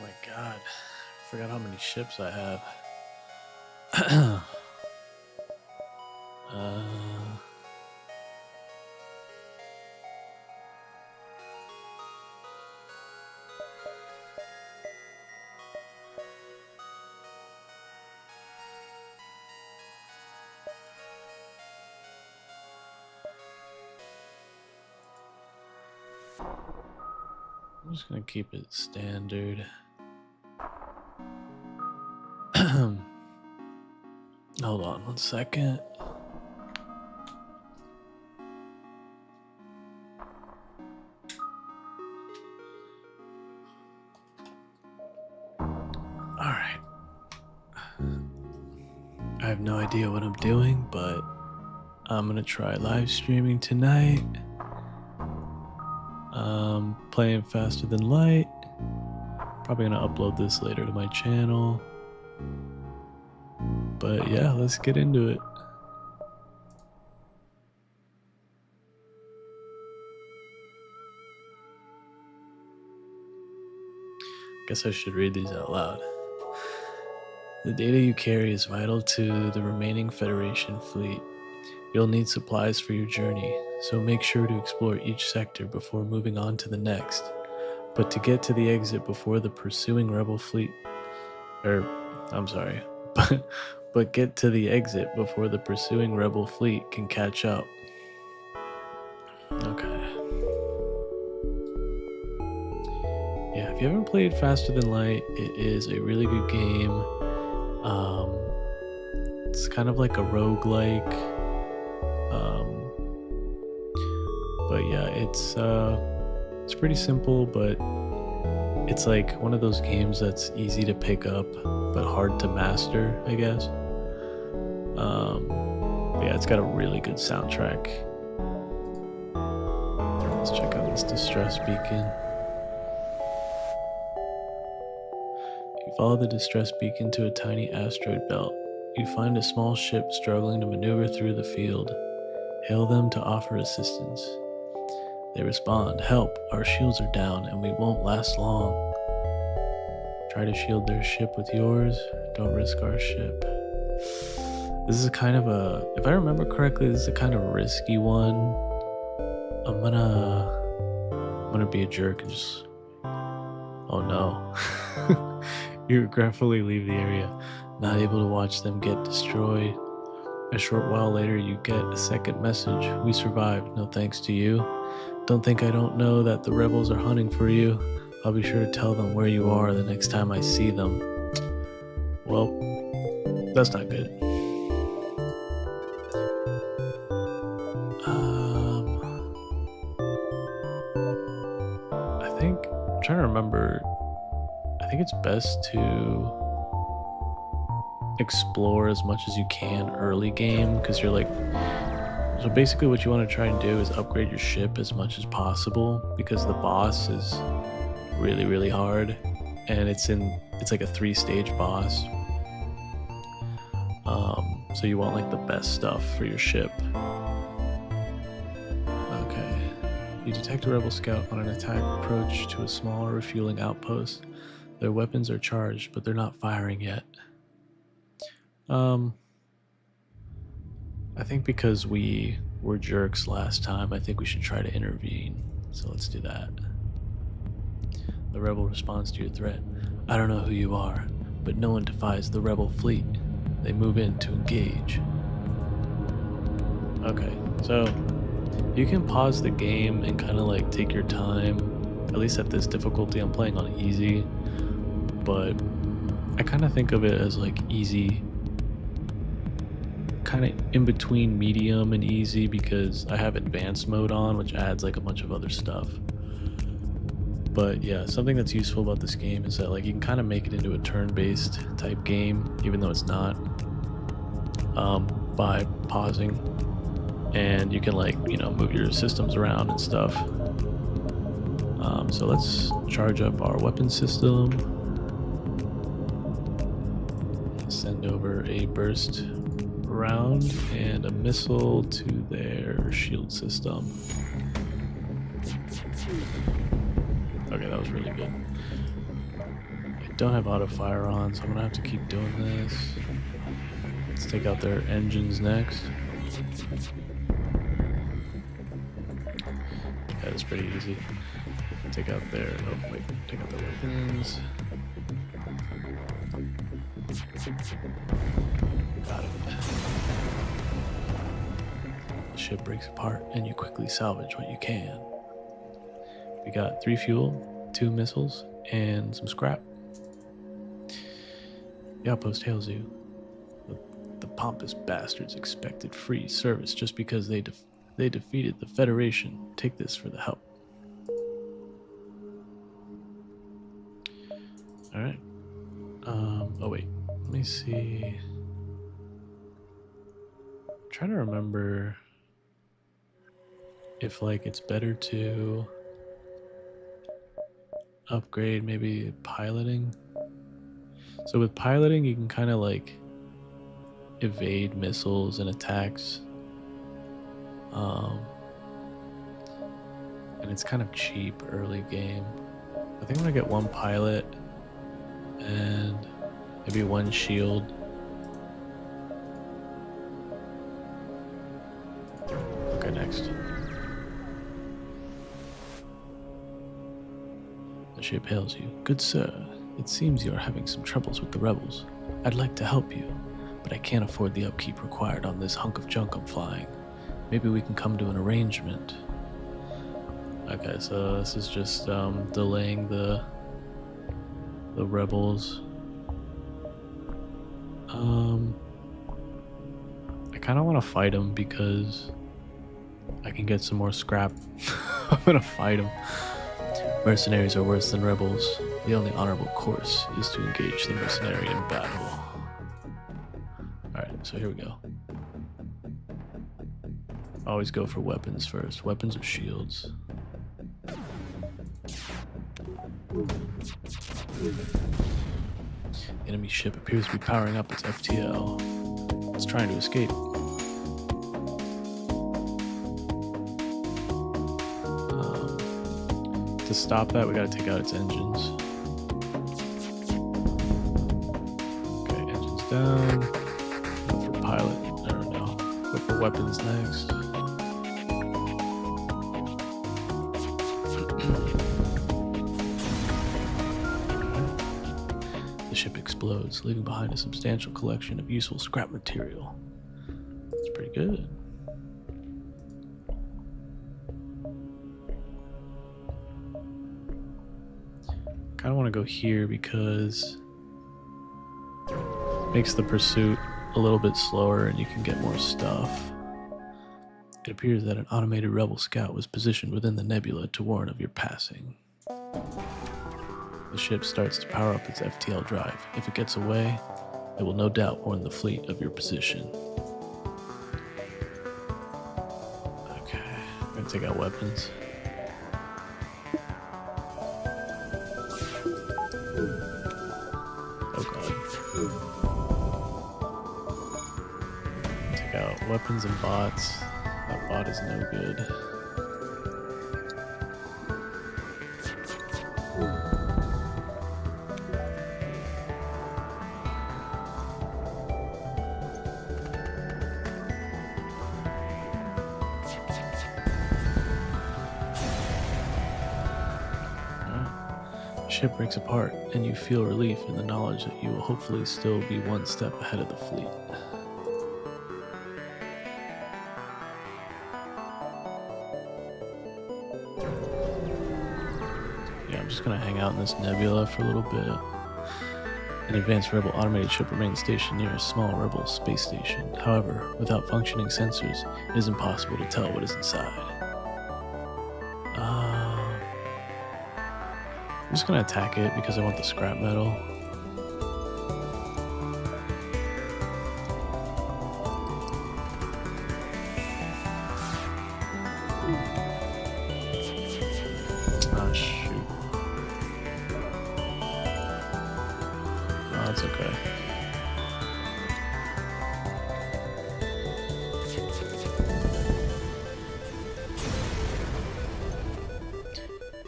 my god. I forgot how many ships I have. uh, I'm just gonna keep it standard. Hold on 1 second. Alright. I have no idea what I'm doing, but I'm gonna try live streaming tonight. Playing Faster Than Light. Probably gonna upload this later to my channel. But yeah, let's get into it. Guess I should read these out loud. The data you carry is vital to the remaining Federation fleet. You'll need supplies for your journey, so make sure to explore each sector before moving on to the next. But to get to the exit before the pursuing rebel fleet... but get to the exit before the pursuing rebel fleet can catch up. Okay. Yeah, if you haven't played Faster Than Light, it is a really good game. It's kind of like a roguelike. But yeah, it's pretty simple, but it's like one of those games that's easy to pick up but hard to master, I guess. But yeah, it's got a really good soundtrack. Let's check out this distress beacon. You follow the distress beacon to a tiny asteroid belt. You find a small ship struggling to maneuver through the field. Hail them to offer assistance. They respond, "Help, our shields are down and we won't last long." Try to shield their ship with yours. Don't risk our ship. This is kind of a, if I remember correctly, this is a kind of risky one. I'm gonna be a jerk and just, oh no. You regretfully leave the area, not able to watch them get destroyed. A short while later, you get a second message. "We survived, no thanks to you. Don't think I don't know that the rebels are hunting for you. I'll be sure to tell them where you are the next time I see them." Well, that's not good. I'm trying to remember. I think it's best to explore as much as you can early game, because you're like, so basically what you want to try and do is upgrade your ship as much as possible, because the boss is really hard, and it's like a 3-stage boss. So you want like the best stuff for your ship. Okay. You detect a rebel scout on an attack approach to a small refueling outpost. Their weapons are charged, but they're not firing yet. I think because we were jerks last time, I think we should try to intervene. So let's do that. The rebel responds to your threat. "I don't know who you are, but no one defies the rebel fleet. They move in to engage." Okay, so you can pause the game and kind of like take your time. At least at this difficulty, I'm playing on easy, but I kind of think of it as like easy, kind of in between medium and easy, because I have advanced mode on, which adds like a bunch of other stuff. But yeah, something that's useful about this game is that like you can kind of make it into a turn-based type game, even though it's not, by pausing, and you can like, you know, move your systems around and stuff. So let's charge up our weapon system. Send over a burst round and a missile to their shield system. Okay, that was really good. don't have auto fire on, so I'm gonna have to keep doing this. Let's take out their engines next. Yeah, that's pretty easy. Take out their take out their weapons. Got it. The ship breaks apart and you quickly salvage what you can. We got 3 fuel, 2 missiles, and some scrap. The outpost hails you. The pompous bastards expected free service just because they defeated the Federation. Take this for the help. Alright. Oh wait. Let me see. I'm trying to remember if it's better to upgrade maybe piloting. So with piloting you can kind of evade missiles and attacks. And it's kind of cheap early game. I think I'm gonna get 1 pilot and maybe 1 shield. Okay, next. The ship hails you. Good sir, it seems you are having some troubles with the rebels. I'd like to help you, but I can't afford the upkeep required on this hunk of junk I'm flying. Maybe we can come to an arrangement. Okay, so this is just delaying the rebels. I kind of want to fight them because I can get some more scrap. I'm gonna fight them. Mercenaries are worse than rebels. The only honorable course is to engage the mercenary in battle. Alright, so here we go. Always go for weapons first. Weapons or shields. Enemy ship appears to be powering up its FTL. It's trying to escape. To stop that, we gotta take out its engines. Okay, engines down. Go for pilot. I don't know. Go for weapons next. The ship explodes, leaving behind a substantial collection of useful scrap material. It's pretty good. I kind of want to go here because it makes the pursuit a little bit slower and you can get more stuff. It appears that an automated rebel scout was positioned within the nebula to warn of your passing. The ship starts to power up its FTL drive. If it gets away, it will no doubt warn the fleet of your position. Okay, I'm gonna take out weapons. Oh god. Take out weapons and bots. That bot is no good. Ship breaks apart and you feel relief in the knowledge that you will hopefully still be 1 step ahead of the fleet. Yeah, I'm just gonna hang out in this nebula for a little bit. An advanced rebel automated ship remains stationed near a small rebel space station. However, without functioning sensors, it is impossible to tell what is inside. I'm just gonna attack it because I want the scrap metal. Oh shoot. Oh, that's okay.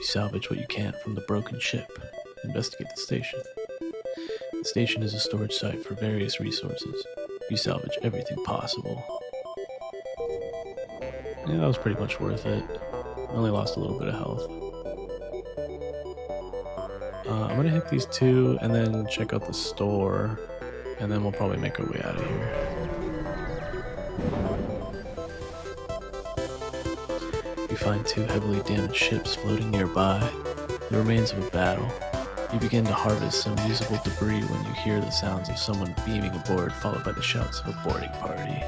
Salvage what you can from the broken ship. Investigate the station. The station is a storage site for various resources. You salvage everything possible. Yeah, that was pretty much worth it. I only lost a little bit of health. I'm gonna hit these two and then check out the store, and then we'll probably make our way out of here. You find two heavily damaged ships floating nearby, the remains of a battle. You begin to harvest some usable debris when you hear the sounds of someone beaming aboard, followed by the shouts of a boarding party.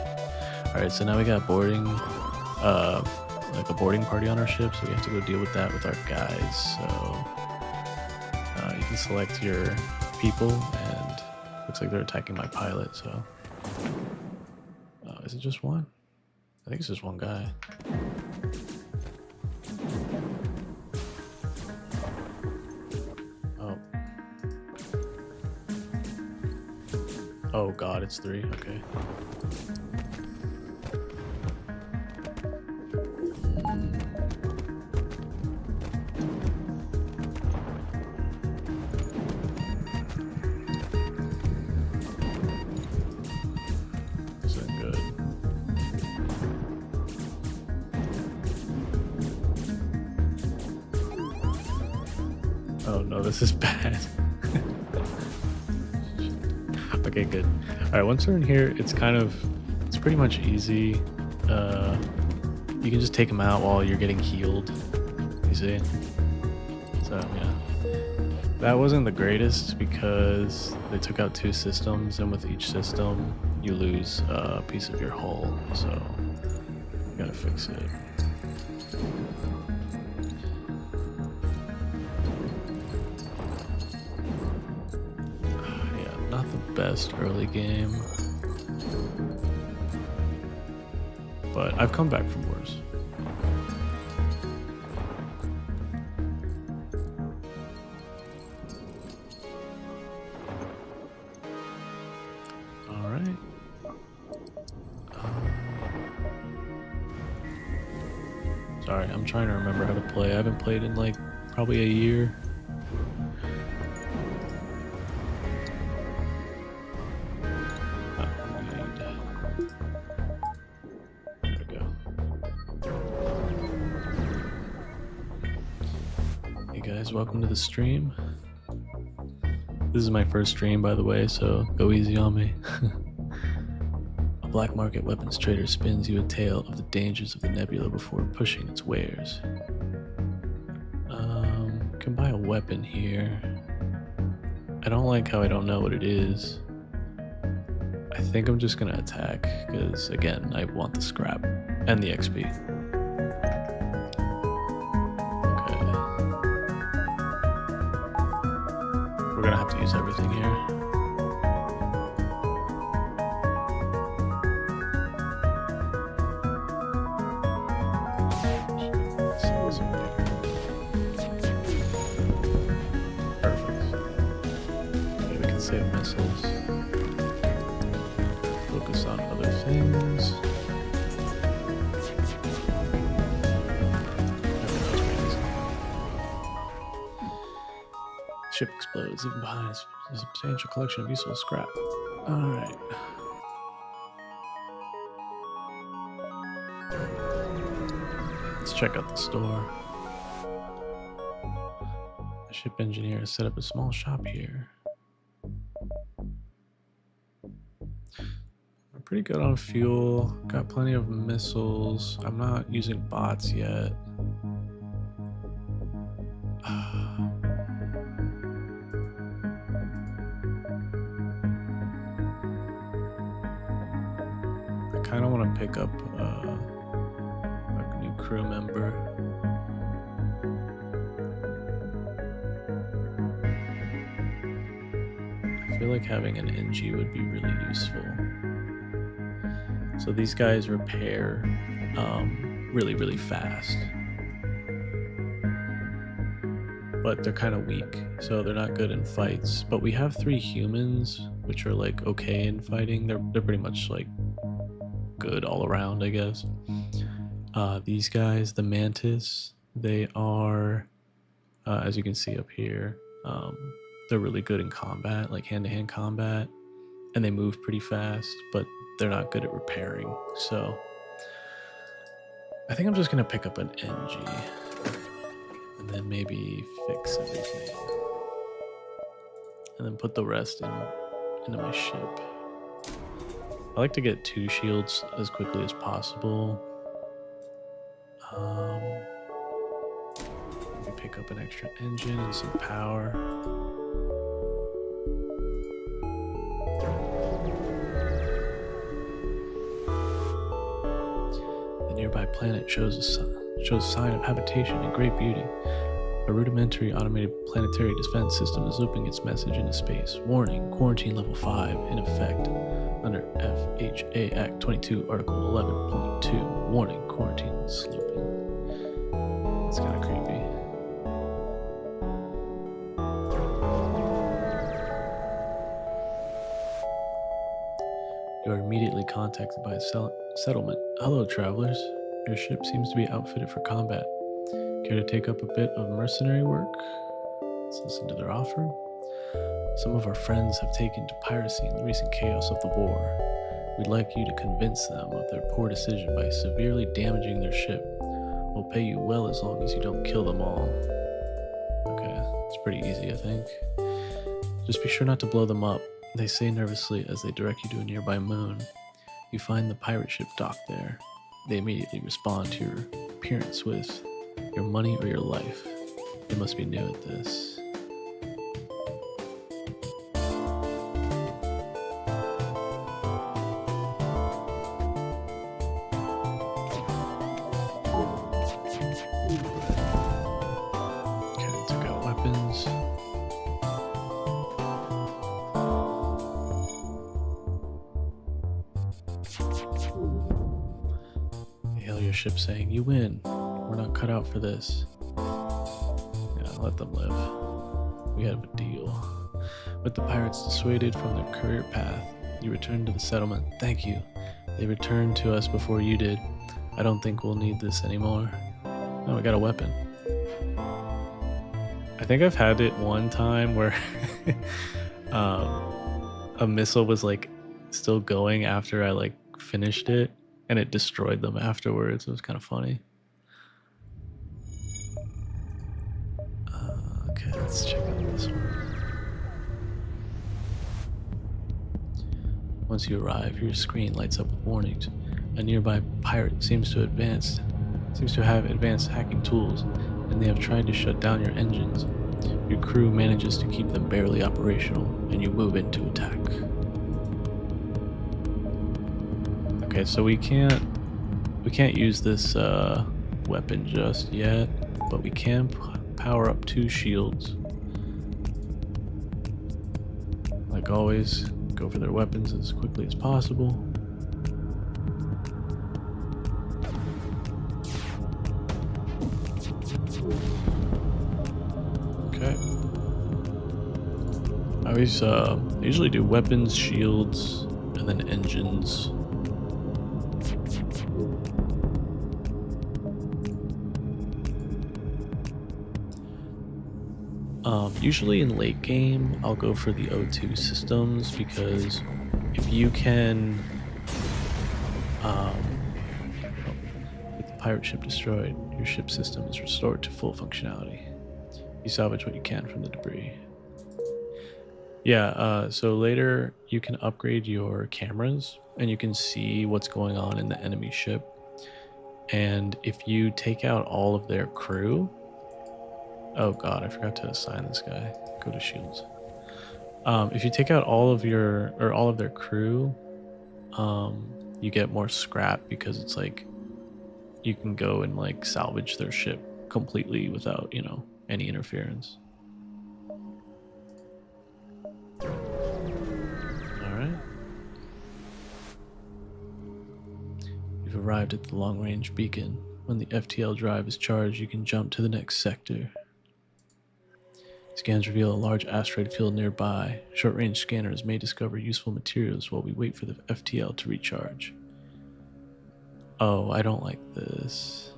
Alright, so now we got like a boarding party on our ship, so we have to go deal with that with our guys. So you can select your people, and looks like they're attacking my pilot, so is it just one? I think it's just one guy. Oh god, it's three. Okay. This isn't good. Oh no, this is bad. Okay, good. Alright, once we're in here, it's pretty much easy. You can just take them out while you're getting healed, you see? So, yeah. That wasn't the greatest because they took out two systems, and with each system, you lose a piece of your hull, so you gotta fix it. Best early game, but I've come back from worse. All right. Sorry, I'm trying to remember how to play. I haven't played in like probably a year. Welcome to the stream. This is my first stream, by the way, so go easy on me. A black market weapons trader spins you a tale of the dangers of the nebula before pushing its wares. Can buy a weapon here. I don't like how I don't know what it is. I think I'm just gonna attack, because again, I want the scrap and the XP. We're gonna have to use everything here. Perfect. Okay, we can save missiles. Focus on other things. Ship explodes, leaving behind a substantial collection of useful scrap. Alright. Let's check out the store. The ship engineer has set up a small shop here. We're pretty good on fuel. Got plenty of missiles. I'm not using bots yet. I don't want to pick up a new crew member. I feel like having an NG would be really useful. So these guys repair really, really fast. But they're kind of weak, so they're not good in fights. But we have 3 humans, which are like okay in fighting. They're pretty much like good all around, I guess. These guys, the Mantis, they are, as you can see up here, they're really good in combat, like hand-to-hand combat, and they move pretty fast, but they're not good at repairing. So I think I'm just gonna pick up an NG and then maybe fix everything, and then put the rest into my ship. I like to get 2 shields as quickly as possible. Maybe pick up an extra engine and some power. The nearby planet shows a sign of habitation and great beauty. A rudimentary automated planetary defense system is looping its message into space. Warning, quarantine level 5 in effect under FHA Act 22, Article 11.2. Warning, quarantine slooping. That's kind of creepy. You are immediately contacted by a settlement. Hello, travelers. Your ship seems to be outfitted for combat. Care to take up a bit of mercenary work? Let's listen to their offer. Some of our friends have taken to piracy in the recent chaos of the war. We'd like you to convince them of their poor decision by severely damaging their ship. We'll pay you well as long as you don't kill them all. Okay, it's pretty easy, I think. Just be sure not to blow them up, they say nervously as they direct you to a nearby moon. You find the pirate ship docked there. They immediately respond to your appearance with your money or your life. They must be new at this. Okay, took out weapons. They hail your ship saying, "You win. We're not cut out for this." Yeah, let them live. We have a deal. With the pirates dissuaded from their career path, you return to the settlement. Thank you. They returned to us before you did. I don't think we'll need this anymore. Oh, we got a weapon. I think I've had it one time where a missile was like still going after I like finished it, and it destroyed them afterwards. It was kind of funny. Okay, let's check out this one. Once you arrive, your screen lights up with warnings. A nearby pirate seems to have advanced hacking tools, and they have tried to shut down your engines. Your crew manages to keep them barely operational, and you move in to attack. Okay, so we can't use this weapon just yet, but we can power up 2 shields. Like always, go for their weapons as quickly as possible. Okay. I always usually do weapons, shields, and then engines. Usually in late game, I'll go for the O2 systems, because if you can, with the pirate ship destroyed, your ship system is restored to full functionality. You salvage what you can from the debris. Yeah, so later you can upgrade your cameras, and you can see what's going on in the enemy ship. And if you take out all of their crew, oh god, I forgot to assign this guy. Go to shields. If you take out all of their crew, you get more scrap, because it's like you can go and like salvage their ship completely without, any interference. Alright. You've arrived at the long-range beacon. When the FTL drive is charged, you can jump to the next sector. Scans reveal a large asteroid field nearby. Short-range scanners may discover useful materials while we wait for the FTL to recharge. Oh, I don't like this.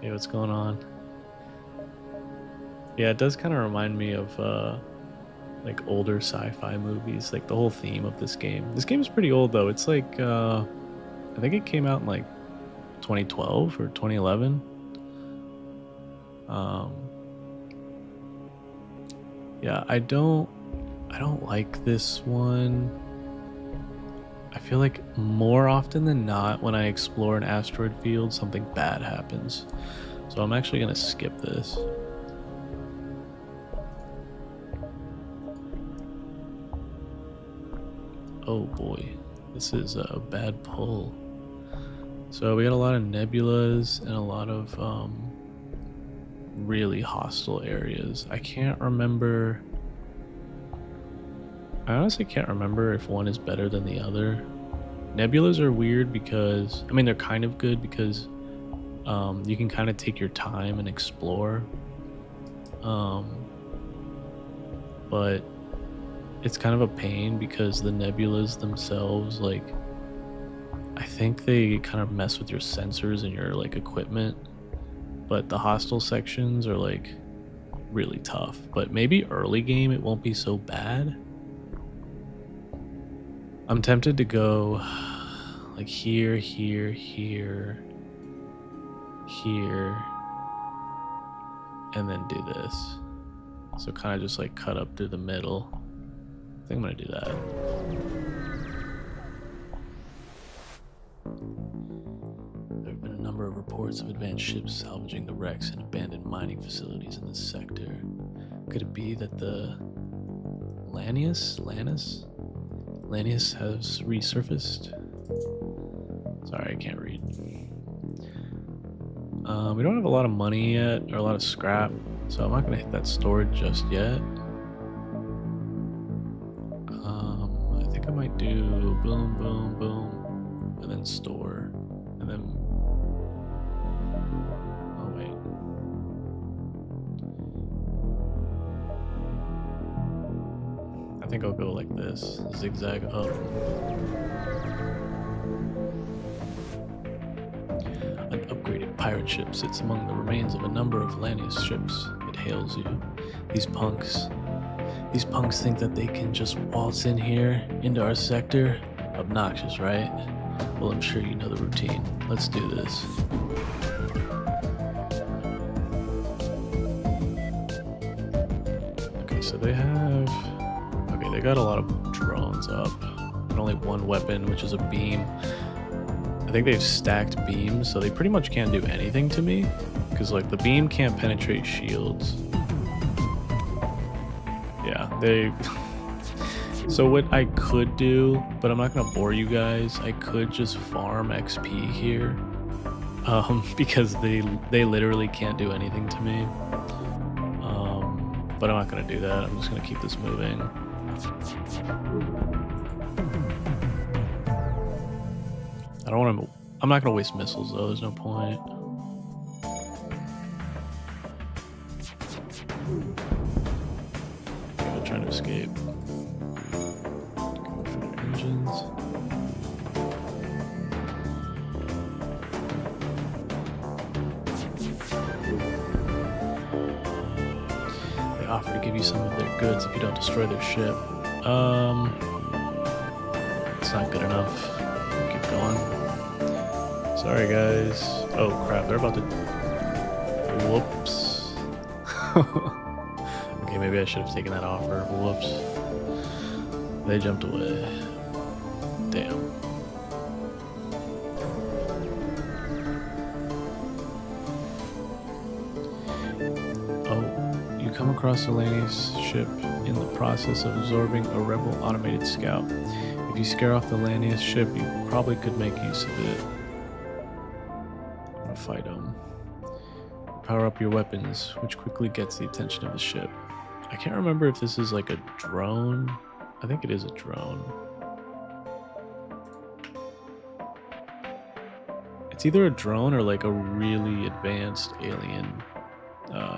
Hey, what's going on? Yeah, it does kind of remind me of like older sci-fi movies, like the whole theme of this game. This game is pretty old though. It's like I think it came out in like 2012 or 2011. Um, yeah, I don't like this one. I feel like more often than not, when I explore an asteroid field, something bad happens. So I'm actually gonna skip this. Oh boy, this is a bad pull. So we got a lot of nebulas and a lot of really hostile areas. I can't remember. I honestly can't remember if one is better than the other. Nebulas are weird because, I mean, they're kind of good because you can kind of take your time and explore. Um, but it's kind of a pain because the nebulas themselves, like, I think they kind of mess with your sensors and your like equipment. But the hostile sections are like really tough. But maybe early game it won't be so bad. I'm tempted to go like here, here, here, here, and then do this. So kind of just like cut up through the middle. I think I'm gonna do that. There have been a number of reports of advanced ships salvaging the wrecks and abandoned mining facilities in this sector. Could it be that the Lannis has resurfaced? Sorry, I can't read. We don't have a lot of money yet, or a lot of scrap, so I'm not gonna hit that storage just yet. I think I might do boom, boom, boom, and then store, and then, oh wait. I think I'll go like this, zigzag up. An upgraded pirate ship sits among the remains of a number of Lannis ships. It hails you. These punks think that they can just waltz in here, into our sector. Obnoxious, right? Well, I'm sure you know the routine. Let's do this. Okay, so they got a lot of drones up. And only one weapon, which is a beam. I think they've stacked beams, so they pretty much can't do anything to me. Because, like, the beam can't penetrate shields. Yeah, So what I could do, but I'm not going to bore you guys, I could just farm XP here. Because they literally can't do anything to me. But I'm not going to do that. I'm just going to keep this moving. I'm not gonna waste missiles though, there's no point. Okay, they're trying to escape. Go for their engines. They offer to give you some of their goods if you don't destroy their ship. It's not good enough. Keep going. Sorry, guys. Oh, crap. They're about to... Whoops. Okay, maybe I should have taken that offer. Whoops. They jumped away. Damn. Oh, you come across a Lannis ship in the process of absorbing a rebel automated scout. If you scare off the Lannis ship, you probably could make use of it. Fight them. Power up your weapons, which quickly gets the attention of the ship. I can't remember if this is like a drone. I think it is a drone. It's either a drone or like a really advanced alien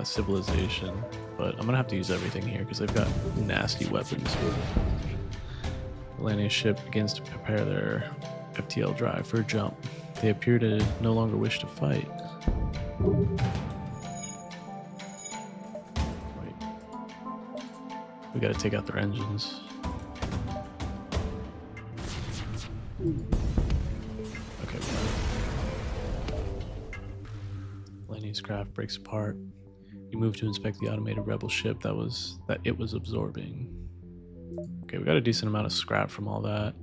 civilization, but I'm gonna have to use everything here because they've got nasty weapons. The Lannis ship begins to prepare their FTL drive for a jump. They appear to no longer wish to fight. We gotta take out their engines. Okay, Lenny's craft breaks apart. You move to inspect the automated rebel ship that it was absorbing. Okay, we got a decent amount of scrap from all that.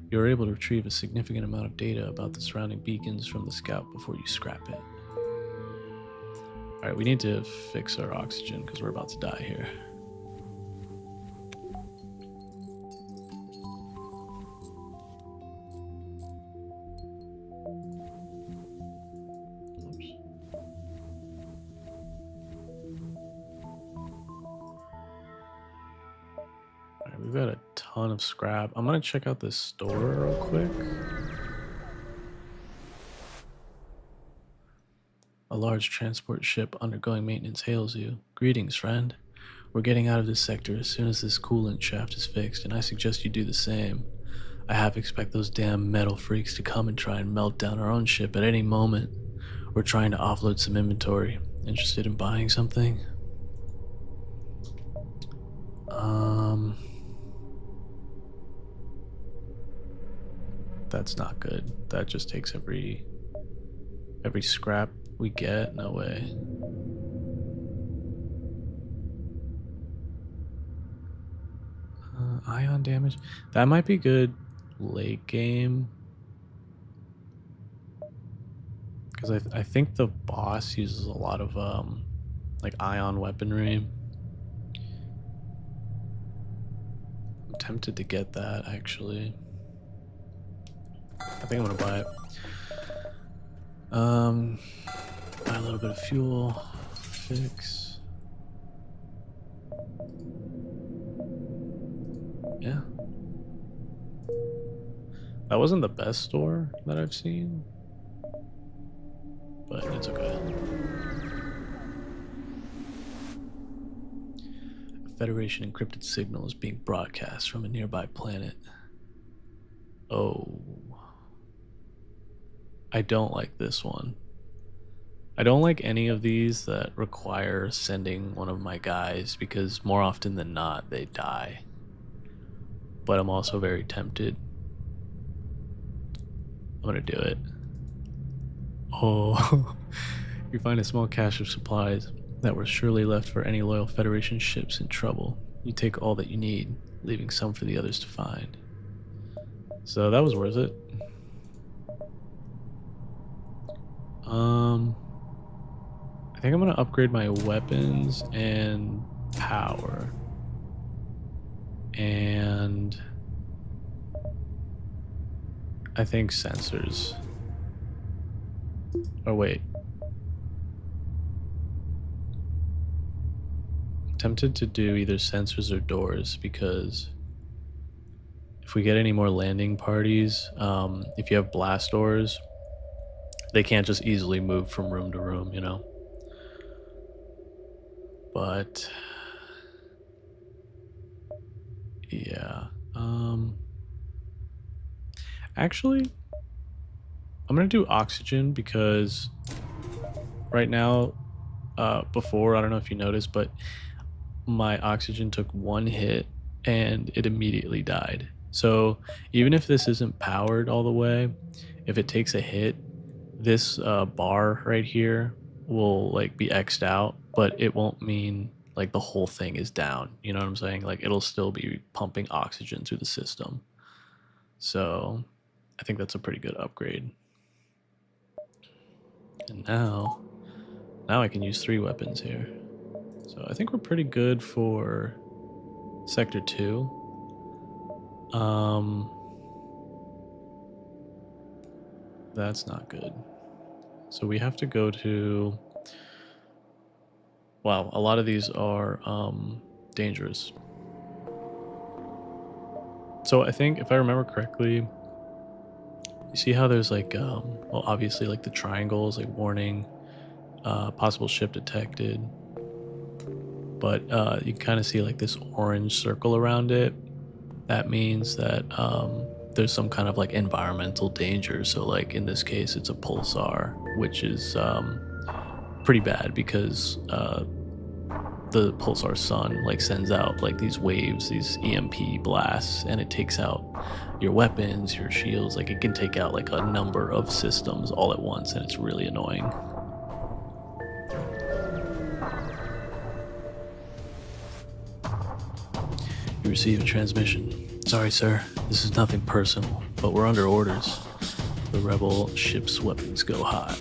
You were able to retrieve a significant amount of data about the surrounding beacons from the scout before you scrap it. Alright, we need to fix our oxygen because we're about to die here. Alright, we've got a ton of scrap. I'm gonna check out this store real quick. A large transport ship undergoing maintenance hails you. Greetings, friend. We're getting out of this sector as soon as this coolant shaft is fixed, and I suggest you do the same. I half expect those damn metal freaks to come and try and melt down our own ship at any moment. We're trying to offload some inventory. Interested in buying something? That's not good. That just takes every scrap we get. No way. Ion damage. That might be good late game. Because I think the boss uses a lot of like ion weaponry. I'm tempted to get that actually. I think I'm gonna buy it. Buy a little bit of fuel. Fix. Yeah. That wasn't the best store that I've seen, but it's okay. A Federation encrypted signal is being broadcast from a nearby planet. Oh. I don't like this one. I don't like any of these that require sending one of my guys because more often than not they die. But I'm also very tempted. I'm gonna do it. Oh, you find a small cache of supplies that were surely left for any loyal Federation ships in trouble. You take all that you need, leaving some for the others to find. So that was worth it. I think I'm gonna upgrade my weapons and power. And I think sensors. Oh wait. I'm tempted to do either sensors or doors because if we get any more landing parties, if you have blast doors, they can't just easily move from room to room, you know? But yeah, actually, I'm gonna do oxygen because right now, before, I don't know if you noticed, but my oxygen took one hit and it immediately died. So even if this isn't powered all the way, if it takes a hit, this bar right here will like be X'd out, but it won't mean like the whole thing is down. You know what I'm saying? Like it'll still be pumping oxygen through the system. So I think that's a pretty good upgrade. And now I can use 3 weapons here. So I think we're pretty good for Sector 2. That's not good. So we have to go to... Wow, a lot of these are dangerous. So I think, if I remember correctly, you see how there's like, well, obviously like the triangles, like warning, possible ship detected. But you can kind of see like this orange circle around it. That means that there's some kind of like environmental danger. So like in this case, it's a pulsar, which is pretty bad because the pulsar sun like sends out like these waves, these EMP blasts, and it takes out your weapons, your shields. Like it can take out like a number of systems all at once, and it's really annoying. You receive a transmission. Sorry, sir. This is nothing personal, but we're under orders. The rebel ship's weapons go hot.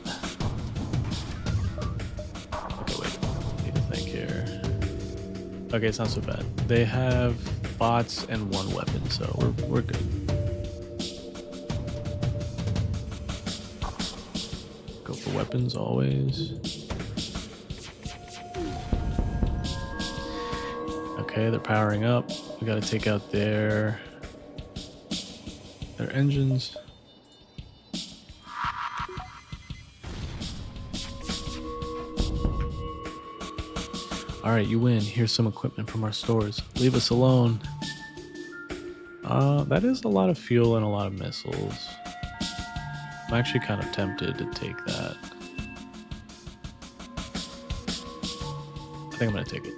Okay, wait. Need to think here. Okay, it's not so bad. They have bots and one weapon, so we're good. Go for weapons always. Okay, they're powering up. We gotta take out their engines. Alright, you win. Here's some equipment from our stores. Leave us alone. That is a lot of fuel and a lot of missiles. I'm actually kind of tempted to take that. I think I'm gonna take it.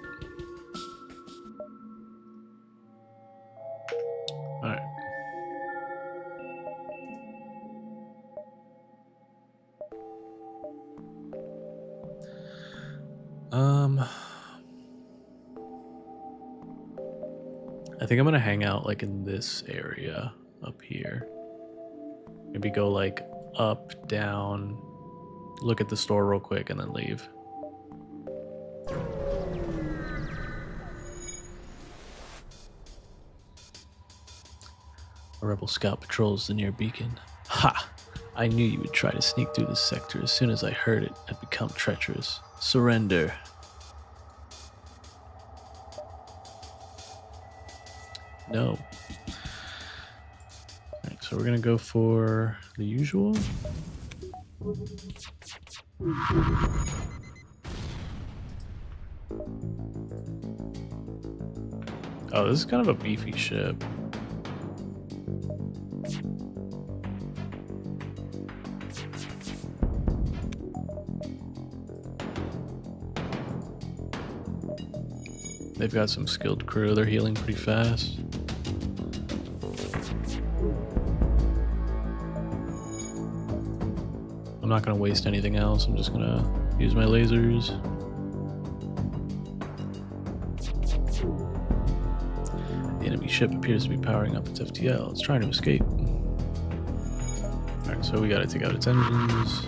Alright. I think I'm gonna hang out like in this area up here. Maybe go like up, down, look at the store real quick, and then leave. A rebel scout patrols the near beacon. Ha! I knew you would try to sneak through this sector as soon as I heard it had become treacherous. Surrender. No. Alright, so we're gonna go for the usual. Oh, this is kind of a beefy ship. They've got some skilled crew. They're healing pretty fast. I'm not going to waste anything else. I'm just going to use my lasers. The enemy ship appears to be powering up its FTL. It's trying to escape. Alright, so we got to take out its engines.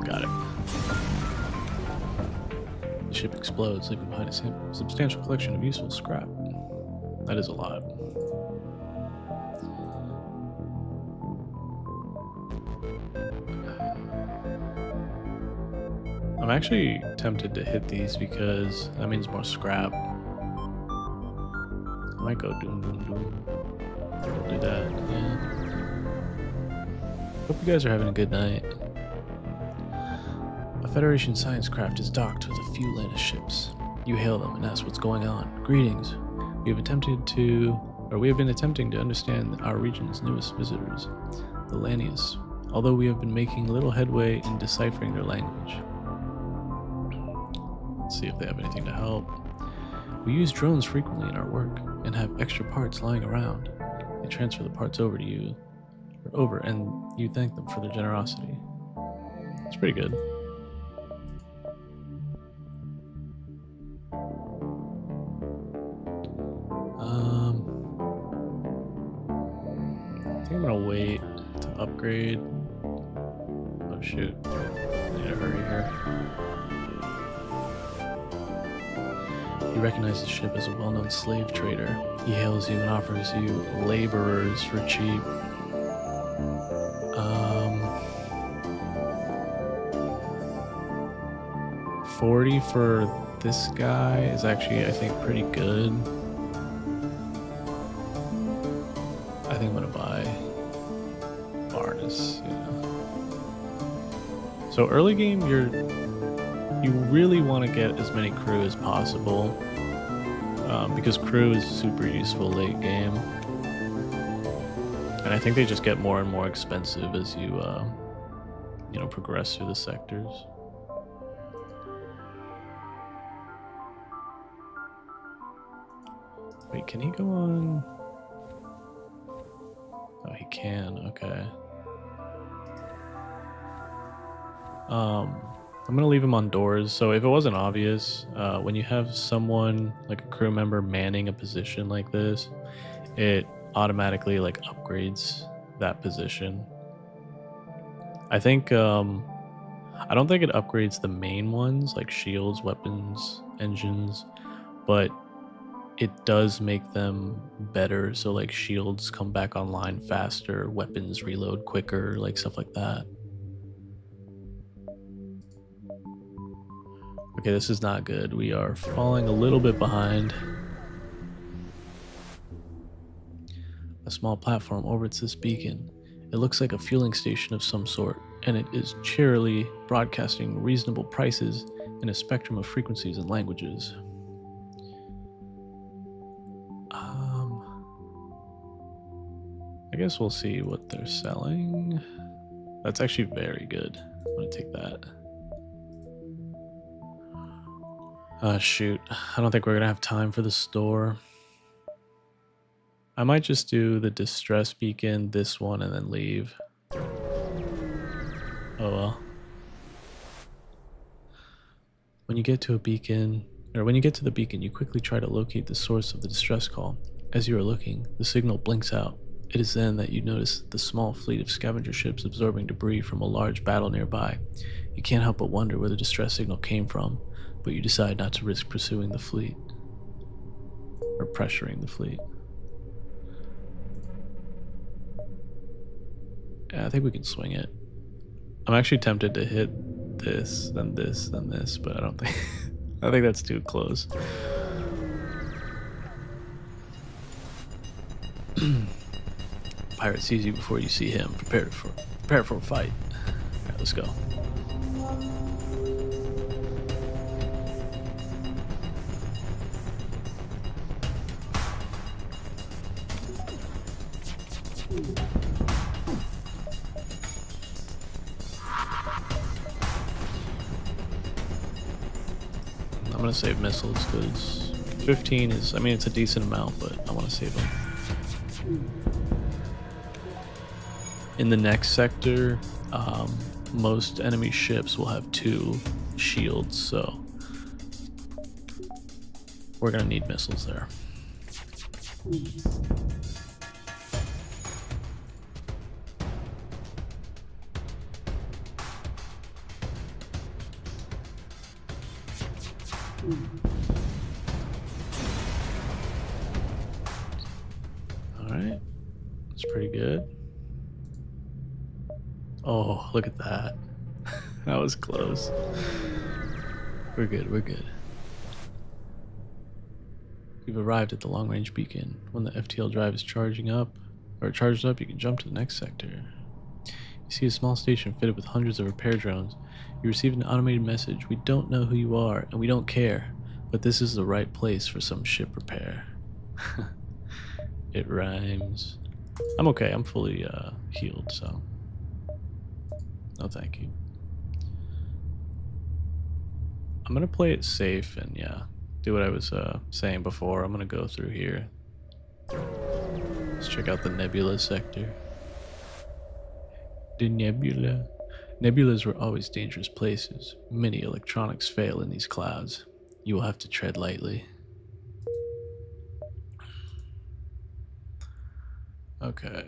Got it. The ship explodes, leaving behind a substantial collection of useful scrap. That is a lot. I'm actually tempted to hit these because that means more scrap. I might go doom doom doom. We'll do that. Yeah. Hope you guys are having a good night. A Federation science craft is docked with a few Lana ships. You hail them and ask what's going on. Greetings. We have been attempting to understand our region's newest visitors, the Lanius, although we have been making little headway in deciphering their language. Let's see if they have anything to help. We use drones frequently in our work and have extra parts lying around. They transfer the parts over to you, and you thank them for their generosity. It's pretty good. I think I'm gonna wait to upgrade. Oh shoot, I need to hurry here. You recognize the ship as a well-known slave trader. He hails you and offers you laborers for cheap. 40 for this guy is actually, I think, pretty good. I think I'm gonna buy Barnes. Yeah. So early game, you really want to get as many crew as possible, because crew is super useful late game. And I think they just get more and more expensive as you, progress through the sectors. Wait, can he go on? Oh, he can. Okay. I'm gonna leave him on doors. So if it wasn't obvious, when you have someone like a crew member manning a position like this, it automatically like upgrades that position. I think I don't think it upgrades the main ones like shields, weapons, engines, but it does make them better. So like shields come back online faster, weapons reload quicker, like stuff like that. Okay, this is not good. We are falling a little bit behind. A small platform orbits this beacon. It looks like a fueling station of some sort, and it is cheerily broadcasting reasonable prices in a spectrum of frequencies and languages. I guess we'll see what they're selling. That's actually very good. I'm gonna take that. Shoot. I don't think we're gonna have time for the store. I might just do the distress beacon, this one, and then leave. Oh well. When you get to the beacon, you quickly try to locate the source of the distress call. As you are looking, the signal blinks out. It is then that you notice the small fleet of scavenger ships absorbing debris from a large battle nearby. You can't help but wonder where the distress signal came from, but you decide not to risk pursuing the fleet. Or pressuring the fleet. Yeah, I think we can swing it. I'm actually tempted to hit this, then this, then this, but I don't think I think that's too close. Pirate sees you before you see him. Prepare for a fight. Alright, let's go. I'm gonna save missiles because 15 is, I mean, it's a decent amount, but I want to save them. In the next sector, most enemy ships will have 2 shields, so we're gonna need missiles there. Alright, that's pretty good. Oh, look at that. That was close. We're good, we're good. We've arrived at the long-range beacon. When the FTL drive is charged up, you can jump to the next sector. You see a small station fitted with hundreds of repair drones. You receive an automated message. We don't know who you are, and we don't care, but this is the right place for some ship repair. It rhymes. I'm okay, I'm fully healed, so no thank you. I'm gonna play it safe and yeah, do what I was saying before. I'm gonna go through here. Let's check out the nebula sector. The nebula. Nebulas were always dangerous places. Many electronics fail in these clouds. You will have to tread lightly. Okay.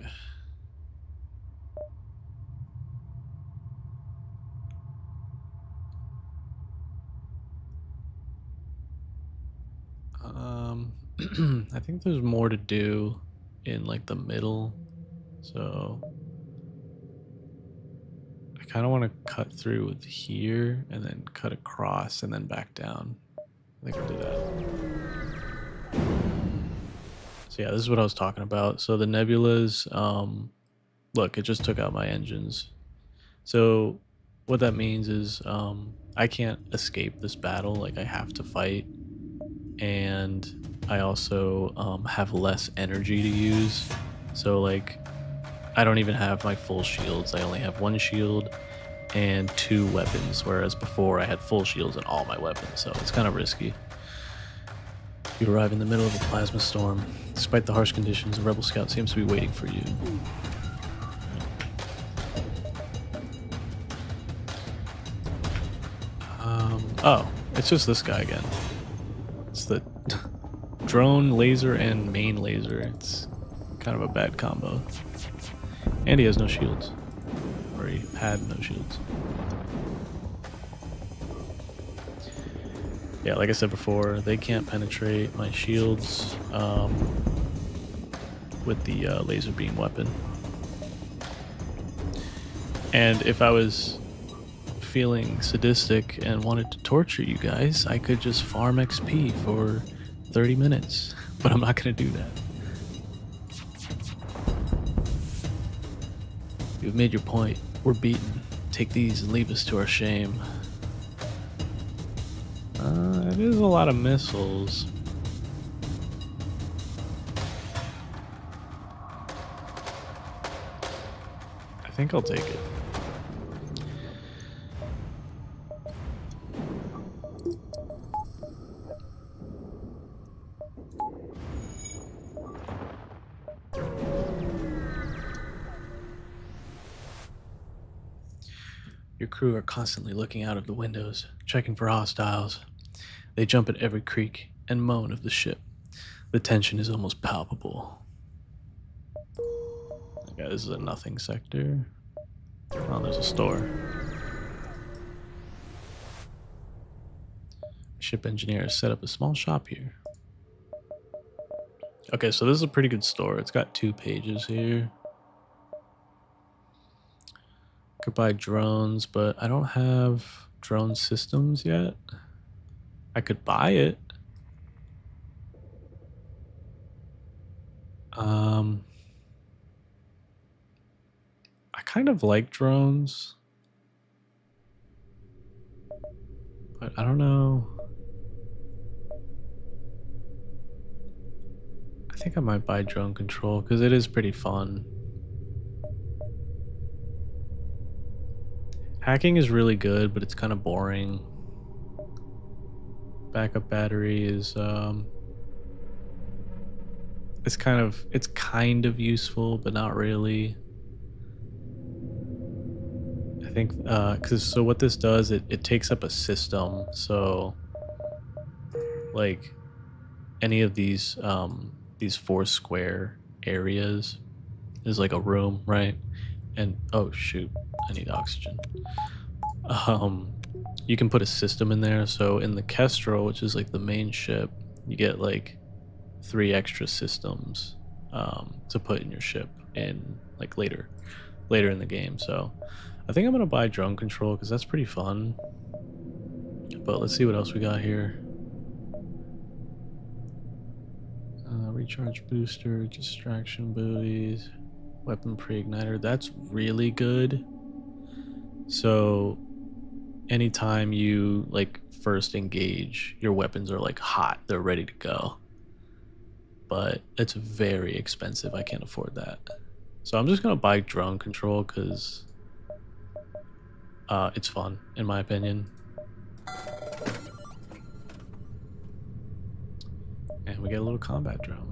I think there's more to do in like the middle, so I kind of want to cut through with here and then cut across and then back down. I think I'll do that. So yeah, this is what I was talking about. So the nebulas, look, it just took out my engines. So what that means is I can't escape this battle. Like I have to fight, and I also have less energy to use. So like I don't even have my full shields. I only have one shield and 2 weapons, whereas before I had full shields and all my weapons, so it's kind of risky. You arrive in the middle of a plasma storm. Despite the harsh conditions, a rebel scout seems to be waiting for you. Oh, it's just this guy again. It's the drone laser and main laser. It's kind of a bad combo. And he has no shields. Or he had no shields. Yeah, like I said before, they can't penetrate my shields with the laser beam weapon. And if I was feeling sadistic and wanted to torture you guys, I could just farm XP for 30 minutes. But I'm not going to do that. You've made your point. We're beaten. Take these and leave us to our shame. It is a lot of missiles. I think I'll take it. Your crew are constantly looking out of the windows, checking for hostiles. They jump at every creak and moan of the ship. The tension is almost palpable. Okay, this is a nothing sector. Oh, there's a store. Ship engineer has set up a small shop here. Okay, so this is a pretty good store. It's got 2 pages here. Could buy drones, but I don't have drone systems yet. I could buy it. I kind of like drones, but I don't know. I think I might buy drone control because it is pretty fun. Hacking is really good, but it's kind of boring. Backup battery is it's kind of useful, but not really. I think so what this does, it takes up a system. So like any of these 4 square areas is like a room, right? And oh shoot, I need oxygen. You can put a system in there. So in the Kestrel, which is like the main ship, you get like 3 extra systems to put in your ship in like later in the game. So I think I'm gonna buy drone control because that's pretty fun. But let's see what else we got here. Recharge booster, distraction buoys, weapon pre-igniter. That's really good. So anytime you like first engage, your weapons are like hot, they're ready to go. But it's very expensive. I can't afford that. So I'm just gonna buy drone control because it's fun, in my opinion. And we get a little combat drone.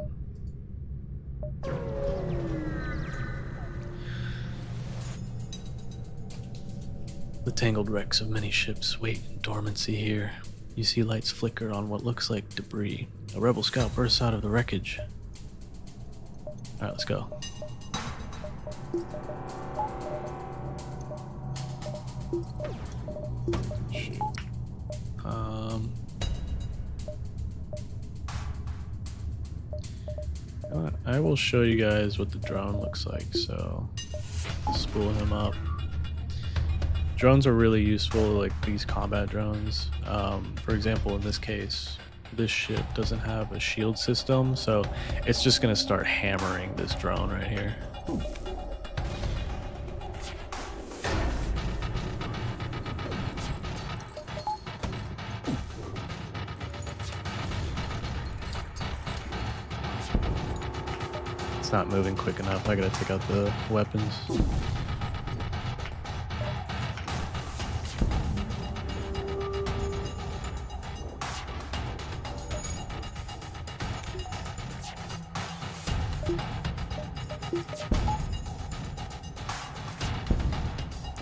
The tangled wrecks of many ships wait in dormancy here. You see lights flicker on what looks like debris. A rebel scout bursts out of the wreckage. Alright, let's go. Shoot. I will show you guys what the drone looks like, so spool him up. Drones are really useful, like these combat drones. For example, in this case, this ship doesn't have a shield system, so it's just gonna start hammering this drone right here. It's not moving quick enough. I gotta take out the weapons. There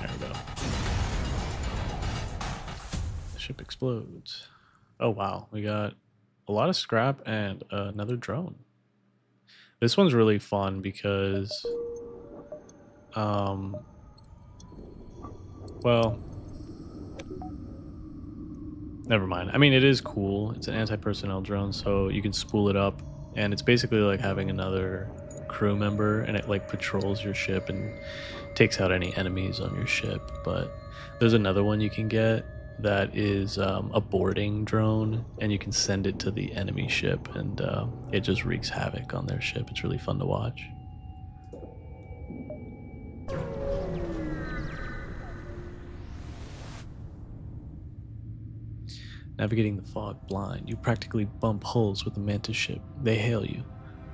we go. The ship explodes. Oh wow, we got a lot of scrap and another drone. This one's really fun because, well, never mind. I mean, it is cool. It's an anti-personnel drone, so you can spool it up, and it's basically like having another crew member, and it like patrols your ship and takes out any enemies on your ship. But there's another one you can get that is a boarding drone, and you can send it to the enemy ship, and it just wreaks havoc on their ship. It's really fun to watch. Navigating the fog blind, you practically bump hulls with the Mantis ship. They hail you.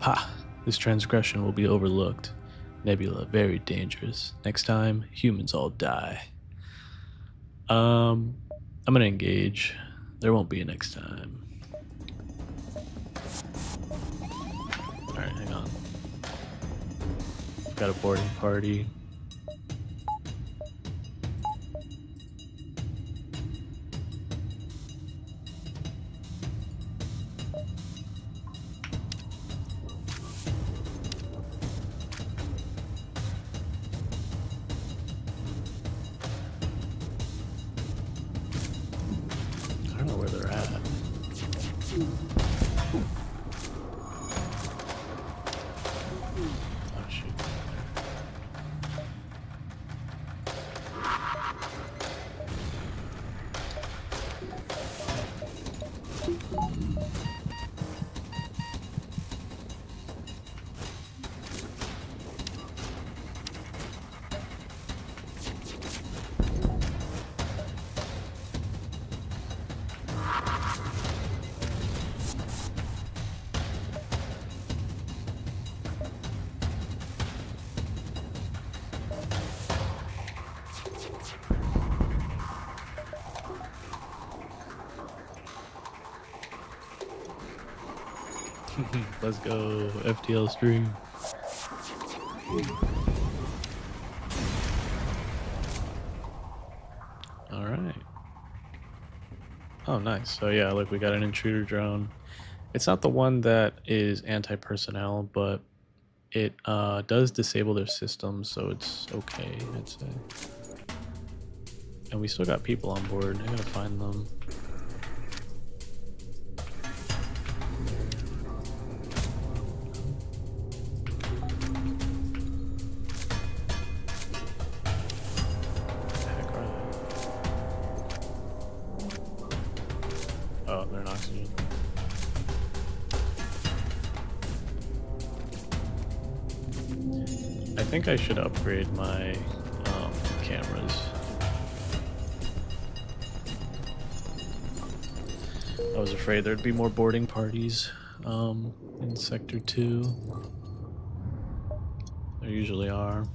Ha! This transgression will be overlooked. Nebula, very dangerous. Next time, humans all die. I'm gonna engage. There won't be a next time. Alright, hang on. Got a boarding party. I don't know where they're at. Oh shoot. Let's go, FTL stream. All right. Oh, nice. So yeah, look, we got an intruder drone. It's not the one that is anti-personnel, but it does disable their systems, so it's okay, I'd say. And we still got people on board. I gotta find them. Oh, they're in oxygen. I think I should upgrade my cameras. I was afraid there'd be more boarding parties in Sector 2. There usually are.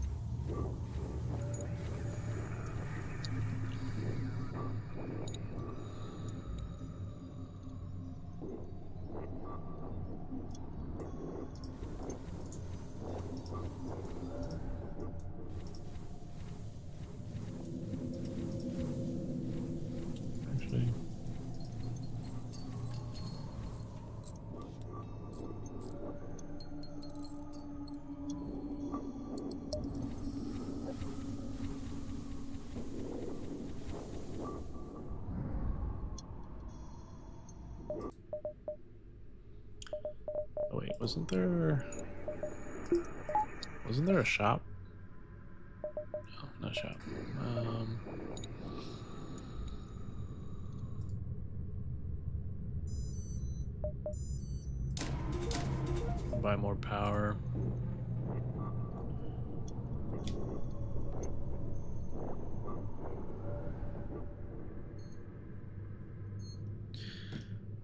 Actually, oh wait, wasn't there a shop? Oh, no shop. Buy more power.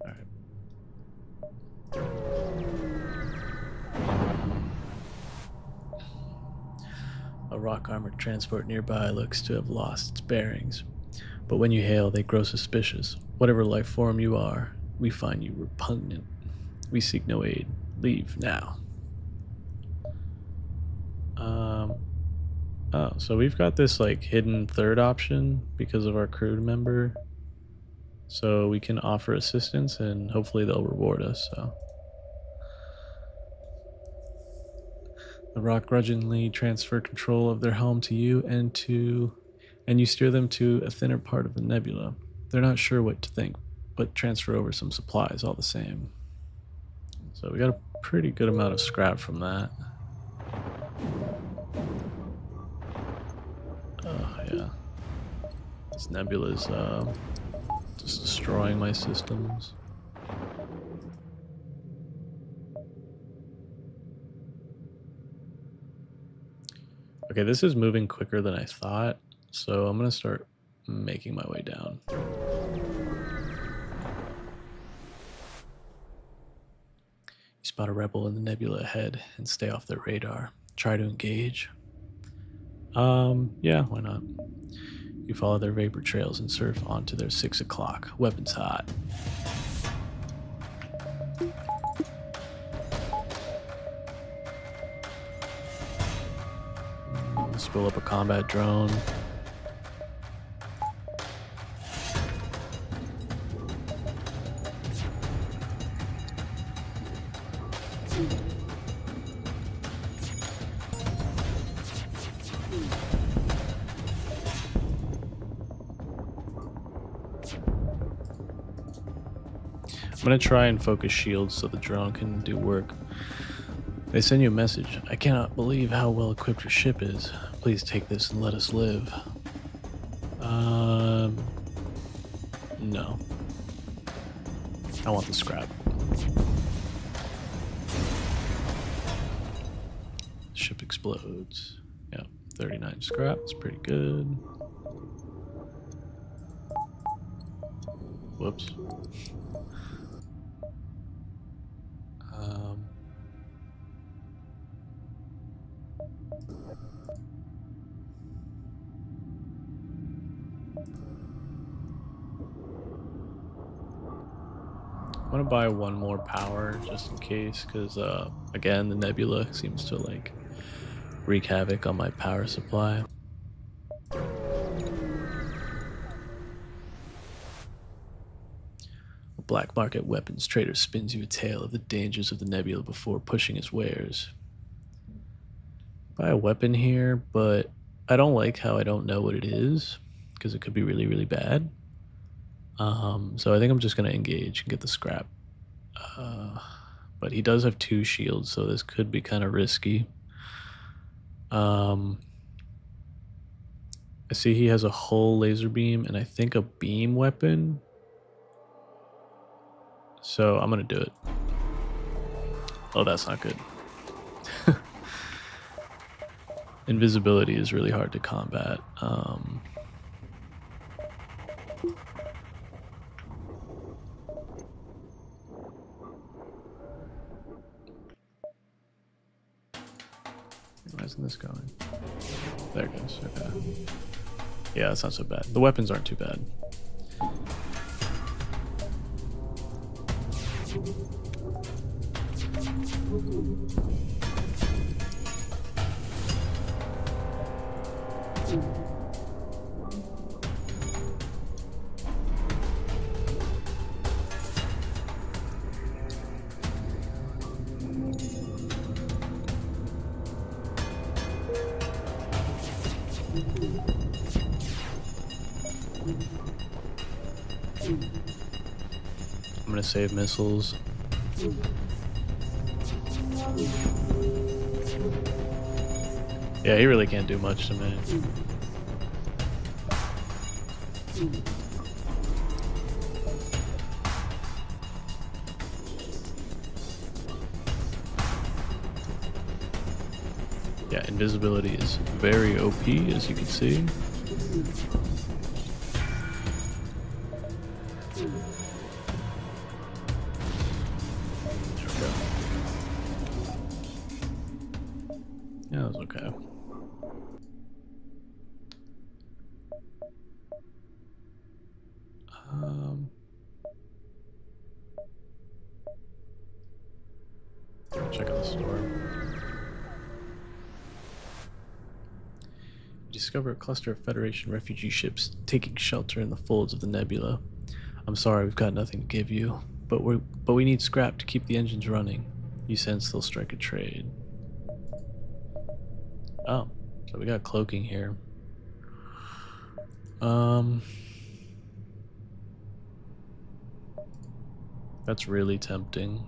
All right. rock armored transport nearby looks to have lost its bearings. But when you hail, they grow suspicious. Whatever life form you are, we find you repugnant. We seek no aid. Leave now. Oh, so we've got this like hidden third option because of our crew member. So we can offer assistance and hopefully they'll reward us. So the rock grudgingly transfer control of their home to you and you steer them to a thinner part of the nebula. They're not sure what to think, but transfer over some supplies all the same. So we got a pretty good amount of scrap from that. Oh yeah. This nebula is just destroying my systems. Okay, this is moving quicker than I thought, so I'm gonna start making my way down. You spot a rebel in the nebula ahead and stay off their radar. Try to engage. Yeah, why not? You follow their vapor trails and surf onto their 6 o'clock. Weapons hot. Spill up a combat drone. I'm gonna try and focus shields so the drone can do work. They send you a message. I cannot believe how well equipped your ship is. Please take this and let us live. No. I want the scrap. Ship explodes. Yeah, 39 scrap. That's pretty good. Whoops. I'm gonna buy one more power just in case, because again the nebula seems to like wreak havoc on my power supply. A black market weapons trader spins you a tale of the dangers of the nebula before pushing his wares. Buy a weapon here, but I don't like how I don't know what it is because it could be really, really bad. So I think I'm just going to engage and get the scrap. But he does have 2 shields, so this could be kind of risky. I see he has a hull laser beam and I think a beam weapon. So I'm going to do it. Oh, that's not good. Invisibility is really hard to combat. Why isn't this going? There it goes. Okay. Yeah, that's not so bad. The weapons aren't too bad. I'm gonna save missiles. Yeah, he really can't do much to me. Yeah, invisibility is very OP, as you can see. Yeah, that was okay. Check out the store. You discover a cluster of Federation refugee ships taking shelter in the folds of the nebula. I'm sorry, we've got nothing to give you, but we need scrap to keep the engines running. You sense they'll strike a trade. Oh, so we got cloaking here. That's really tempting.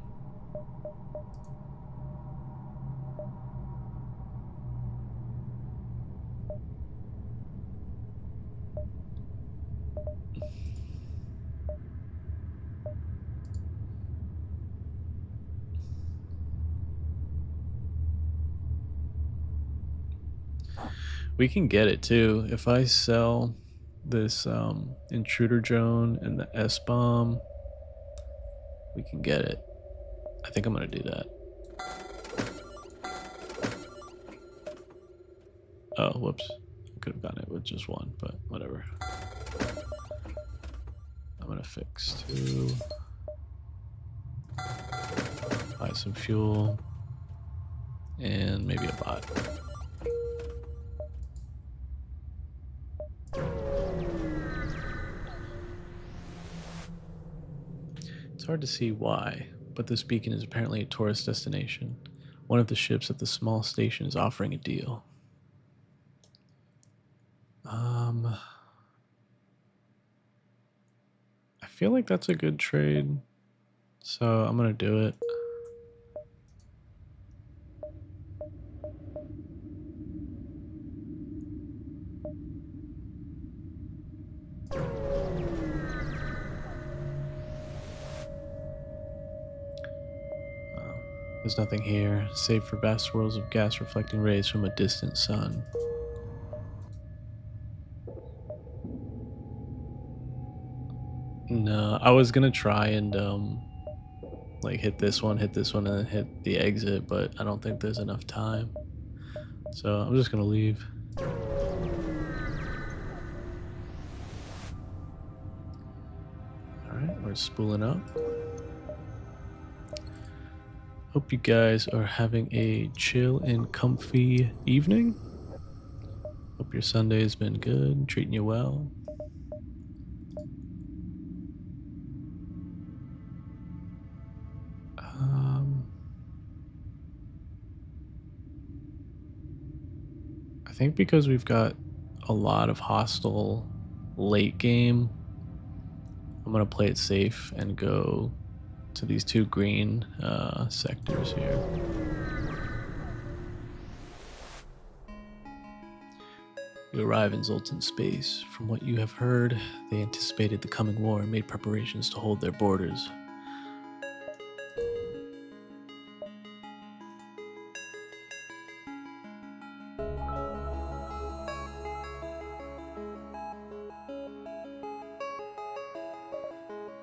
We can get it too. If I sell this intruder drone and the S-bomb, we can get it. I think I'm gonna do that. Oh, whoops. I could have gotten it with just one, but whatever. I'm gonna fix 2. Buy some fuel. And maybe a bot. It's hard to see why, but this beacon is apparently a tourist destination. One of the ships at the small station is offering a deal. I feel like that's a good trade, so I'm gonna do it. There's nothing here, save for vast swirls of gas reflecting rays from a distant sun. No, I was gonna try and like hit this one, and then hit the exit, but I don't think there's enough time. So I'm just gonna leave. Alright, we're spooling up. Hope you guys are having a chill and comfy evening. Hope your Sunday has been good, treating you well. I think because we've got a lot of hostile late game, I'm gonna play it safe and go to these 2 green sectors here. You arrive in Zoltan space. From what you have heard, they anticipated the coming war and made preparations to hold their borders.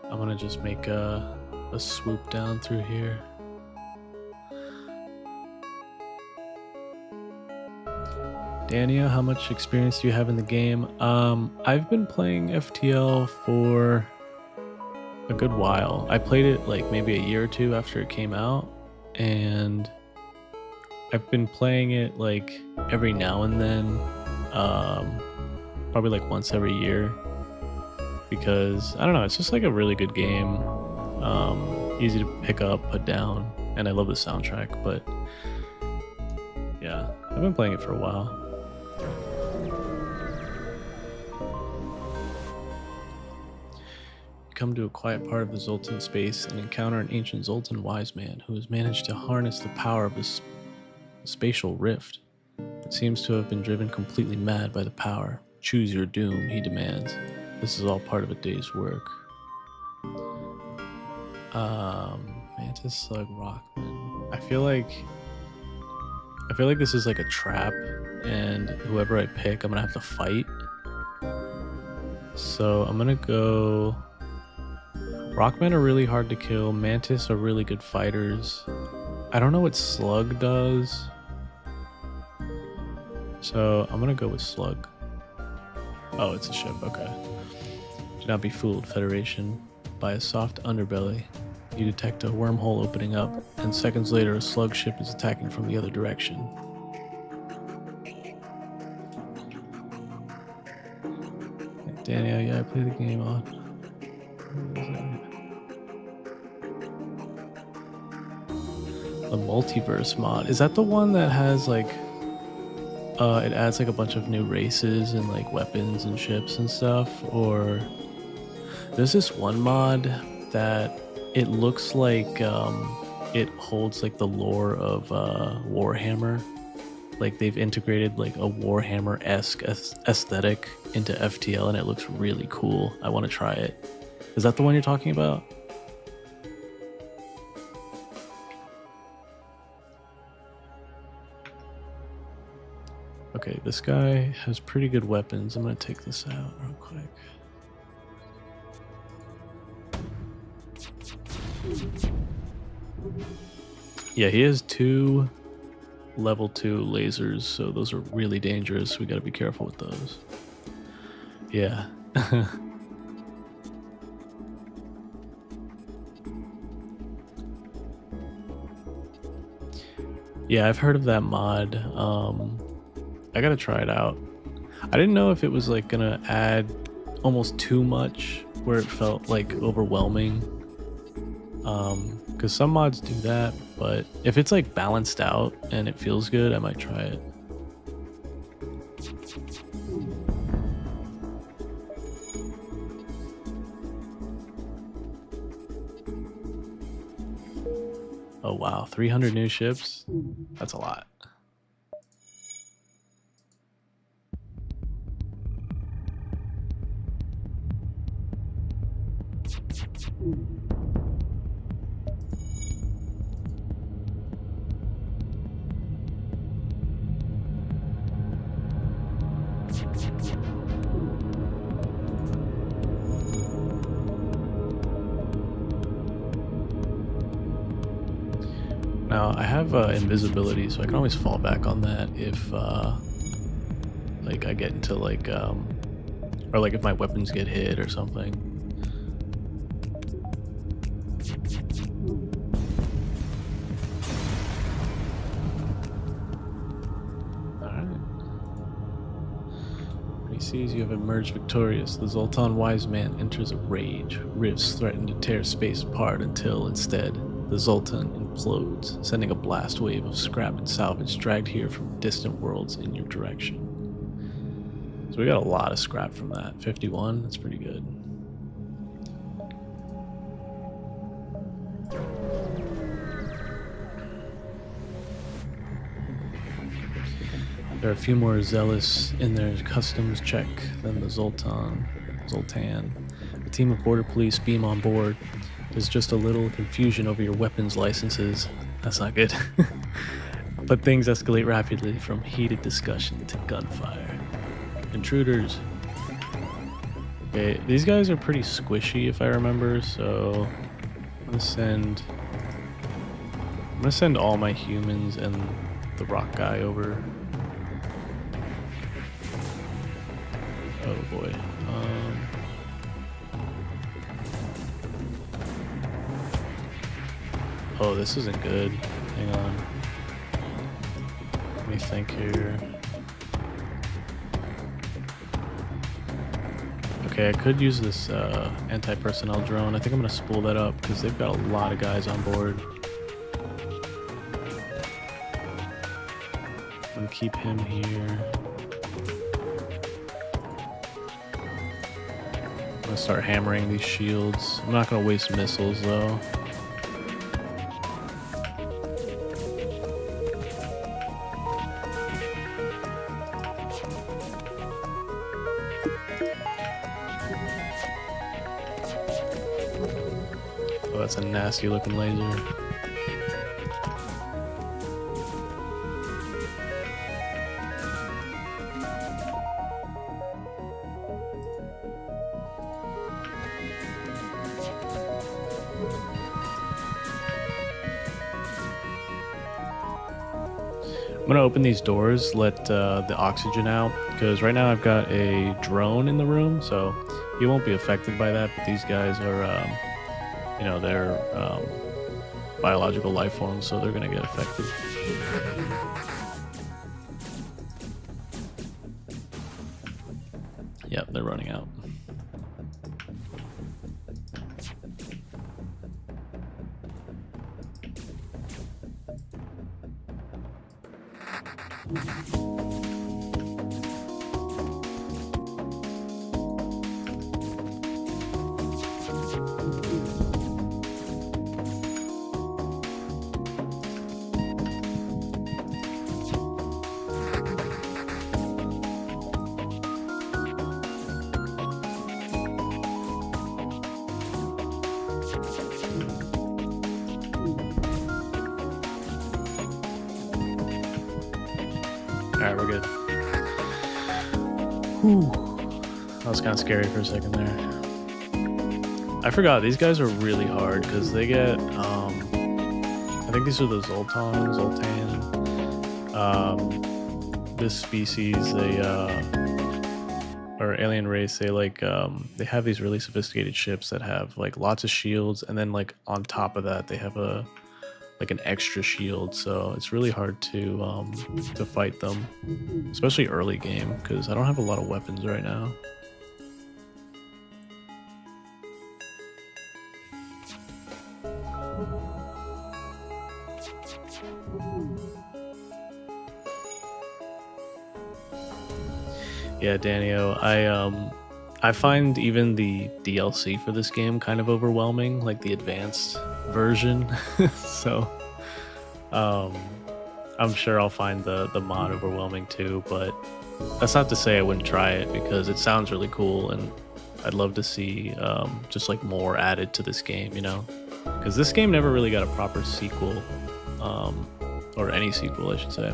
I'm gonna just make a swoop down through here. Dania, how much experience do you have in the game? I've been playing FTL for a good while. I played it like maybe a year or 2 after it came out, and I've been playing it like every now and then, probably like once every year, because I don't know, it's just like a really good game. Easy to pick up, put down, and I love the soundtrack. But yeah, I've been playing it for a while. You come to a quiet part of the Zoltan space and encounter an ancient Zoltan wise man who has managed to harness the power of a spatial rift. It seems to have been driven completely mad by the power. Choose your doom, he demands. This is all part of a day's work. Mantis Slug Rockman. I feel like this is like a trap, and whoever I pick, I'm gonna have to fight. So I'm gonna go. Rockmen are really hard to kill. Mantis are really good fighters. I don't know what Slug does, so I'm gonna go with Slug. Oh, it's a ship. Okay. Do not be fooled, Federation, by a soft underbelly. You detect a wormhole opening up, and seconds later, a slug ship is attacking from the other direction. Hey, Daniel, yeah, I play the game on. The multiverse mod. Is that the one that has like it adds like a bunch of new races and like weapons and ships and stuff? Or there's this one mod that it looks like it holds like the lore of Warhammer. Like they've integrated like a Warhammer-esque aesthetic into FTL, and it looks really cool. I want to try it. Is that the one you're talking about? Okay, this guy has pretty good weapons. I'm gonna take this out real quick. Yeah, he has 2 level 2 lasers, so those are really dangerous. We gotta be careful with those. Yeah. Yeah, I've heard of that mod. I gotta try it out. I didn't know if it was like gonna add almost too much where it felt like overwhelming. Because some mods do that, but if it's like balanced out and it feels good, I might try it. Oh wow, 300 new ships? That's a lot. Now I have invisibility, so I can always fall back on that if like I get into like or like if my weapons get hit or something. When he sees you have emerged victorious, the Zoltan wise man enters a rage. Rifts threaten to tear space apart until, instead, the Zoltan implodes, sending a blast wave of scrap and salvage dragged here from distant worlds in your direction. So we got a lot of scrap from that. 51, that's pretty good. There are a few more zealous in their customs check than the Zoltan. A team of border police beam on board. There's just a little confusion over your weapons licenses. That's not good. But things escalate rapidly from heated discussion to gunfire. Intruders. Okay, these guys are pretty squishy if I remember, so I'm gonna send all my humans and the rock guy over. Oh boy. Oh, this isn't good. Hang on. Let me think here. Okay, I could use this anti-personnel drone. I think I'm gonna spool that up because they've got a lot of guys on board. I'm gonna keep him here. I'm gonna start hammering these shields. I'm not gonna waste missiles though. Oh, that's a nasty looking laser. I'm gonna open these doors, let the oxygen out, because right now I've got a drone in the room, so he won't be affected by that. But these guys are you know, they're biological life forms, so they're gonna get affected. Yep, they're running out. Alright, we're good. Whew. That was kind of scary for a second there. I forgot, these guys are really hard because they get, I think these are the Zoltan. This species, they, or alien race, they like, they have these really sophisticated ships that have like lots of shields, and then like on top of that, they have like an extra shield, so it's really hard to fight them, especially early game, because I don't have a lot of weapons right now. Yeah, Danio, I find even the DLC for this game kind of overwhelming, like the advanced version. So I'm sure I'll find the mod overwhelming too, but that's not to say I wouldn't try it, because it sounds really cool and I'd love to see just like more added to this game, you know, because this game never really got a proper sequel, or any sequel I should say,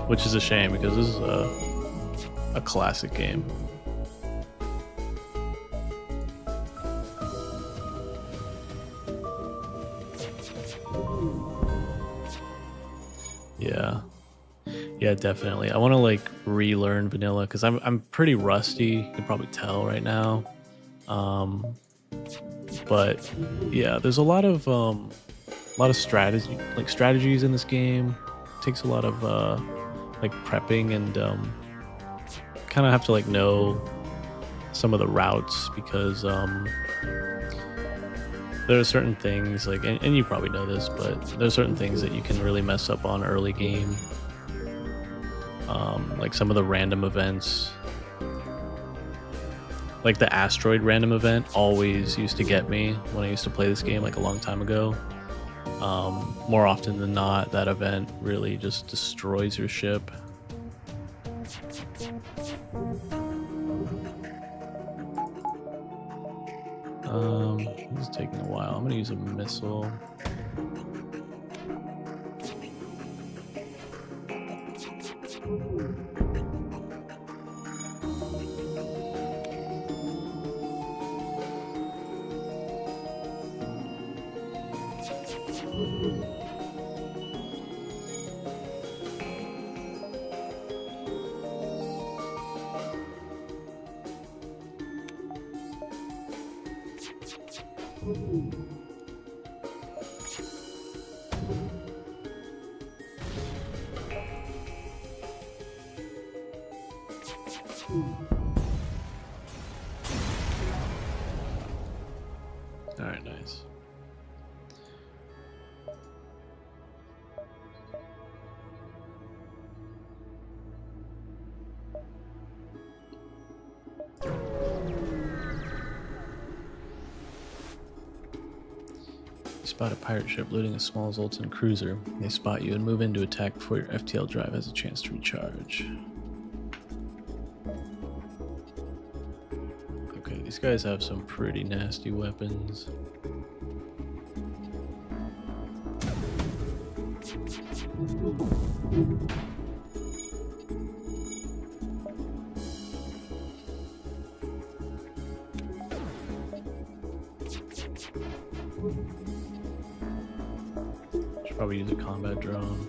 which is a shame because this is a classic game. Yeah, definitely. I want to like relearn vanilla because I'm pretty rusty. You can probably tell right now. But yeah, there's a lot of strategies in this game. It takes a lot of like prepping, and kind of have to like know some of the routes, because there are certain things like, and you probably know this, but there are certain things that you can really mess up on early game. Like some of the random events, like the asteroid random event always used to get me when I used to play this game like a long time ago. More often than not, that event really just destroys your ship. This is taking a while. I'm gonna use a missile. All right, nice. You spot a pirate ship loading a small Zoltan cruiser. They spot you and move in to attack before your FTL drive has a chance to recharge. Okay, these guys have some pretty nasty weapons. Should probably use a combat drone.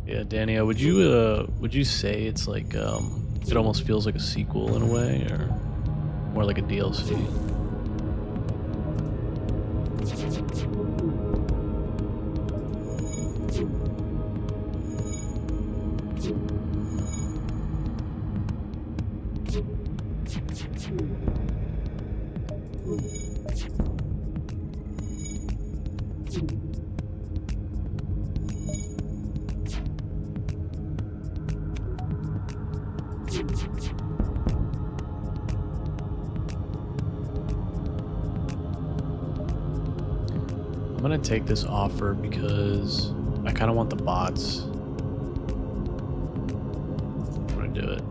Yeah, Dania, would you say it's like it almost feels like a sequel in a way, or more like a DLC? I'm gonna take this offer because I kind of want the bots. I'm gonna do it.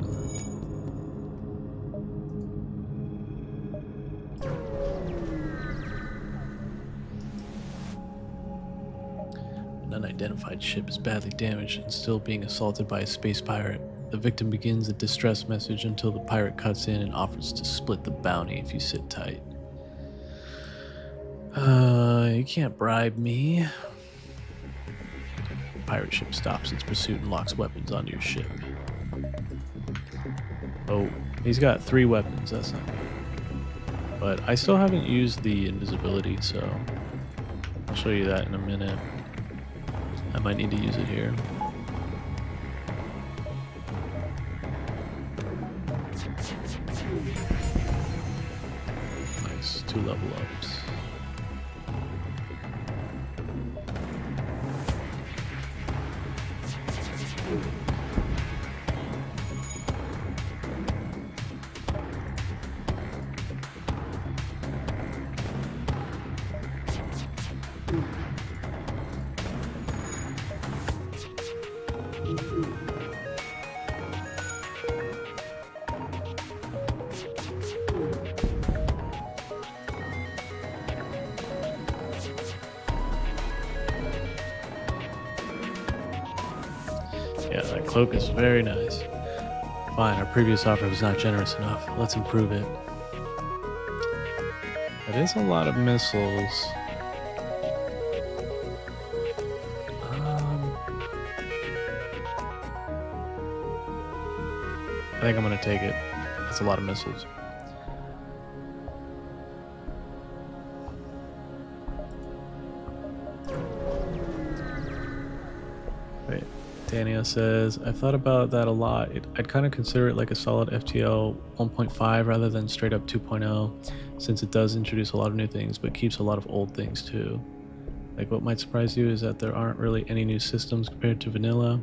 An unidentified ship is badly damaged and still being assaulted by a space pirate. The victim begins a distress message until the pirate cuts in and offers to split the bounty if you sit tight. You can't bribe me. The pirate ship stops its pursuit and locks weapons onto your ship. Oh, he's got 3 weapons, that's not good. But I still haven't used the invisibility, so I'll show you that in a minute. I might need to use it here. Nice, 2 level ups. Yeah, that cloak is very nice. Fine, our previous offer was not generous enough. Let's improve it. That is a lot of missiles. I think I'm gonna take it. That's a lot of missiles. Wait, Dania says, I've thought about that a lot. I'd kind of consider it like a solid FTL 1.5 rather than straight up 2.0, since it does introduce a lot of new things, but keeps a lot of old things too. Like, what might surprise you is that there aren't really any new systems compared to vanilla.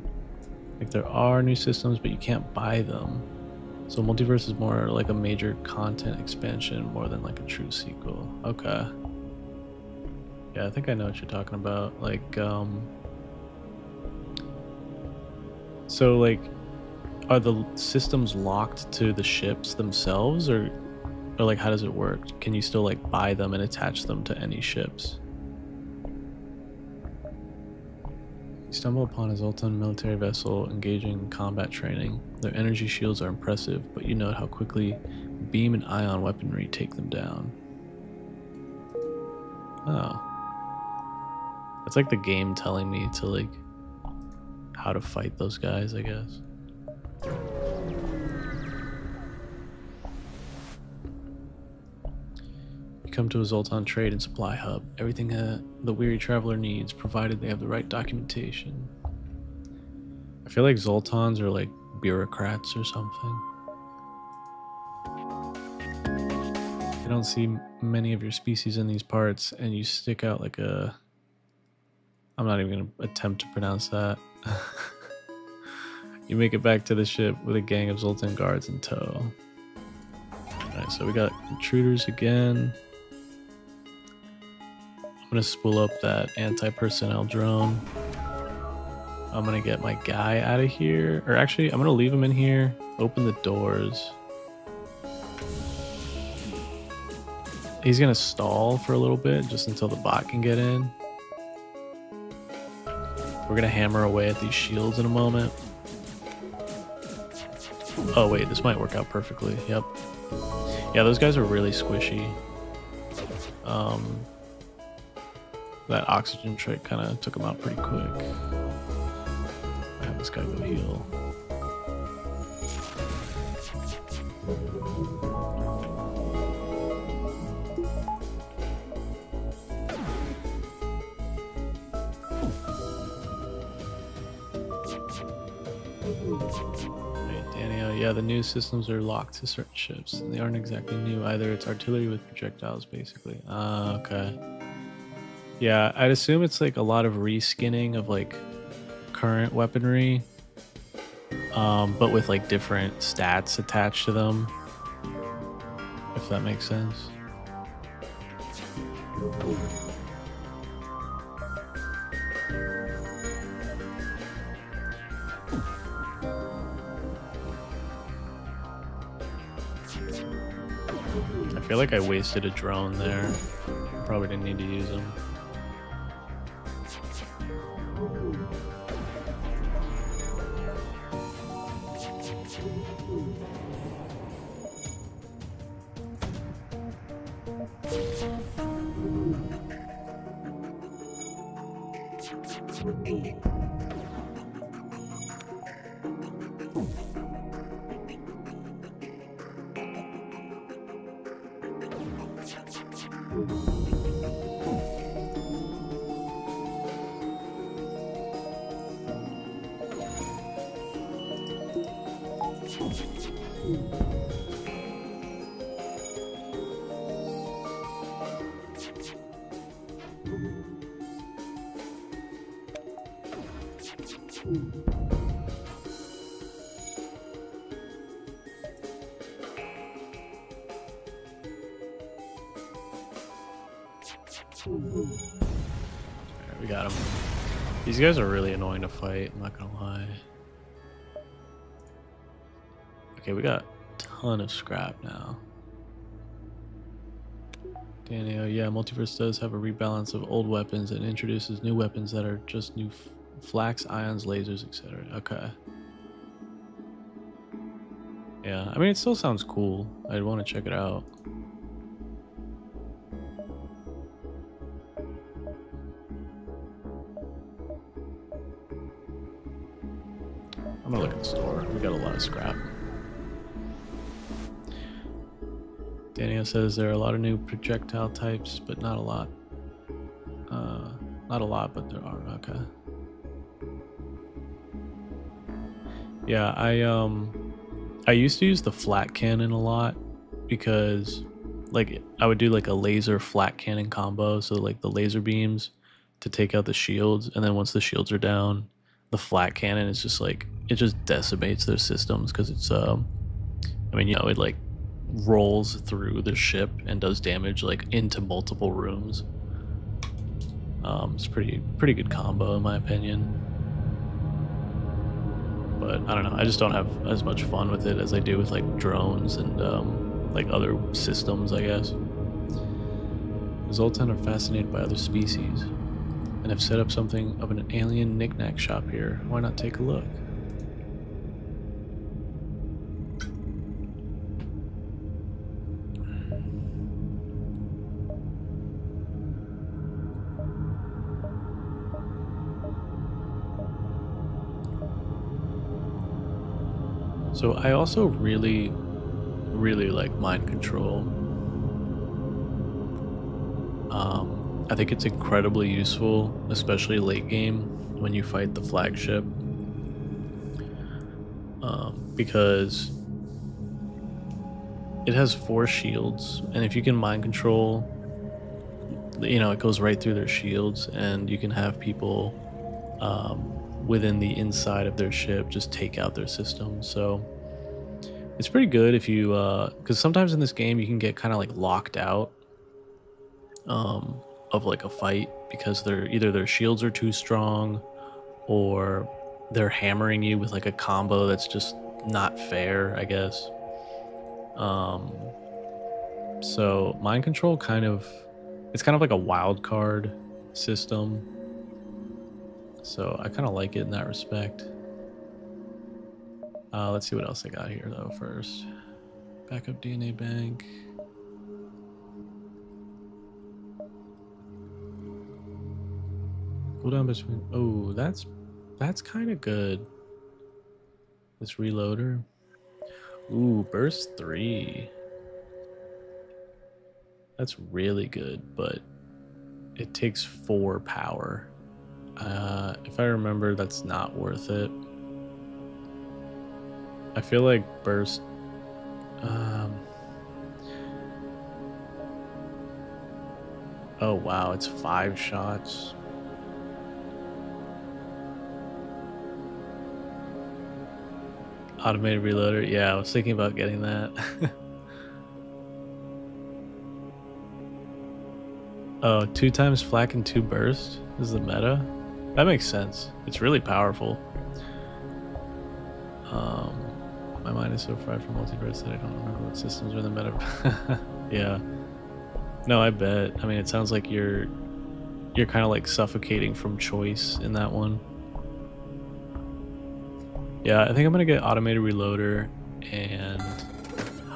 Like, there are new systems, but you can't buy them. So Multiverse is more like a major content expansion more than like a true sequel. Okay. Yeah, I think I know what you're talking about. Like, so like, are the systems locked to the ships themselves, or like how does it work? Can you still like buy them and attach them to any ships? You stumble upon a Zoltan military vessel engaging in combat training. Their energy shields are impressive, but you note how quickly beam and ion weaponry take them down. Oh. It's like the game telling me to like how to fight those guys, I guess. You come to a Zoltan trade and supply hub. Everything the weary traveler needs, provided they have the right documentation. I feel like Zoltans are like bureaucrats or something. I don't see many of your species in these parts, and you stick out like a... I'm not even going to attempt to pronounce that. You make it back to the ship with a gang of Zoltan guards in tow. Alright, so we got intruders again. I'm going to spool up that anti-personnel drone. I'm going to get my guy out of here. Or actually, I'm going to leave him in here. Open the doors. He's going to stall for a little bit, just until the bot can get in. We're going to hammer away at these shields in a moment. Oh wait, this might work out perfectly. Yep. Yeah, those guys are really squishy. That oxygen trick kind of took him out pretty quick. I have this guy go heal. Yeah, the new systems are locked to certain ships, and they aren't exactly new either. It's artillery with projectiles, basically. Okay. Yeah, I'd assume it's like a lot of reskinning of like current weaponry, but with like different stats attached to them, if that makes sense. I feel like I wasted a drone there. Probably didn't need to use them. Alright, we got him. These guys are really annoying to fight, I'm not gonna lie. Okay, we got a ton of scrap now. Daniel, yeah, Multiverse does have a rebalance of old weapons and introduces new weapons that are just new flax, ions, lasers, etc. Okay. Yeah, I mean, it still sounds cool. I'd want to check it out. I'm gonna look at the store. We got a lot of scrap. Daniel says there are a lot of new projectile types, but not a lot. Not a lot, but there are. Okay. Yeah, I used to use the flat cannon a lot because like I would do like a laser flat cannon combo, so like the laser beams to take out the shields, and then once the shields are down, the flat cannon is just like it just decimates their systems because it's I mean, you know, it like rolls through the ship and does damage like into multiple rooms. It's pretty good combo in my opinion. But I don't know, I just don't have as much fun with it as I do with like drones and like other systems, I guess. The Zoltan are fascinated by other species and have set up something of an alien knickknack shop here. Why not take a look? So I also really like mind control. I think it's incredibly useful, especially late game when you fight the flagship, because it has 4 shields, and if you can mind control, you know, it goes right through their shields, and you can have people within the inside of their ship just take out their system. So it's pretty good if you because sometimes in this game you can get kind of like locked out of like a fight because they're either their shields are too strong or they're hammering you with like a combo that's just not fair, I guess. So mind control it's kind of like a wild card system, so I kind of like it in that respect. Let's see what else I got here though first. Backup DNA bank. Cooldown between. Oh, that's kind of good. This reloader. Ooh, burst 3. That's really good, but it takes 4 power. If I remember, that's not worth it. I feel like burst. Oh wow, it's 5 shots. Automated reloader. Yeah, I was thinking about getting that. Oh, 2 times flak and 2 burst is the meta. That makes sense. It's really powerful. My mind is so fried from multiverse that I don't remember what systems are in the meta. Yeah. No, I bet. I mean, it sounds like you're kind of like suffocating from choice in that one. Yeah, I think I'm gonna get automated reloader, and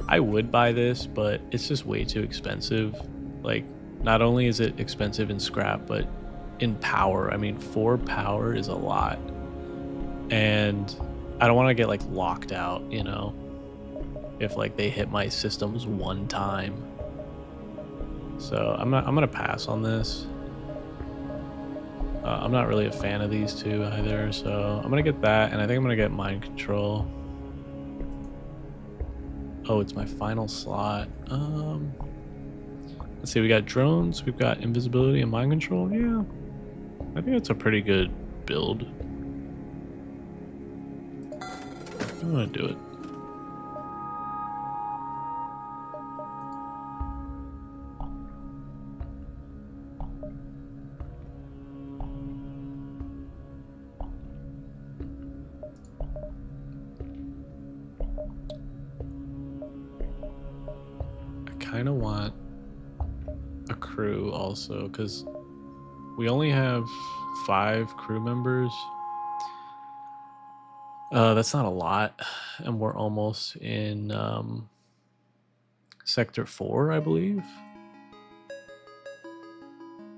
I would buy this, but it's just way too expensive. Like, not only is it expensive in scrap, but in power. I mean, 4 power is a lot, and I don't want to get like locked out, you know, if like they hit my systems 1 time. So I'm gonna pass on this. I'm not really a fan of these two either, so I'm gonna get that, and I think I'm gonna get mind control. Oh, it's my final slot. Let's see, we got drones, we've got invisibility and mind control. Yeah, I think that's a pretty good build. I'm gonna do it. Kind of want a crew also, because we only have 5 crew members. That's not a lot, and we're almost in sector 4, I believe.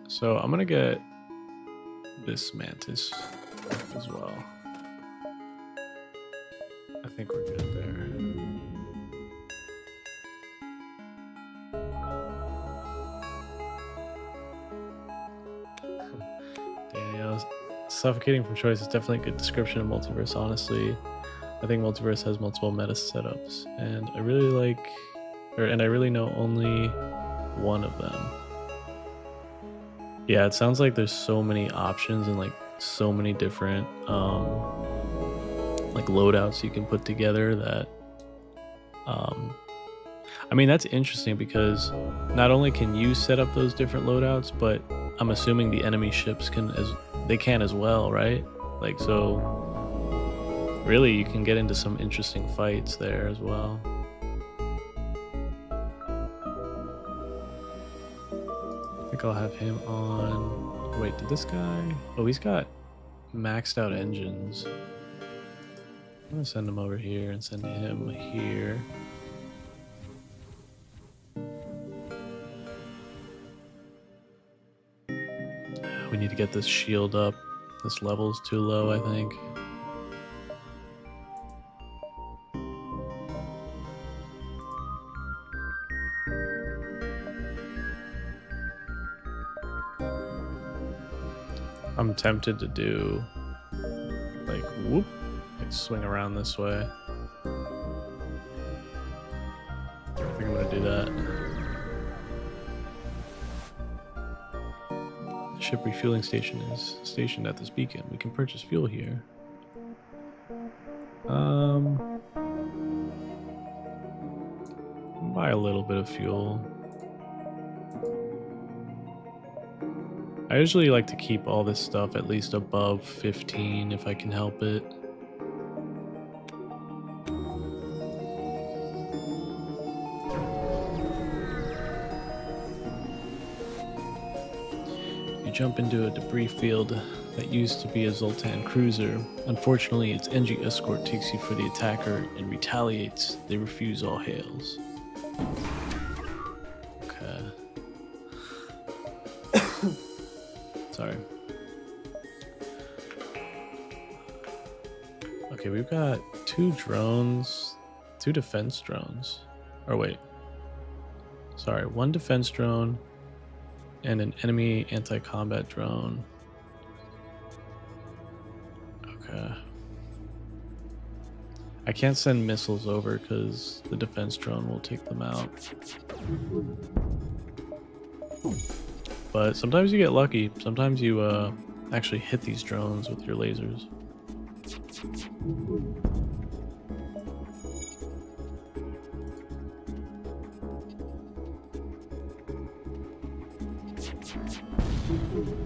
So I'm gonna get this mantis as well. I think we're good there. Daniel's suffocating from choice is definitely a good description of multiverse, honestly. I think multiverse has multiple meta setups, and I really like, and I really know only one of them. Yeah, it sounds like there's so many options and like so many different like loadouts you can put together that I mean, that's interesting because not only can you set up those different loadouts, but I'm assuming the enemy ships can as well, right? Like, so really you can get into some interesting fights there as well. I think I'll have him on. Wait, did this guy? Oh, he's got maxed out engines. I'm gonna send him over here and send him here. We need to get this shield up. This level's too low, I think. I'm tempted to do like whoop, like swing around this way. I think I'm gonna do that. The ship refueling station is stationed at this beacon. We can purchase fuel here. Buy a little bit of fuel. I usually like to keep all this stuff at least above 15 if I can help it. You jump into a debris field that used to be a Zoltan cruiser. Unfortunately, its NG escort takes you for the attacker and retaliates. They refuse all hails. Okay. Sorry. Okay, we've got 2 drones, 2 defense drones. Or wait. Sorry, 1 defense drone and an enemy anti-combat drone. Okay. I can't send missiles over because the defense drone will take them out. But sometimes you get lucky. Sometimes you actually hit these drones with your lasers.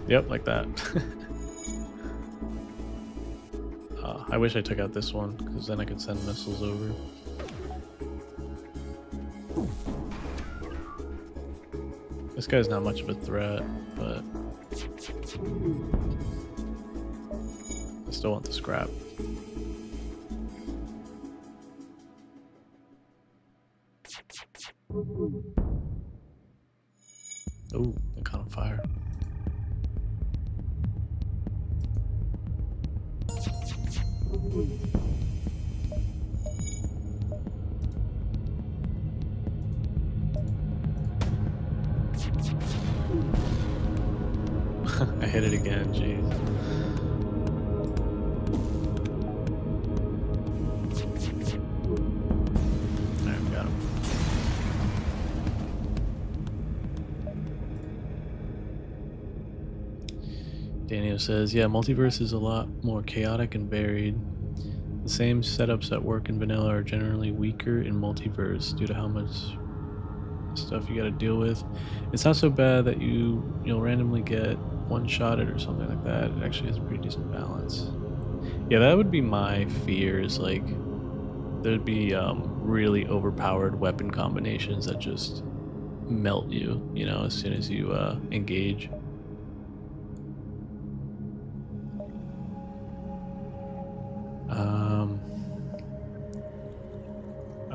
Yep, like that. I wish I took out this one, because then I could send missiles over. This guy's not much of a threat, but I still want the scrap. Oh, it caught on fire. I hit it again, jeez. Alright, we got him. Daniel says, yeah, multiverse is a lot more chaotic and varied. The same setups that work in vanilla are generally weaker in multiverse due to how much stuff you gotta deal with. It's not so bad that you'll randomly get one-shotted or something like that. It actually has a pretty decent balance. Yeah, that would be my fear, is like there'd be really overpowered weapon combinations that just melt you, you know, as soon as you engage.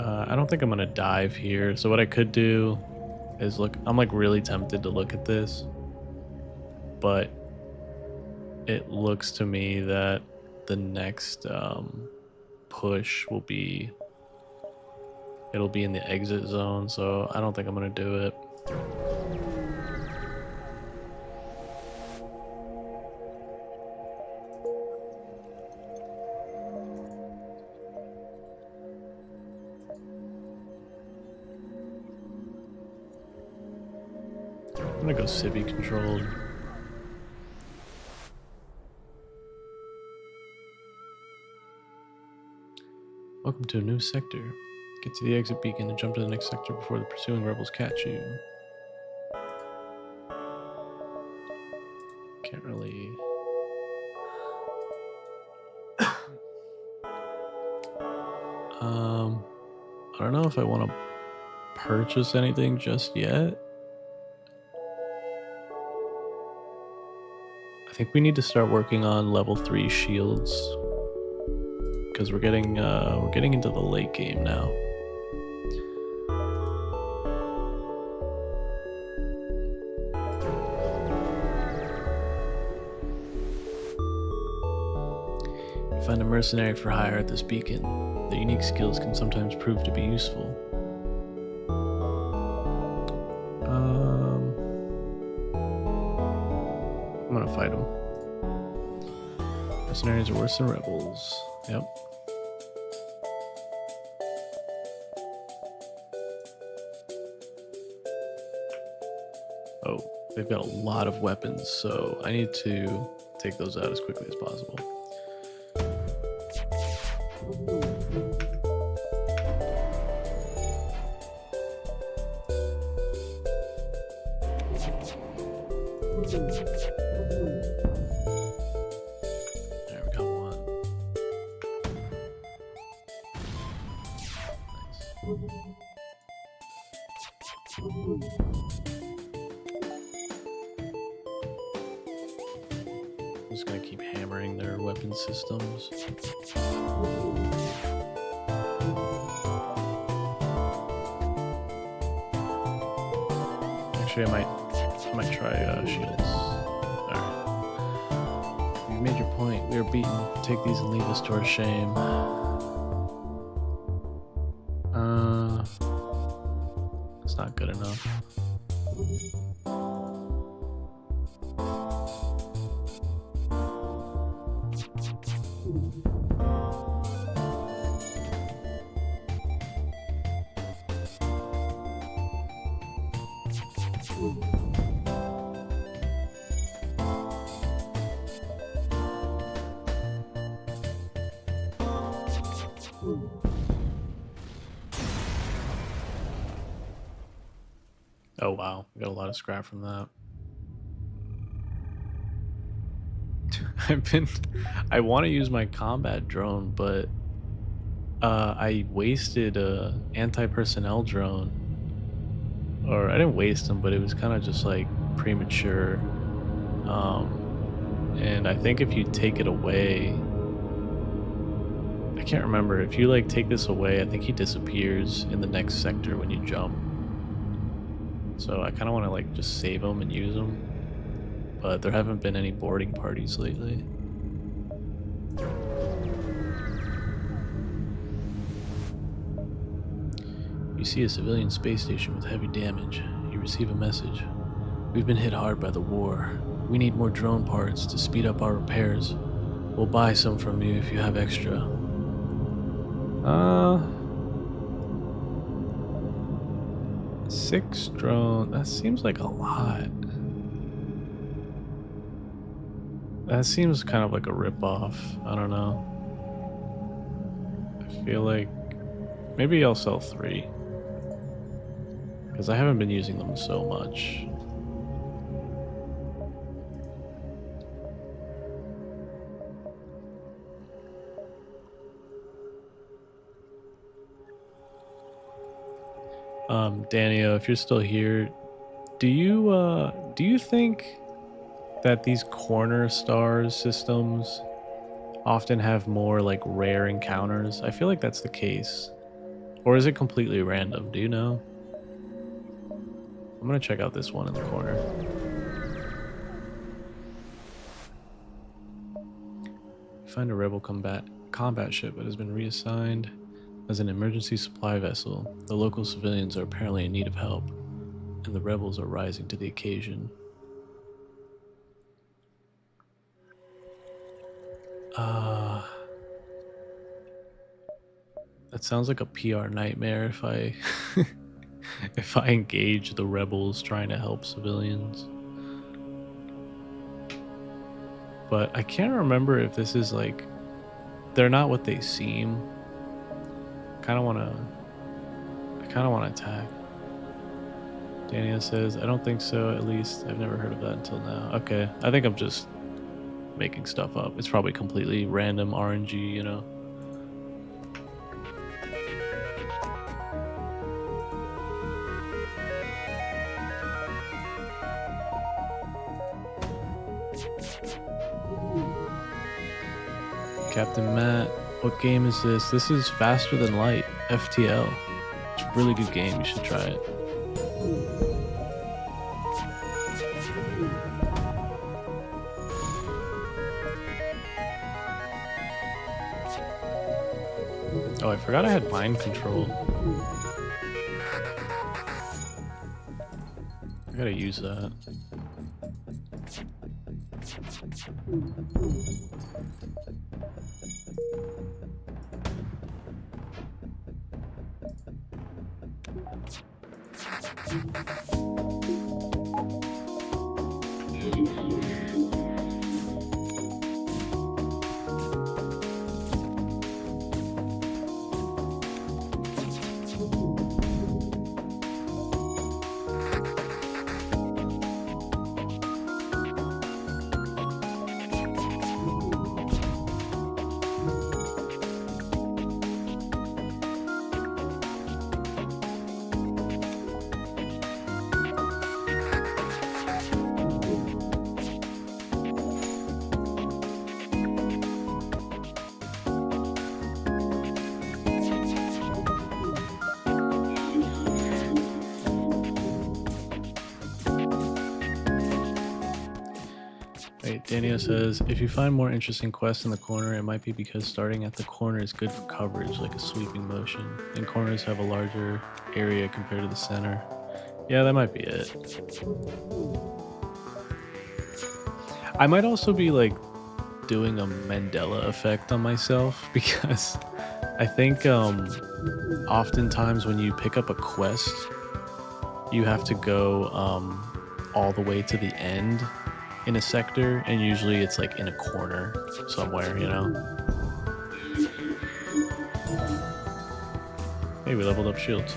I don't think I'm gonna dive here. So what I could do is look. I'm like really tempted to look at this, but it looks to me that the next push will be. It'll be in the exit zone, so I don't think I'm gonna do it. I'm gonna go civvy controlled. Welcome to a new sector. Get to the exit beacon and jump to the next sector before the pursuing rebels catch you. Can't really... I don't know if I want to purchase anything just yet. I think we need to start working on level 3 shields, because we're getting into the late game now. You find a mercenary for hire at this beacon. Their unique skills can sometimes prove to be useful. I'm gonna fight them. Mercenaries are worse than rebels. Yep. Oh, they've got a lot of weapons, so I need to take those out as quickly as possible. There, we got one. Nice. I'm just gonna keep hammering their weapon systems. Actually, I might try shields. Alright. You've made your point. point. We are beaten. Take these and leave us to our shame. It's not good enough. Oh wow, we got a lot of scrap from that. I want to use my combat drone, but I wasted a anti-personnel drone. Or I didn't waste them, but it was kind of just like premature. And I think if you take it away, I can't remember. If you like take this away, I think he disappears in the next sector when you jump. So I kind of want to like just save them and use them. But there haven't been any boarding parties lately. You see a civilian space station with heavy damage. You receive a message. We've been hit hard by the war. We need more drone parts to speed up our repairs. We'll buy some from you if you have extra. 6 drone. That seems like a lot. That seems kind of like a ripoff. I don't know. I feel like maybe I'll sell 3. Because I haven't been using them so much. Danio, if you're still here, do you think that these corner stars systems often have more like rare encounters? I feel like that's the case. Or is it completely random? Do you know? I'm gonna check out this one in the corner. You find a rebel combat ship that has been reassigned as an emergency supply vessel. The local civilians are apparently in need of help, and the rebels are rising to the occasion. That sounds like a PR nightmare if I if I engage the rebels trying to help civilians. But I can't remember if this is like, they're not what they seem. I kind of want to attack. Dania says, I don't think so, at least I've never heard of that until now. Okay, I think I'm just making stuff up. It's probably completely random RNG, you know. Captain Matt, what game is this? This is Faster Than Light, FTL. It's a really good game, you should try it. Oh, I forgot I had mind control. I gotta use that. Wait, Daniel says, if you find more interesting quests in the corner, it might be because starting at the corner is good for coverage, like a sweeping motion, and corners have a larger area compared to the center. Yeah, that might be it. I might also be like doing a Mandela effect on myself because I think oftentimes when you pick up a quest, you have to go all the way to the end in a sector, and usually it's like in a corner somewhere, you know? Hey, we leveled up shields.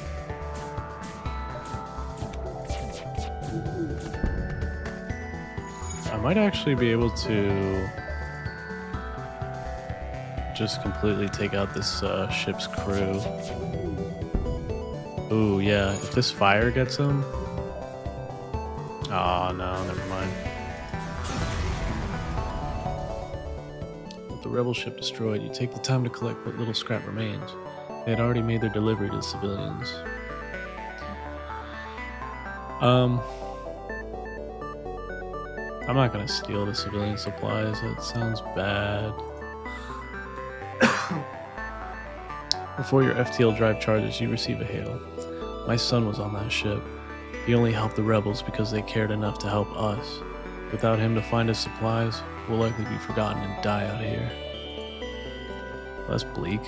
I might actually be able to just completely take out this ship's crew. Ooh, yeah, if this fire gets them... Oh, no, never mind. With the rebel ship destroyed, you take the time to collect what little scrap remains. They had already made their delivery to the civilians. I'm not gonna steal the civilian supplies, that sounds bad. Before your FTL drive charges, you receive a hail. My son was on that ship. He only helped the rebels because they cared enough to help us. Without him to find us supplies, we'll likely be forgotten and die out here. Well, that's bleak.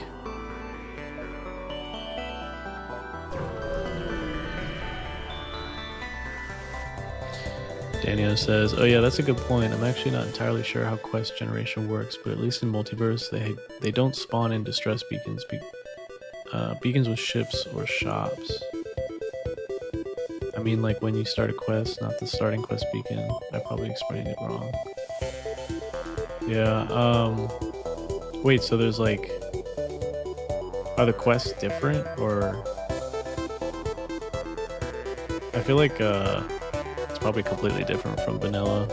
Daniel says, oh yeah, that's a good point. I'm actually not entirely sure how quest generation works, but at least in Multiverse, they don't spawn in distress beacons. Beacons with ships or shops. I mean, like when you start a quest, not the starting quest beacon. I probably explained it wrong. Yeah, wait, so there's like... Are the quests different, or... I feel like, it's probably completely different from vanilla.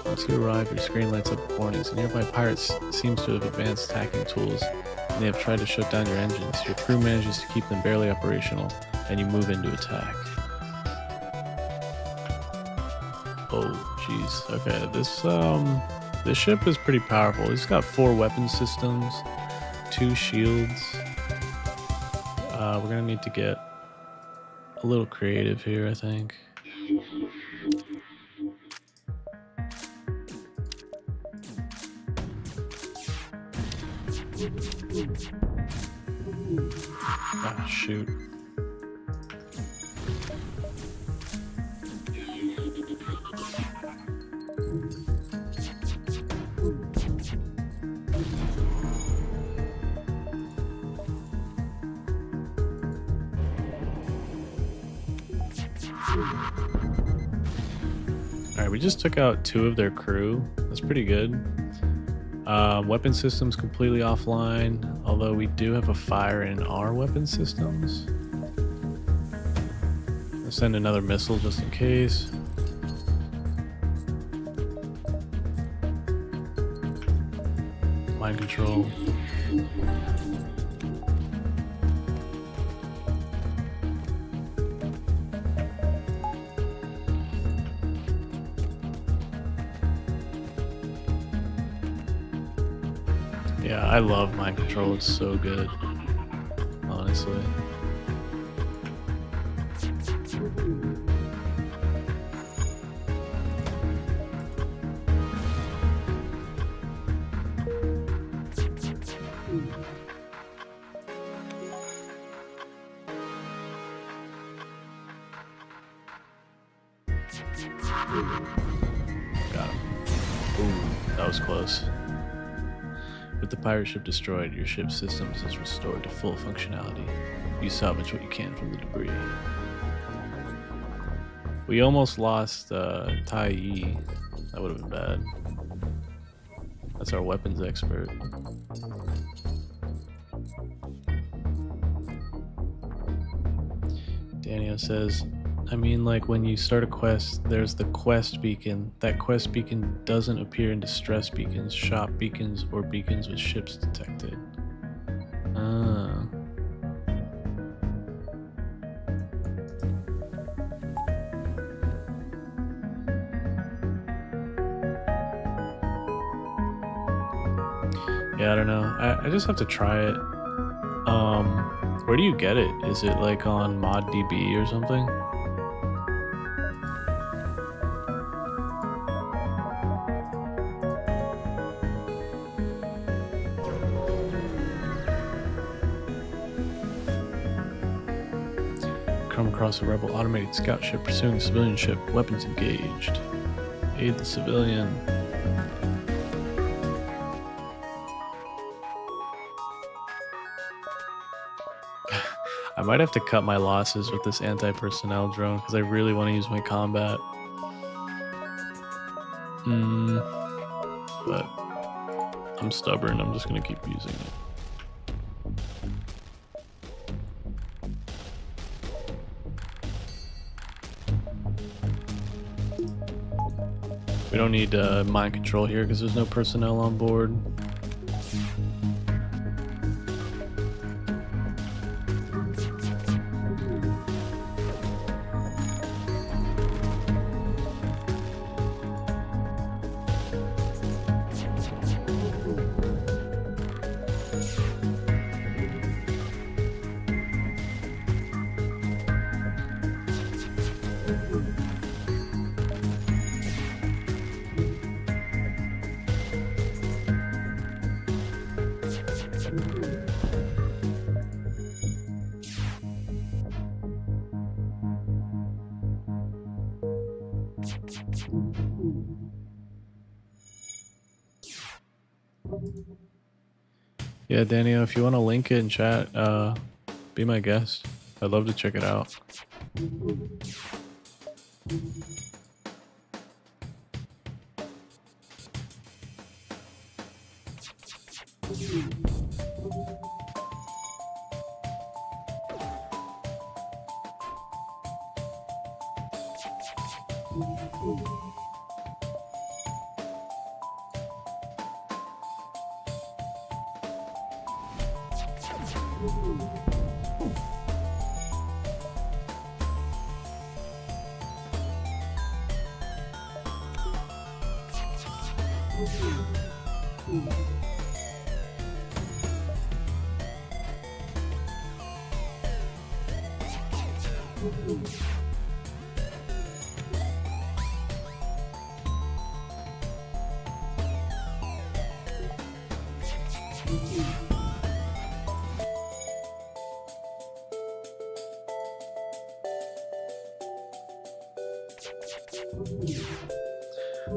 Once you arrive, your screen lights up with warnings. A nearby pirate seems to have advanced attacking tools, and they have tried to shut down your engines. Your crew manages to keep them barely operational, and you move in to attack. Oh, jeez. Okay, this ship is pretty powerful. It's got 4 weapon systems, 2 shields. We're gonna need to get a little creative here, I think. Ah, shoot. Alright, we just took out 2 of their crew. That's pretty good. Weapon systems completely offline, although we do have a fire in our weapon systems. I'll send another missile just in case. Mind control. Yeah, I love mind control. It's so good, honestly. Got him. Ooh, that was close. With the pirate ship destroyed, your ship's systems is restored to full functionality. You salvage what you can from the debris. We almost lost Tai Yi. That would have been bad. That's our weapons expert. Daniel says, I mean, like when you start a quest, there's the quest beacon. That quest beacon doesn't appear in distress beacons, shop beacons, or beacons with ships detected. Ah. Yeah, I don't know. I just have to try it. Where do you get it? Is it like on ModDB or something? Come across a rebel automated scout ship pursuing a civilian ship. Weapons engaged. Aid the civilian. I might have to cut my losses with this anti-personnel drone because I really want to use my combat. But I'm stubborn. I'm just going to keep using it. We don't need mind control here because there's no personnel on board. Yeah, Daniel, if you want to link it in chat, be my guest. I'd love to check it out.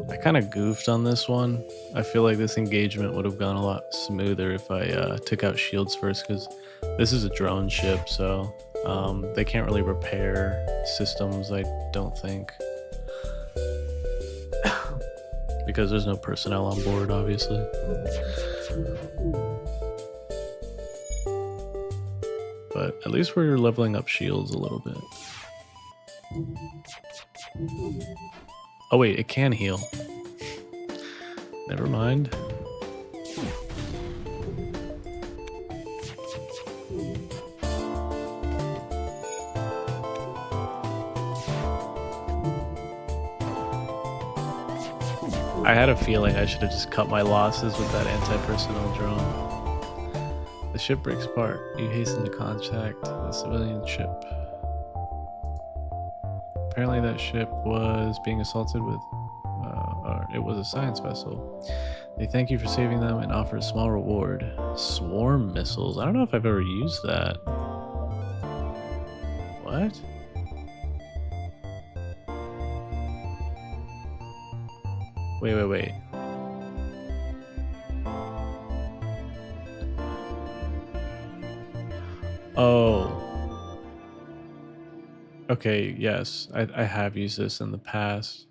I kind of goofed on this one. I feel like this engagement would have gone a lot smoother if I took out shields first, because this is a drone ship, so they can't really repair systems, I don't think. Because there's no personnel on board, obviously. But at least we're leveling up shields a little bit. Oh wait, it can heal. Never mind. I had a feeling I should have just cut my losses with that anti-personnel drone. The ship breaks apart. You hasten to contact the civilian ship. Apparently that ship was being assaulted with, or it was a science vessel. They thank you for saving them and offer a small reward. Swarm missiles. I don't know if I've ever used that. What? Wait. Oh. Okay, yes, I have used this in the past.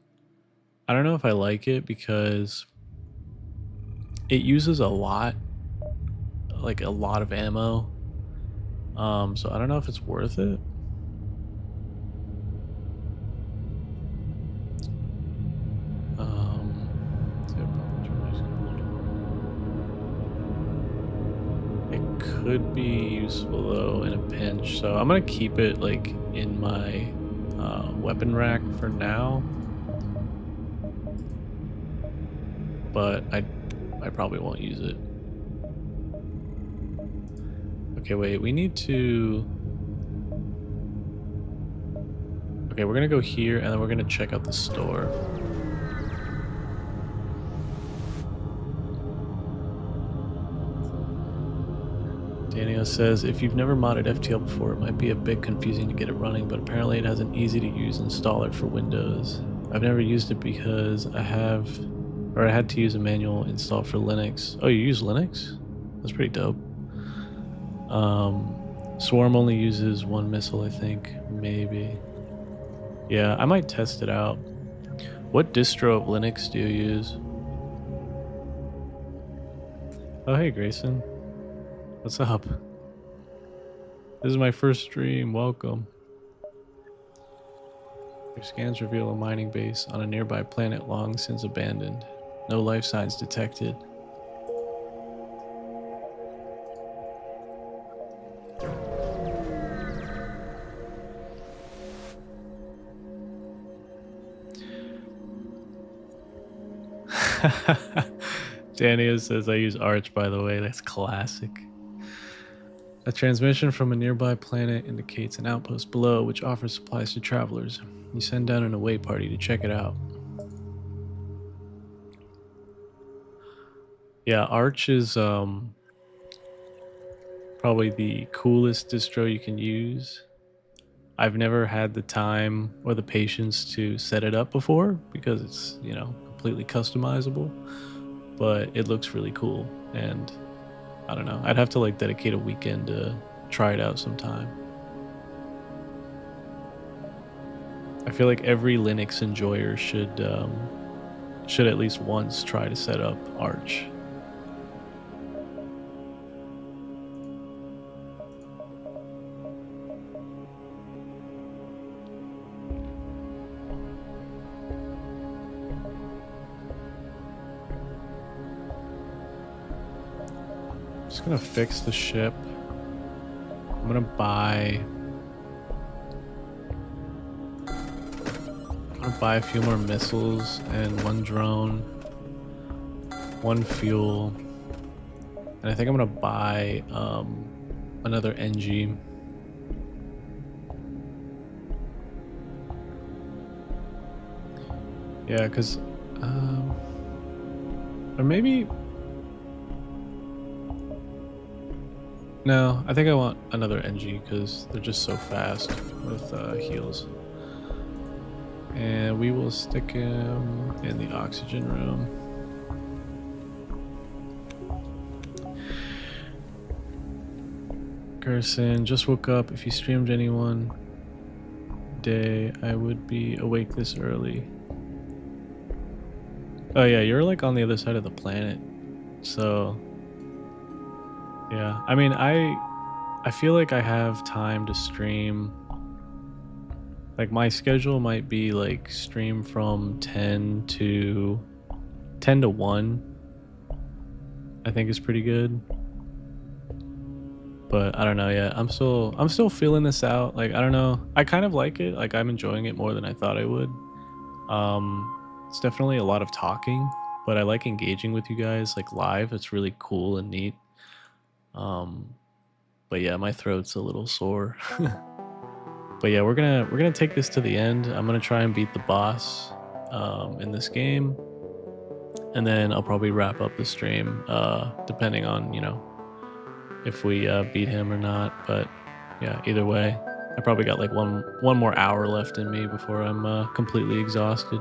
I don't know if I like it because it uses a lot, like a lot of ammo. So I don't know if it's worth it. It could be useful though in a pinch, so I'm gonna keep it like in my weapon rack for now. But I probably won't use it. Okay, wait, we need to... Okay, we're gonna go here and then we're gonna check out the store. Daniel says, if you've never modded FTL before, it might be a bit confusing to get it running, but apparently it has an easy to use installer for Windows. I've never used it because I had to use a manual install for Linux. Oh, you use Linux? That's pretty dope. Swarm only uses one missile, I think. Maybe. Yeah, I might test it out. What distro of Linux do you use? Oh, hey, Grayson. What's up? This is my first stream. Welcome. Your scans reveal a mining base on a nearby planet long since abandoned. No life signs detected. Daniel says I use Arch, by the way. That's classic. A transmission from a nearby planet indicates an outpost below which offers supplies to travelers. You send down an away party to check it out. Yeah, Arch is probably the coolest distro you can use. I've never had the time or the patience to set it up before because it's, you know, completely customizable, but it looks really cool, and I don't know, I'd have to like dedicate a weekend to try it out sometime. I feel like every Linux enjoyer should at least once try to set up Arch. Just gonna fix the ship. I'm gonna buy a few more missiles and one drone, one fuel, and I think I'm gonna buy another NG. Yeah, because or maybe no, I think I want another NG because they're just so fast with heals. And we will stick him in the oxygen room. Gerson, just woke up. If you streamed any one day, I would be awake this early. Oh yeah, you're like on the other side of the planet. So yeah, I mean, I feel like I have time to stream. Like my schedule might be like stream from 10 to 1, I think is pretty good. But I don't know yet. I'm still feeling this out. Like, I don't know. I kind of like it. Like, I'm enjoying it more than I thought I would. It's definitely a lot of talking, but I like engaging with you guys like live. It's really cool and neat. But yeah, my throat's a little sore. But yeah, we're gonna take this to the end. I'm gonna try and beat the boss in this game, and then I'll probably wrap up the stream depending on, you know, if we beat him or not. But yeah, either way, I probably got like one more hour left in me before I'm completely exhausted.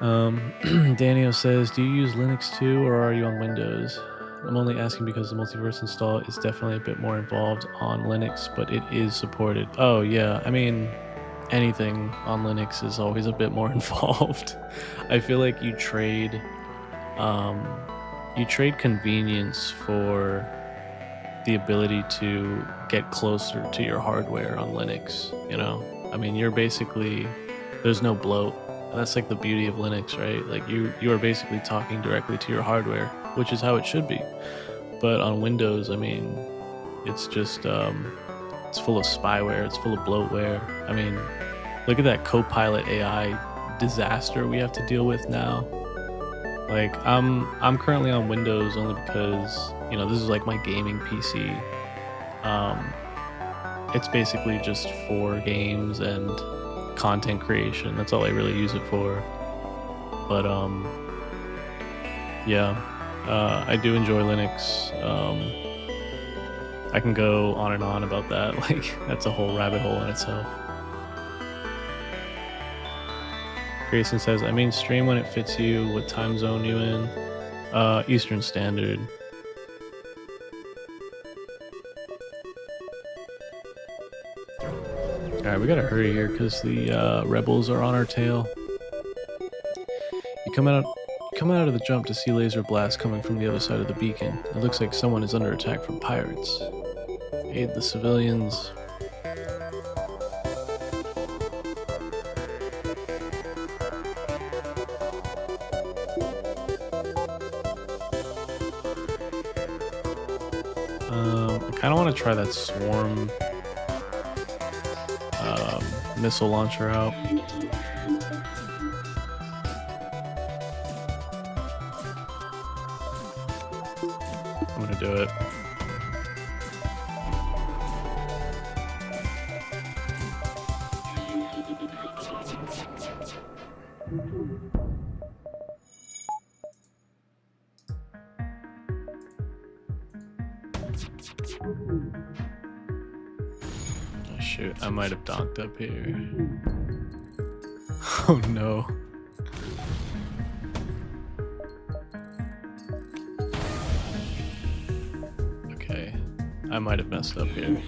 Daniel says, do you use Linux too, or are you on Windows? I'm only asking because the multiverse install is definitely a bit more involved on Linux, but it is supported. Oh yeah, I mean, anything on Linux is always a bit more involved. I feel like you trade convenience for the ability to get closer to your hardware on Linux, you know? I mean, you're basically, there's no bloat. That's like the beauty of Linux, right? Like you are basically talking directly to your hardware, which is how it should be. But on Windows, I mean, it's just it's full of spyware, it's full of bloatware. I mean, look at that Copilot AI disaster we have to deal with now. Like I'm currently on Windows only because this is like my gaming PC. It's basically just for games and content creation. That's all I really use it for. But yeah, I do enjoy Linux. I can go on and on about that. Like, that's a whole rabbit hole in itself. Grayson says, I mean stream when it fits you. What time zone you in? Eastern Standard. Alright, we gotta hurry here because the rebels are on our tail. You come out of the jump to see laser blasts coming from the other side of the beacon. It looks like someone is under attack from pirates. Aid the civilians. I kind of want to try that swarm missile launcher out. I'm gonna do it. Oh shoot, I might have docked up here. Oh no. Okay, I might have messed up here.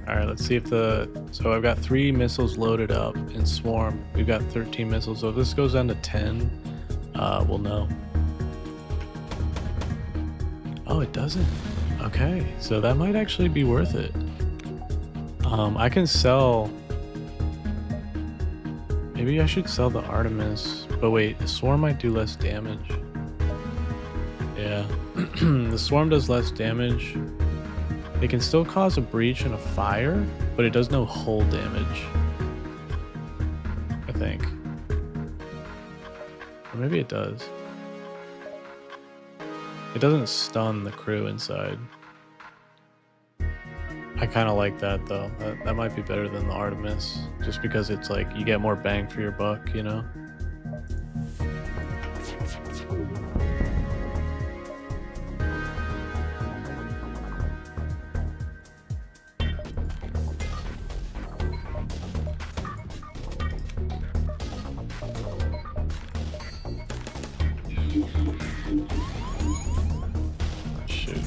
Alright, let's see if so I've got 3 missiles loaded up in Swarm. We've got 13 missiles, so if this goes down to 10, we'll know. Oh, it doesn't. Okay, so that might actually be worth it. I can sell... Maybe I should sell the Artemis. But wait, the Swarm might do less damage. Yeah, the Swarm does less damage. It can still cause a breach and a fire, but it does no hull damage, I think. Or maybe it does. It doesn't stun the crew inside. I kind of like that though. That might be better than the Artemis, just because it's like you get more bang for your buck, you know? Shoot.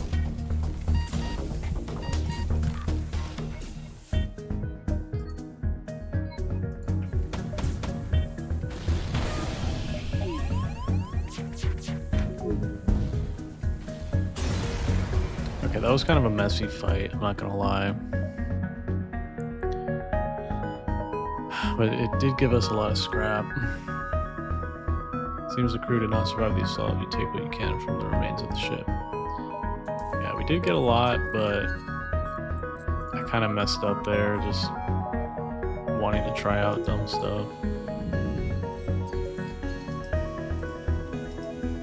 Okay, that was kind of a messy fight, I'm not gonna lie. But it did give us a lot of scrap. Seems the crew did not survive the assault. You take what you can from the remains of the ship. Yeah, we did get a lot, but I kind of messed up there, just wanting to try out dumb stuff.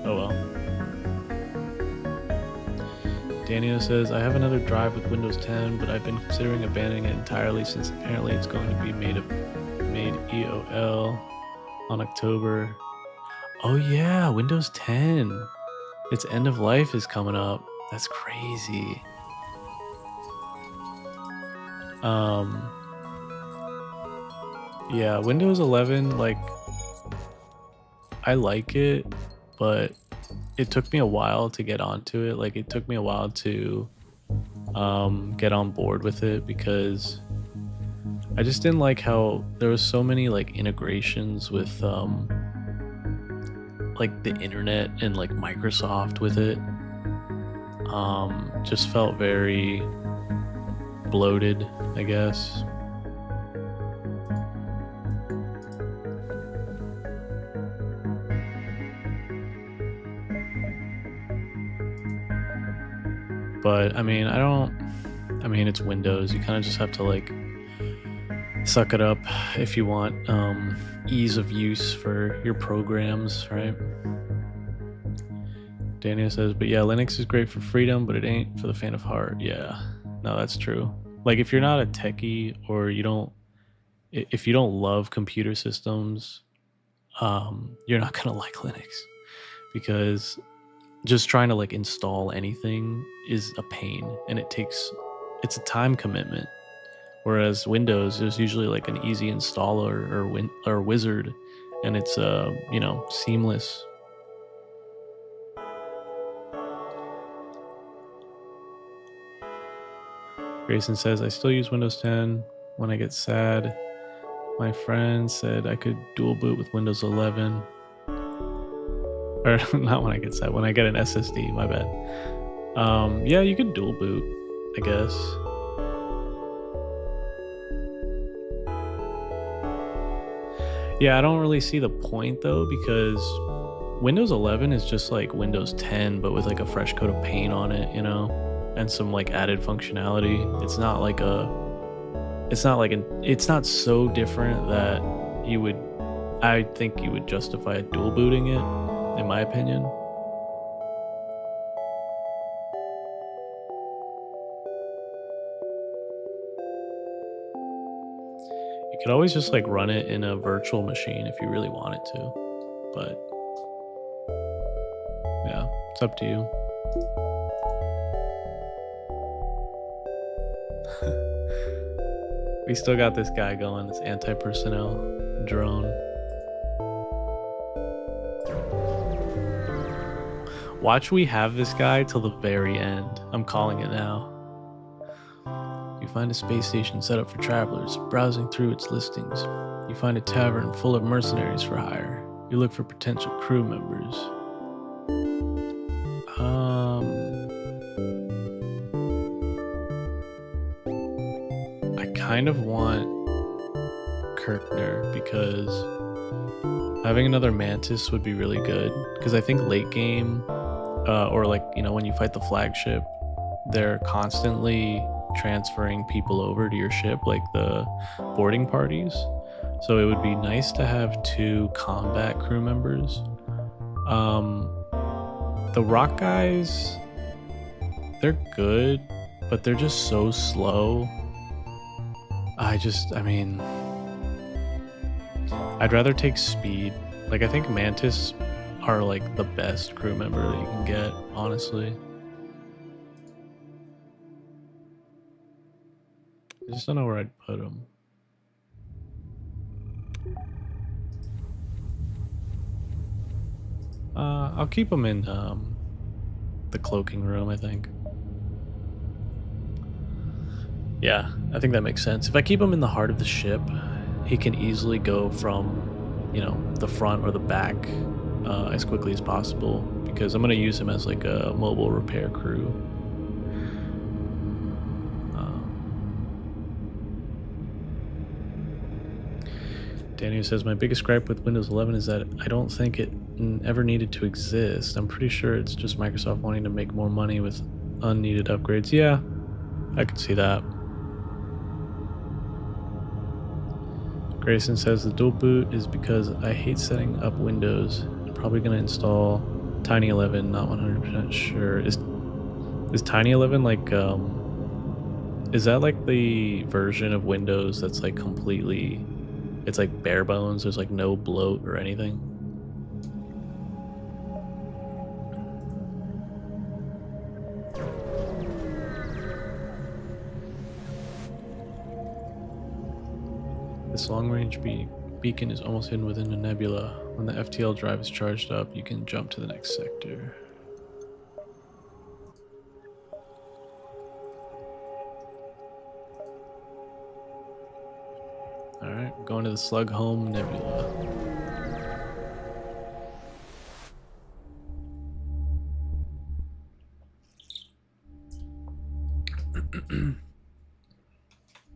Oh well. Daniel says, I have another drive with Windows 10, but I've been considering abandoning it entirely since apparently it's going to be made EOL on October. Oh yeah, Windows 10. Its end of life is coming up. That's crazy. Yeah, Windows 11, like, I like it, but it took me a while to get onto it. Like, it took me a while to get on board with it because I just didn't like how there was so many like integrations with like the internet and like Microsoft with it. Just felt very bloated, I guess. But I mean, it's Windows. You kind of just have to like suck it up if you want ease of use for your programs, right? Daniel says, but yeah, Linux is great for freedom, but it ain't for the faint of heart. Yeah, no, that's true. Like if you're not a techie or if you don't love computer systems, you're not gonna like Linux because just trying to like install anything is a pain and it's a time commitment. Whereas Windows is usually like an easy installer or wizard, and it's seamless. Grayson says, I still use Windows 10 when I get sad. My friend said I could dual boot with Windows 11. Or not when I get sad, when I get an SSD, my bad. Yeah, you could dual boot, I guess. Yeah, I don't really see the point though, because Windows 11 is just like Windows 10, but with like a fresh coat of paint on it, and some like added functionality. It's not so different that I think you would justify dual booting it, in my opinion. You could always just like run it in a virtual machine if you really wanted to, but yeah, it's up to you. We still got this guy going, this anti-personnel drone. Watch we have this guy till the very end. I'm calling it now. You find a space station set up for travelers, browsing through its listings. You find a tavern full of mercenaries for hire. You look for potential crew members. I kind of want Kirkner because having another Mantis would be really good. Because I think late game, or like, when you fight the flagship, they're constantly transferring people over to your ship, like the boarding parties. So it would be nice to have 2 combat crew members. The rock guys, they're good, but they're just so slow. I'd rather take speed. Like, I think Mantis are like the best crew member that you can get, honestly. I just don't know where I'd put them. I'll keep them in the cloaking room, I think. Yeah, I think that makes sense. If I keep him in the heart of the ship, he can easily go from, the front or the back as quickly as possible, because I'm going to use him as like a mobile repair crew. Daniel says, my biggest gripe with Windows 11 is that I don't think it ever needed to exist. I'm pretty sure it's just Microsoft wanting to make more money with unneeded upgrades. Yeah, I could see that. Grayson says, the dual boot is because I hate setting up Windows. I'm probably going to install Tiny 11, not 100% sure. Is Tiny 11 like, is that like the version of Windows that's like completely... It's like bare bones, there's like no bloat or anything? This long-range beacon is almost hidden within a nebula. When the FTL drive is charged up, you can jump to the next sector. Alright, we're going to the Slughome Nebula.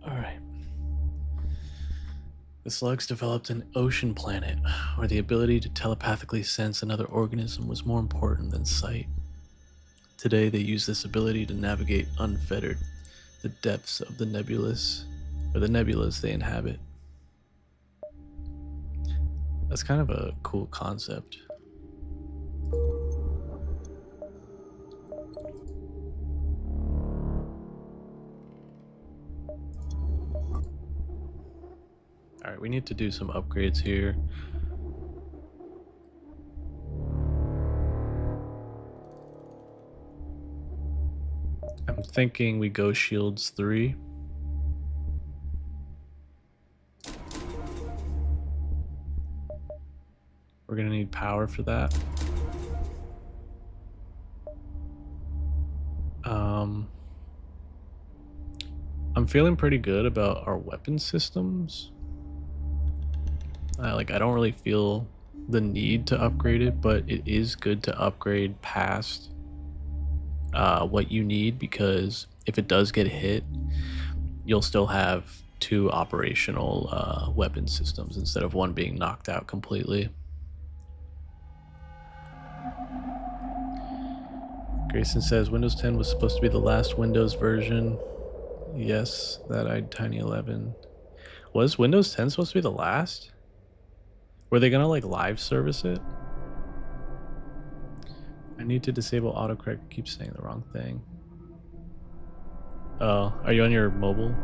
Alright. The slugs developed an ocean planet where the ability to telepathically sense another organism was more important than sight. Today they use this ability to navigate unfettered the depths of the nebulas they inhabit. That's kind of a cool concept. Alright, we need to do some upgrades here. I'm thinking we go shields 3. We're gonna need power for that. I'm feeling pretty good about our weapon systems. I don't really feel the need to upgrade it, but it is good to upgrade past what you need, because if it does get hit, you'll still have 2 operational weapon systems instead of one being knocked out completely. Grayson says Windows 10 was supposed to be the last Windows version. Yes, that Tiny 11. Was Windows 10 supposed to be the last? Were they gonna live service it? I need to disable autocorrect. Keep saying the wrong thing. Oh, are you on your mobile?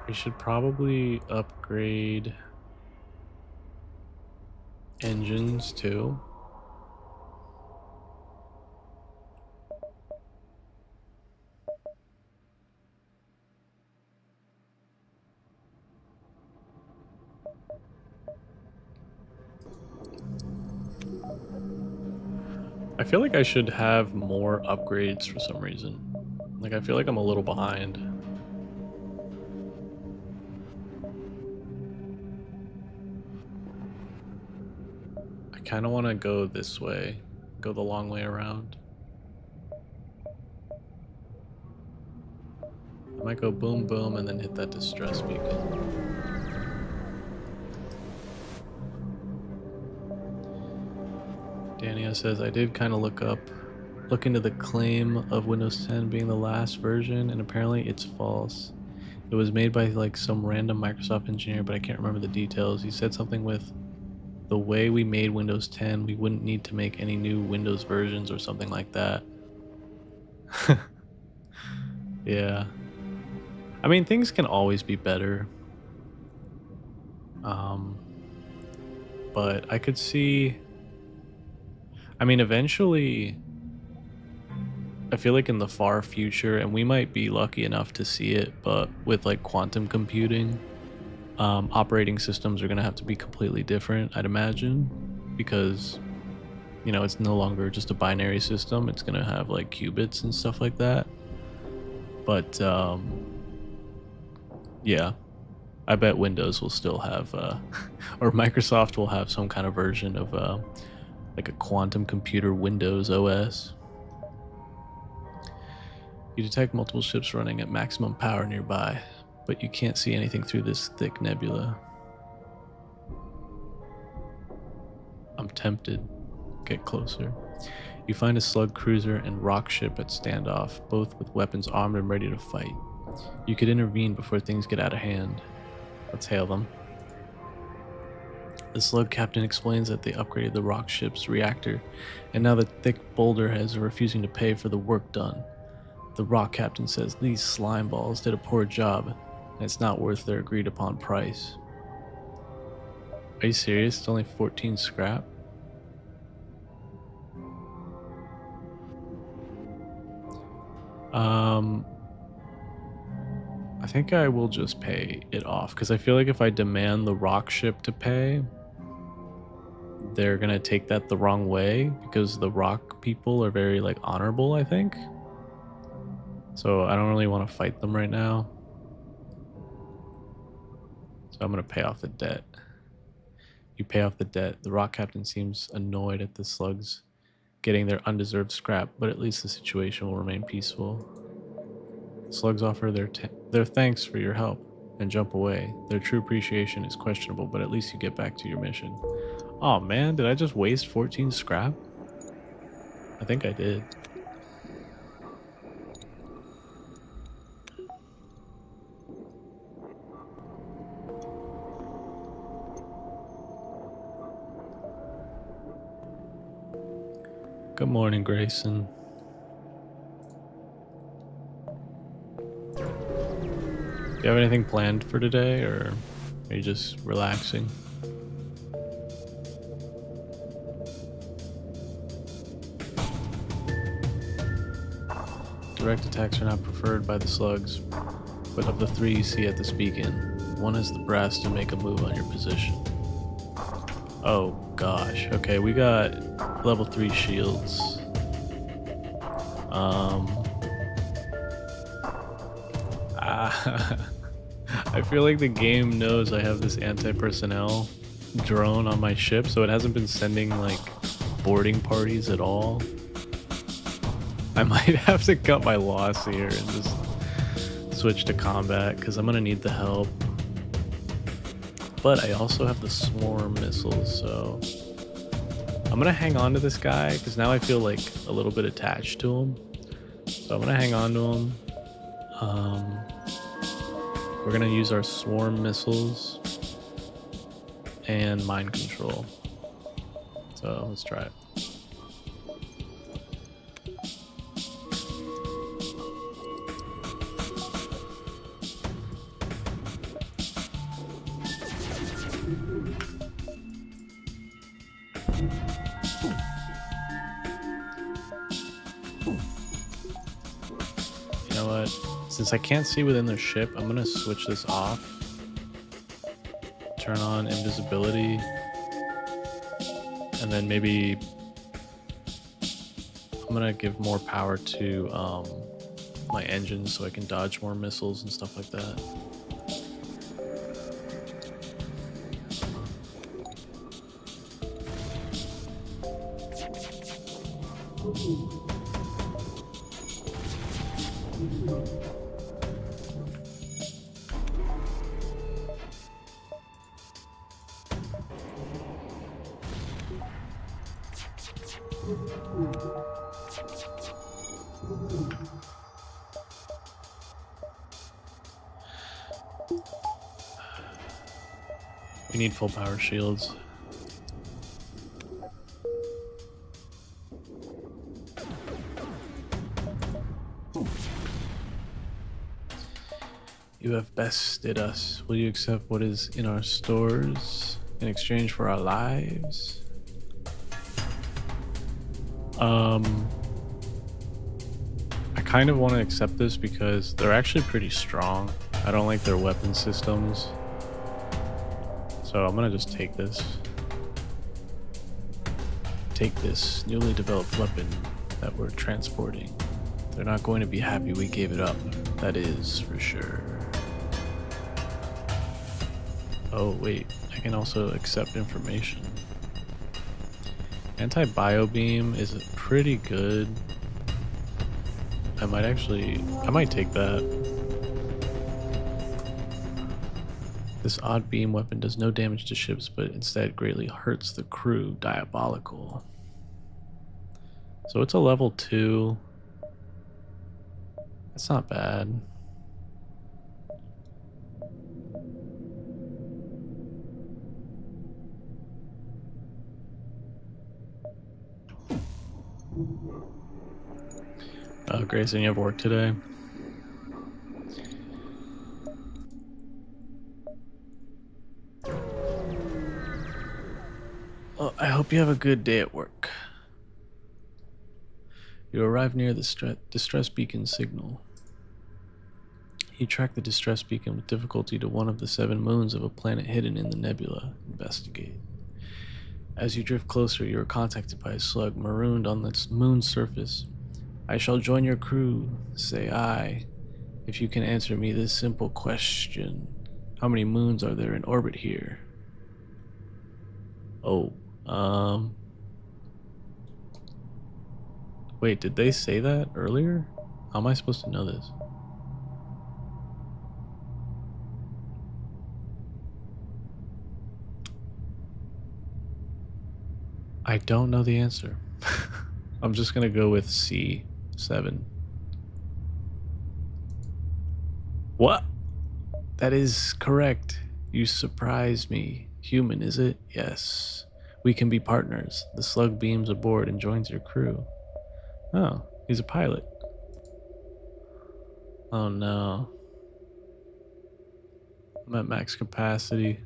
We should probably upgrade engines too. I feel like I should have more upgrades for some reason. I feel like I'm a little behind. I kind of want to go this way, go the long way around. I might go boom boom and then hit that distress beacon. Dania says, I did kind of look into the claim of Windows 10 being the last version, and apparently it's false. It was made by some random Microsoft engineer, but I can't remember the details. He said something with, the way we made Windows 10, we wouldn't need to make any new Windows versions or something like that. Yeah. I mean, things can always be better. But I could see, I mean, eventually, I feel like in the far future, and we might be lucky enough to see it, but with quantum computing, operating systems are going to have to be completely different, I'd imagine, because it's no longer just a binary system. It's going to have qubits and stuff like that. But yeah, I bet Windows will still have or Microsoft will have some kind of version of a quantum computer Windows OS. You detect multiple ships running at maximum power nearby, but you can't see anything through this thick nebula. I'm tempted. Get closer. You find a slug cruiser and rock ship at standoff, both with weapons armed and ready to fight. You could intervene before things get out of hand. Let's hail them. The slug captain explains that they upgraded the rock ship's reactor, and now the thick boulder is refusing to pay for the work done. The rock captain says these slime balls did a poor job, and it's not worth their agreed upon price. Are you serious? It's only 14 scrap? I think I will just pay it off, because I feel like if I demand the rock ship to pay, they're gonna take that the wrong way, because the rock people are very honorable, I think. So I don't really want to fight them right now. So I'm gonna pay off the debt. You pay off the debt. The rock captain seems annoyed at the slugs getting their undeserved scrap, but at least the situation will remain peaceful. Slugs offer their thanks for your help and jump away. Their true appreciation is questionable, but at least you get back to your mission. Oh man, did I just waste 14 scrap? I think I did. Good morning, Grayson. Do you have anything planned for today, or are you just relaxing? Direct attacks are not preferred by the slugs, but of the three you see at this beacon, one has the brass to make a move on your position. Oh gosh, okay, we got level 3 shields. I feel like the game knows I have this anti-personnel drone on my ship, so it hasn't been sending like boarding parties at all. I might have to cut my loss here and just switch to combat because I'm gonna need the help. But I also have the swarm missiles, so I'm gonna hang on to this guy because now I feel like a little bit attached to him. So I'm gonna hang on to him. We're gonna use our swarm missiles and mind control. So let's try it. You know what? Since I can't see within their ship, I'm gonna switch this off. Turn on invisibility. And then maybe I'm gonna give more power to my engines so I can dodge more missiles and stuff like that. We need full power shields. You have bested us. Will you accept what is in our stores in exchange for our lives? I kind of want to accept this because they're actually pretty strong. I don't like their weapon systems. So I'm gonna just take this. Take this newly developed weapon that we're transporting. They're not going to be happy we gave it up. That is for sure. Oh wait, I can also accept information. Anti-bio beam is pretty good. I might take that. This odd beam weapon does no damage to ships, but instead greatly hurts the crew. Diabolical. So it's a level 2. That's not bad. Oh, Grayson, you have work today? Well, I hope you have a good day at work. You arrive near the distress beacon signal. You track the distress beacon with difficulty to one of the 7 moons of a planet hidden in the nebula. Investigate. As you drift closer, you are contacted by a slug marooned on the moon's surface. I shall join your crew, say I, if you can answer me this simple question. How many moons are there in orbit here? Oh, wait, did they say that earlier? How am I supposed to know this? I don't know the answer. I'm just gonna go with C7. What? That is correct. You surprised me. Human, is it? Yes. We can be partners. The slug beams aboard and joins your crew. Oh, he's a pilot. Oh no. I'm at max capacity.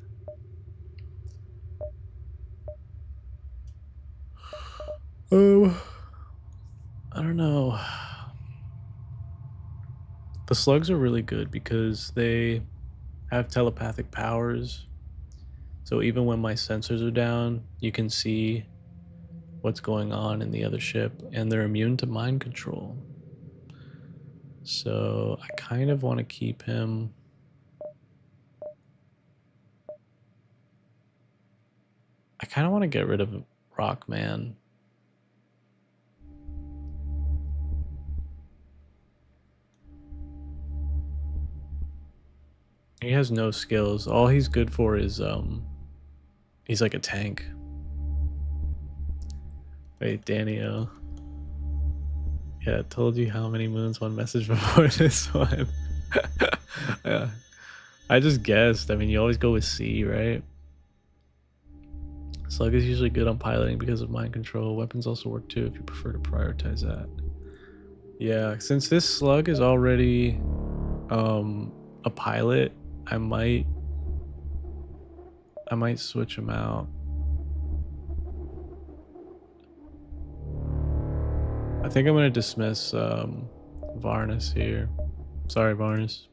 Oh, I don't know. The slugs are really good because they have telepathic powers. So even when my sensors are down, you can see what's going on in the other ship, and they're immune to mind control. So I kind of want to keep him. I kind of want to get rid of Rockman. He has no skills. All he's good for is he's like a tank. Wait, Danny-O. Yeah, I told you how many moons one message before this one. Yeah. I just guessed. I mean, you always go with C, right? Slug is usually good on piloting because of mind control. Weapons also work too if you prefer to prioritize that. Yeah, since this slug is already a pilot, I might switch him out. I think I'm gonna dismiss Varnus here. Sorry, Varnus.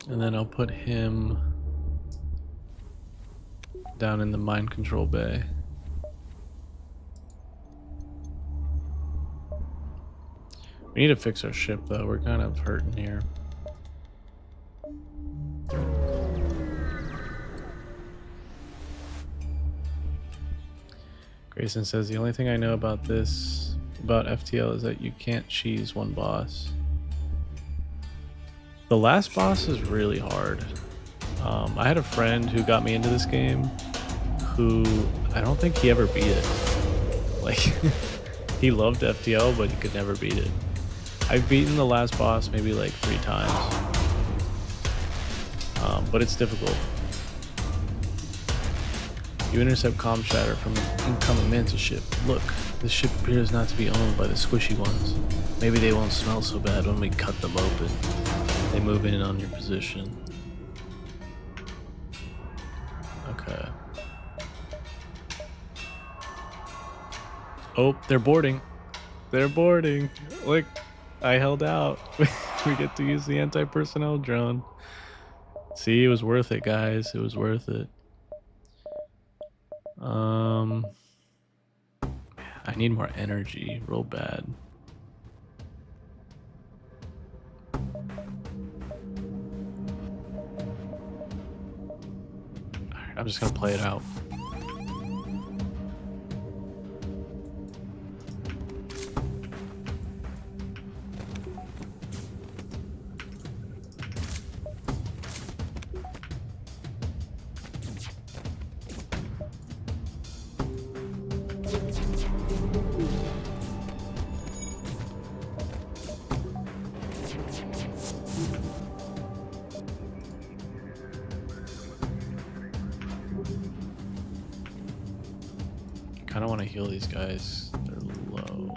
And then I'll put him down in the mind control bay. We need to fix our ship though, we're kind of hurting here. Grayson says, the only thing I know about FTL is that you can't cheese one boss. The last boss is really hard. I had a friend who got me into this game who I don't think he ever beat it. Like, he loved FTL, but he could never beat it. I've beaten the last boss maybe like 3 times. But it's difficult. You intercept comm chatter from an incoming mantis ship. Look, this ship appears not to be owned by the squishy ones. Maybe they won't smell so bad when we cut them open. They move in on your position. Okay. Oh, they're boarding. They're boarding. Look, I held out. We get to use the anti-personnel drone. See, it was worth it, guys. It was worth it. I need more energy. Real bad. Alright, I'm just gonna play it out. Kind of want to heal these guys. They're low.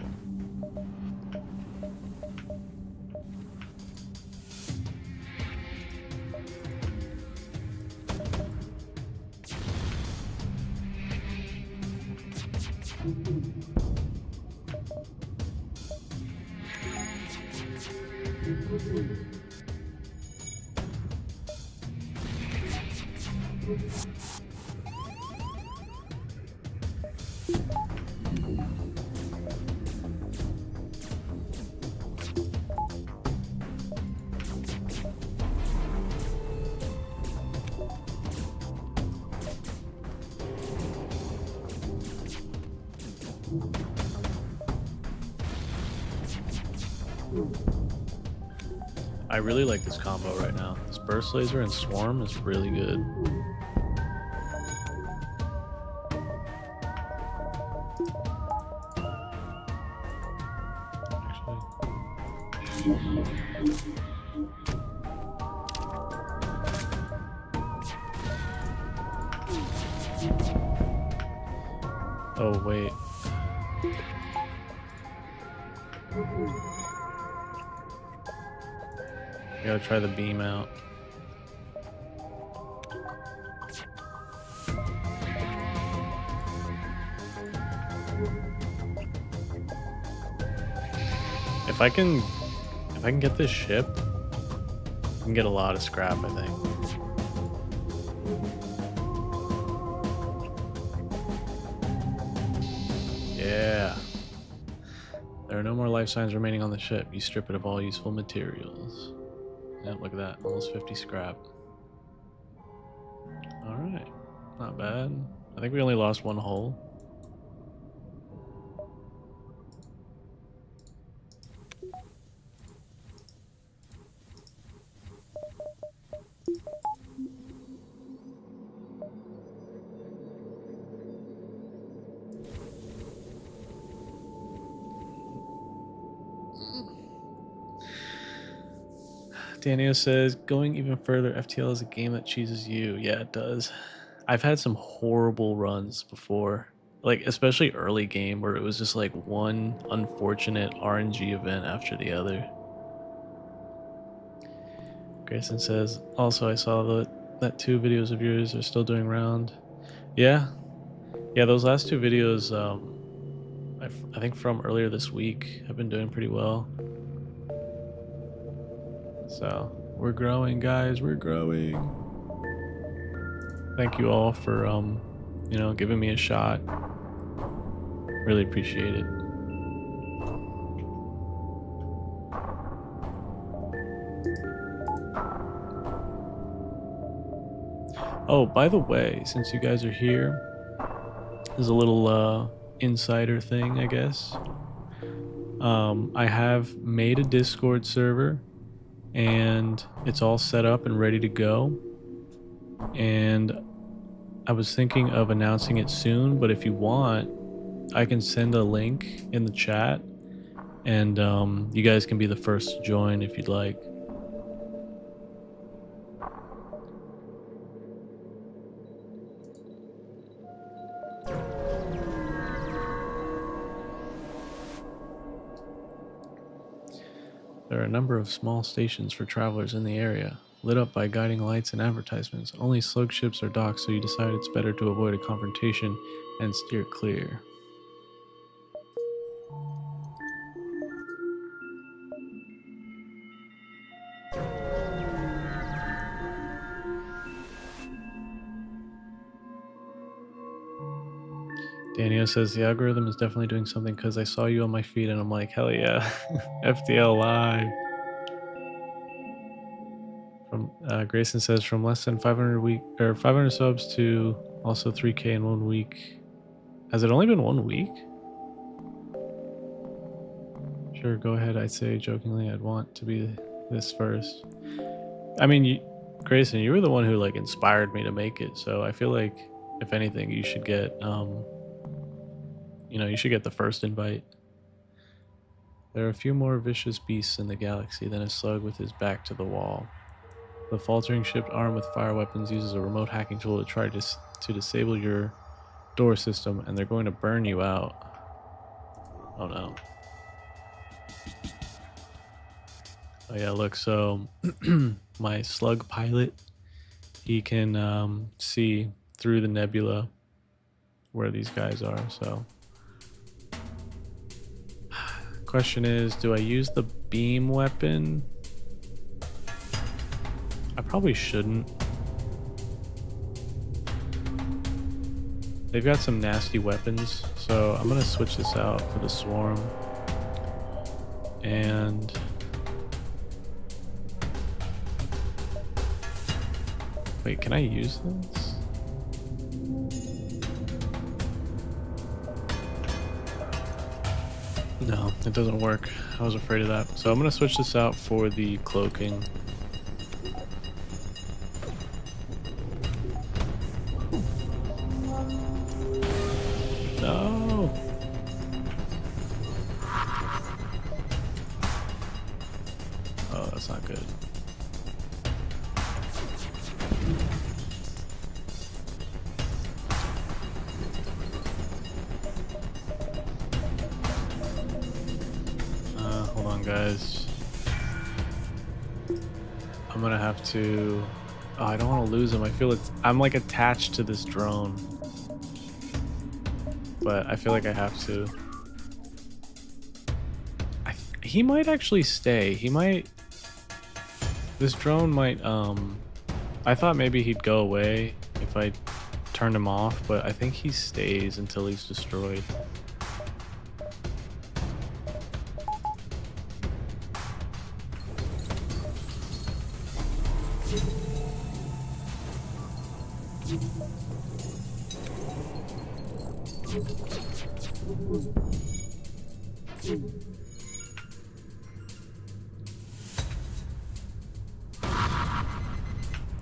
I really like this combo right now. This burst laser and swarm is really good. Oh wait. I gotta try the beam out. If I can get this ship, I can get a lot of scrap, I think. Yeah. There are no more life signs remaining on the ship. You strip it of all useful materials. Yeah, look at that. Almost 50 scrap. Alright. Not bad. I think we only lost one hull. Daniel says, going even further, FTL is a game that chooses you. Yeah, it does. I've had some horrible runs before, like especially early game where it was just like one unfortunate RNG event after the other. Grayson says, also I saw that 2 videos of yours are still doing round. Yeah, those last 2 videos, I think from earlier this week, have been doing pretty well. So we're growing, guys. We're growing. Thank you all for you know, giving me a shot. Really appreciate it. Oh, by the way, since you guys are here, there's a little insider thing, I guess. I have made a Discord server and it's all set up and ready to go. And I was thinking of announcing it soon, but if you want, I can send a link in the chat and you guys can be the first to join if you'd like. There are a number of small stations for travelers in the area, lit up by guiding lights and advertisements. Only slug ships are docked, so you decide it's better to avoid a confrontation and steer clear. Daniel says the algorithm is definitely doing something because I saw you on my feed and I'm like, hell yeah, FTL live. From Grayson says from less than 500 week or 500 subs to also 3K in 1 week. Has it only been 1 week? Sure, go ahead. I'd say jokingly, I'd want to be this first. I mean, Grayson, you were the one who like inspired me to make it, so I feel like if anything, you should get you know, you should get the first invite. There are a few more vicious beasts in the galaxy than a slug with his back to the wall. The faltering ship armed with fire weapons uses a remote hacking tool to try to disable your door system, and they're going to burn you out. Oh no. Oh yeah, look, so my slug pilot, he can see through the nebula where these guys are, so. Question is, do I use the beam weapon? I probably shouldn't. They've got some nasty weapons, so I'm gonna switch this out for the swarm. And wait, can I use this? No, it doesn't work. I was afraid of that. So I'm gonna switch this out for the cloaking. No! Oh, that's not good. Hold on, guys. I'm gonna have to... Oh, I don't want to lose him. I feel I'm like attached to this drone. But I feel like I have to. He might actually stay. He might... This drone might, I thought maybe he'd go away if I turned him off, but I think he stays until he's destroyed.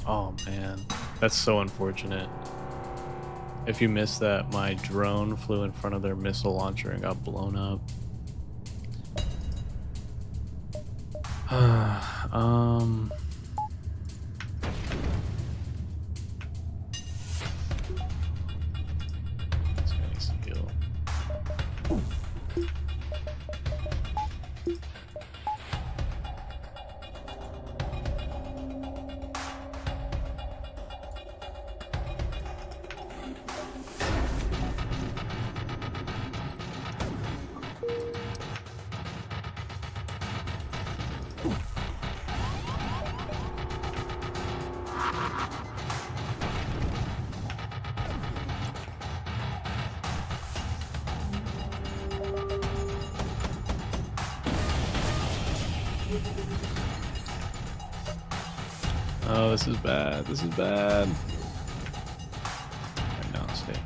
Oh man, that's so unfortunate. If you missed that, my drone flew in front of their missile launcher and got blown up. This guy needs to heal. Oh, this is bad. This is bad. Right now, stay.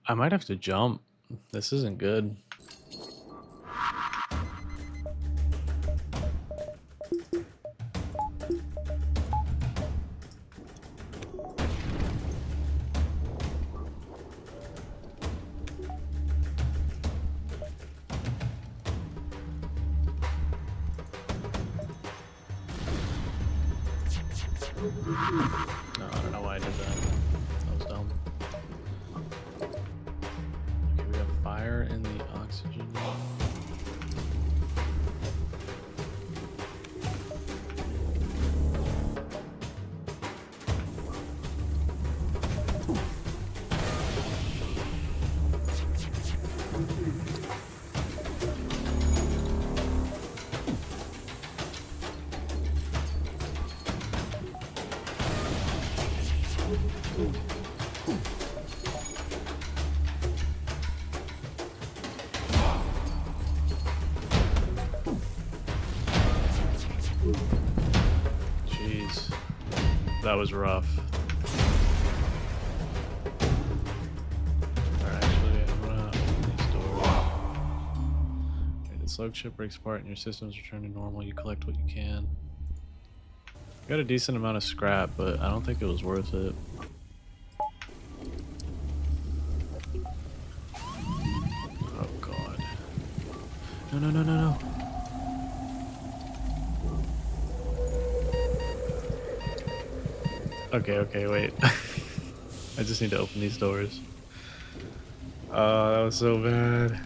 I might have to jump. This isn't good. No, I don't know why I did that. That was dumb. Okay, we have fire in the oxygen. Jeez, that was rough. Alright, actually, I'm gonna open these doors. Alright, the slug ship breaks apart and your systems return to normal. You collect what you can. Got a decent amount of scrap, but I don't think it was worth it. Oh god. No, no, no, no, no. Okay, okay, wait. I just need to open these doors. Oh, that was so bad.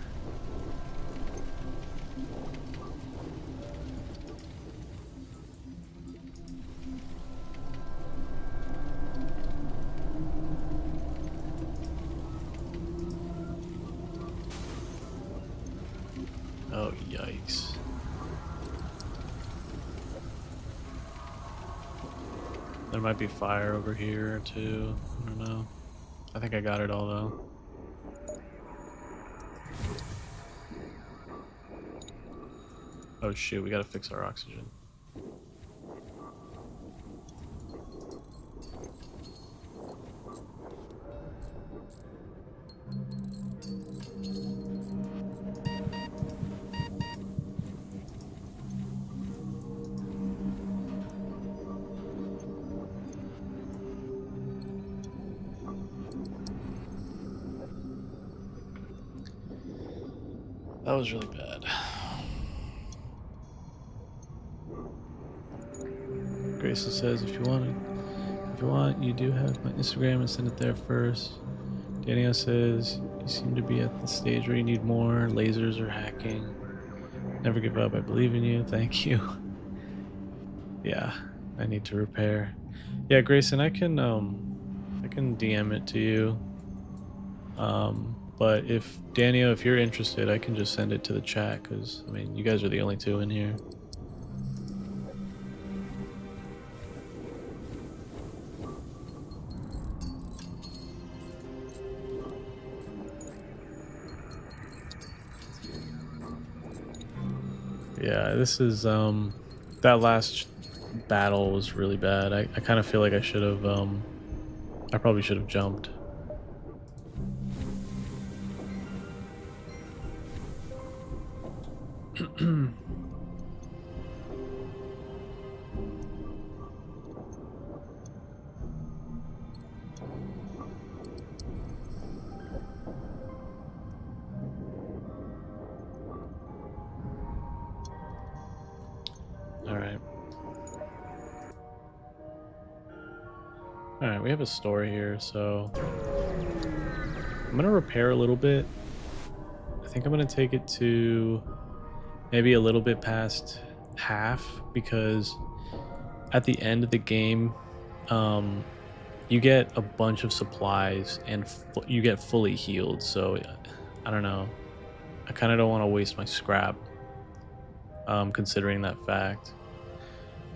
Oh, yikes. There might be fire over here too. I don't know. I think I got it all though. Oh shoot, we gotta fix our oxygen. That was really bad. Grayson says, if you want, you do have my Instagram and send it there first. Daniel says, you seem to be at the stage where you need more lasers or hacking. Never give up. I believe in you. Thank you. Yeah, I need to repair. Yeah, Grayson, I can DM it to you. But if Daniel, if you're interested, I can just send it to the chat because I mean, you guys are the only two in here. Yeah, this is that last battle was really bad. I kind of feel like I should have I probably should have jumped. All right, we have a store here, so I'm gonna repair a little bit. I think I'm gonna take it to maybe a little bit past half because at the end of the game, you get a bunch of supplies and you get fully healed. So I don't know. I kind of don't want to waste my scrap, considering that fact.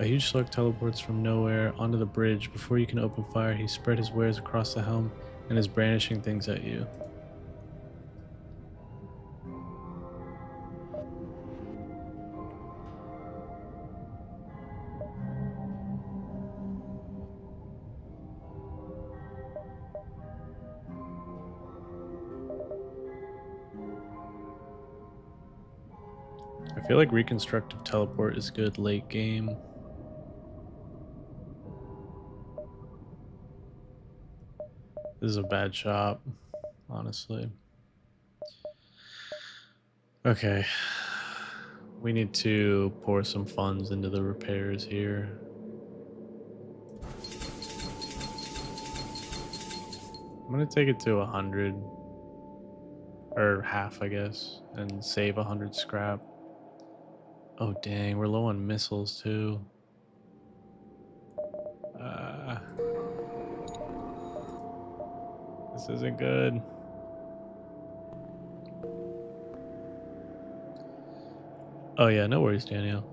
A huge slug teleports from nowhere onto the bridge. Before you can open fire, he spread his wares across the helm and is brandishing things at you. I feel like reconstructive teleport is good late game. This is a bad shop, honestly. Okay. We need to pour some funds into the repairs here. I'm gonna take it to 100. Or half, I guess, and save 100 scrap. Oh dang, we're low on missiles too. This isn't good. Oh yeah, no worries, Daniel.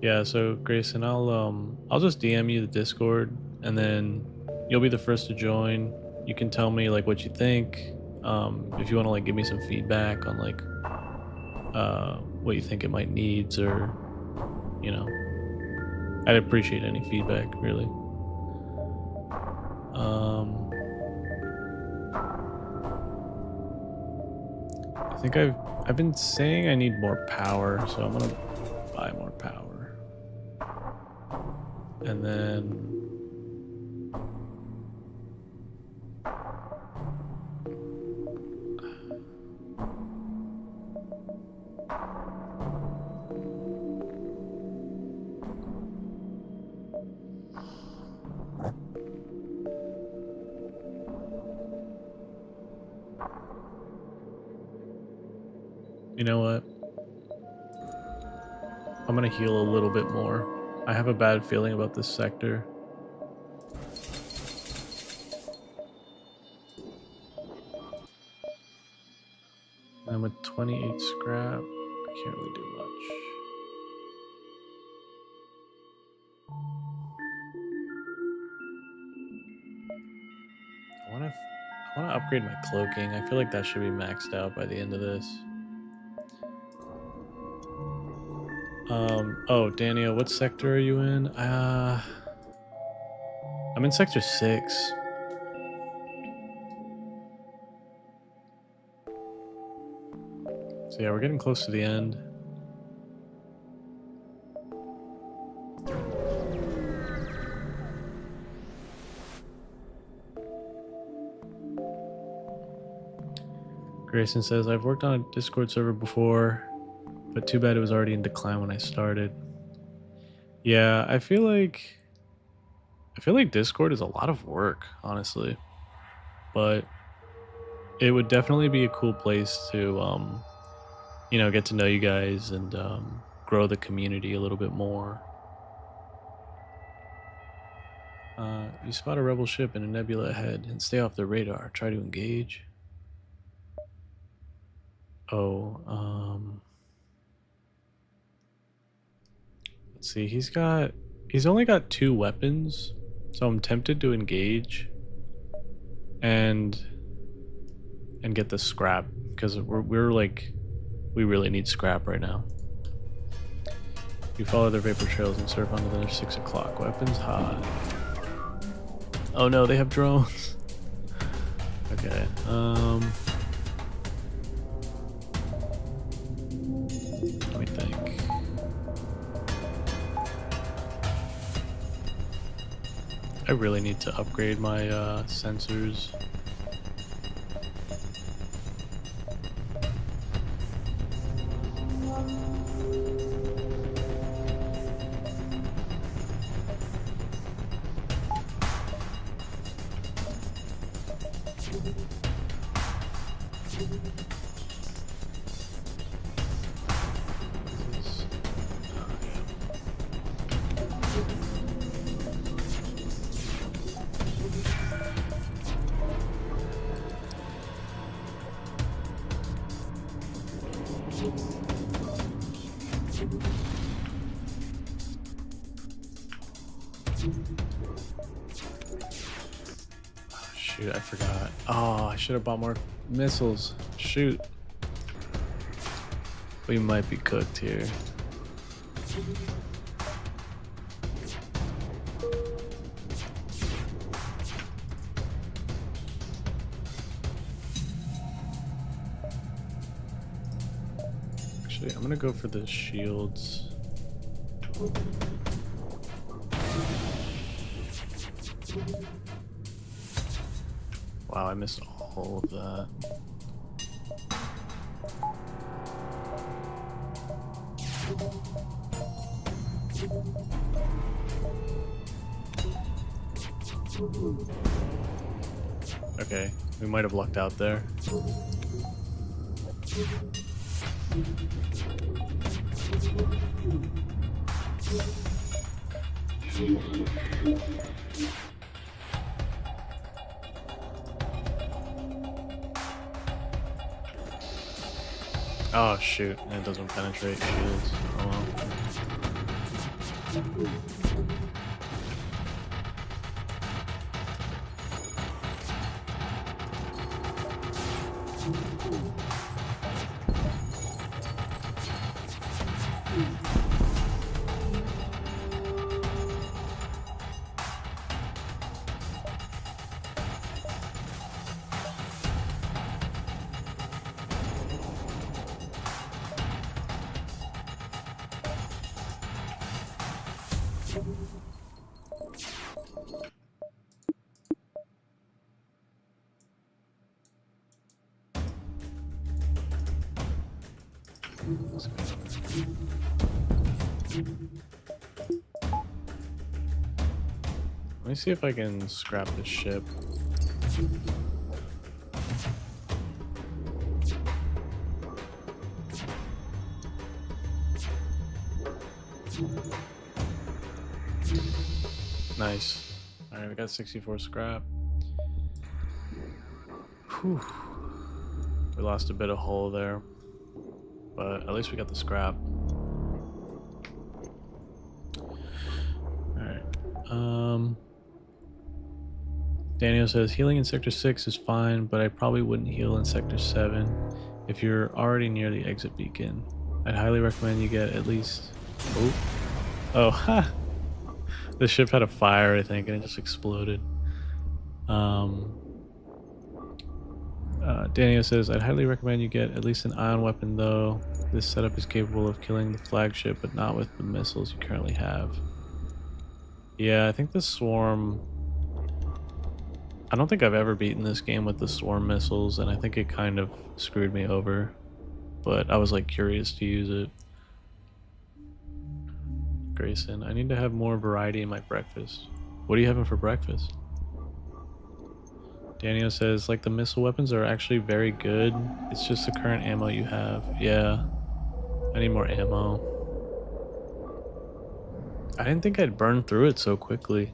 Yeah, so Grayson, I'll just DM you the Discord, and then you'll be the first to join. You can tell me like what you think. If you want to like give me some feedback on like what you think it might needs, or you know, I'd appreciate any feedback really. I think I've been saying I need more power, so I'm gonna buy more power, and then you know what? I'm gonna heal a little bit more. I have a bad feeling about this sector. I'm with 28 scrap. I can't really do much. I wanna upgrade my cloaking. I feel like that should be maxed out by the end of this. Oh, Daniel, what sector are you in? I'm in sector 6. So yeah, we're getting close to the end. Grayson says, I've worked on a Discord server before, but too bad it was already in decline when I started. Yeah, I feel like Discord is a lot of work, honestly. But it would definitely be a cool place to get to know you guys and grow the community a little bit more. You spot a rebel ship in a nebula ahead and stay off their radar. Try to engage. Oh, let's see. He's only got 2 weapons, so I'm tempted to engage and get the scrap because we're like we really need scrap right now. You follow their vapor trails and surf onto their 6 o'clock. Weapons hot. Oh no, they have drones. Okay. Let me think. I really need to upgrade my sensors. Shoot, I forgot. Oh, I should have bought more missiles. Shoot. We might be cooked here. Actually, I'm gonna go for the shields. Wow, I missed all of that. Okay, we might have lucked out there. Oh shoot, and it doesn't penetrate shields. Oh well. Let me see if I can scrap the ship. Nice. Alright, we got 64 scrap. Whew. We lost a bit of hull there, but at least we got the scrap. Alright. Daniel says healing in Sector 6 is fine, but I probably wouldn't heal in Sector 7 if you're already near the exit beacon. I'd highly recommend you get at least... Oh, ha! The ship had a fire, I think, and it just exploded. Daniel says, I'd highly recommend you get at least an ion weapon, though. This setup is capable of killing the flagship, but not with the missiles you currently have. Yeah, I think the swarm... I don't think I've ever beaten this game with the swarm missiles, and I think it kind of screwed me over. But I was like curious to use it. Grayson, I need to have more variety in my breakfast. What are you having for breakfast? Daniel says, like, the missile weapons are actually very good. It's just the current ammo you have. Yeah, I need more ammo. I didn't think I'd burn through it so quickly.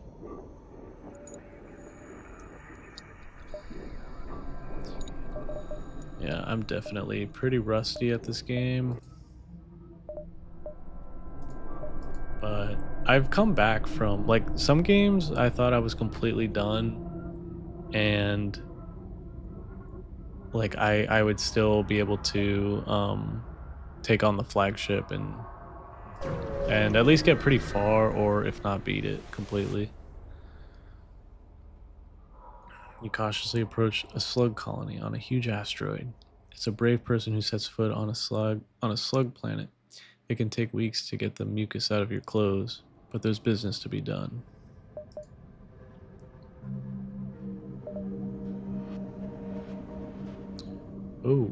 Yeah, I'm definitely pretty rusty at this game. But I've come back from, like, some games I thought I was completely done, and like I would still be able to take on the flagship and at least get pretty far, or if not beat it completely. You cautiously approach a slug colony on a huge asteroid. It's a brave person who sets foot on a slug planet. It can take weeks to get the mucus out of your clothes, but there's business to be done. Oh,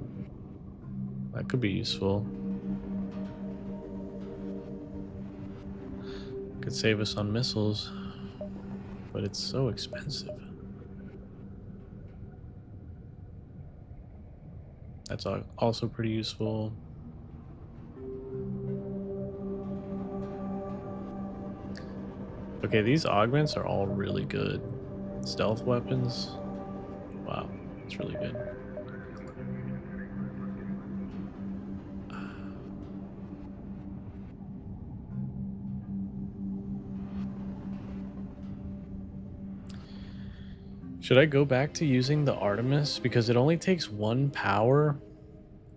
that could be useful. Could save us on missiles, but it's so expensive. That's also pretty useful. Okay, these augments are all really good. Stealth weapons. Wow, it's really good. Should I go back to using the Artemis? Because it only takes 1 power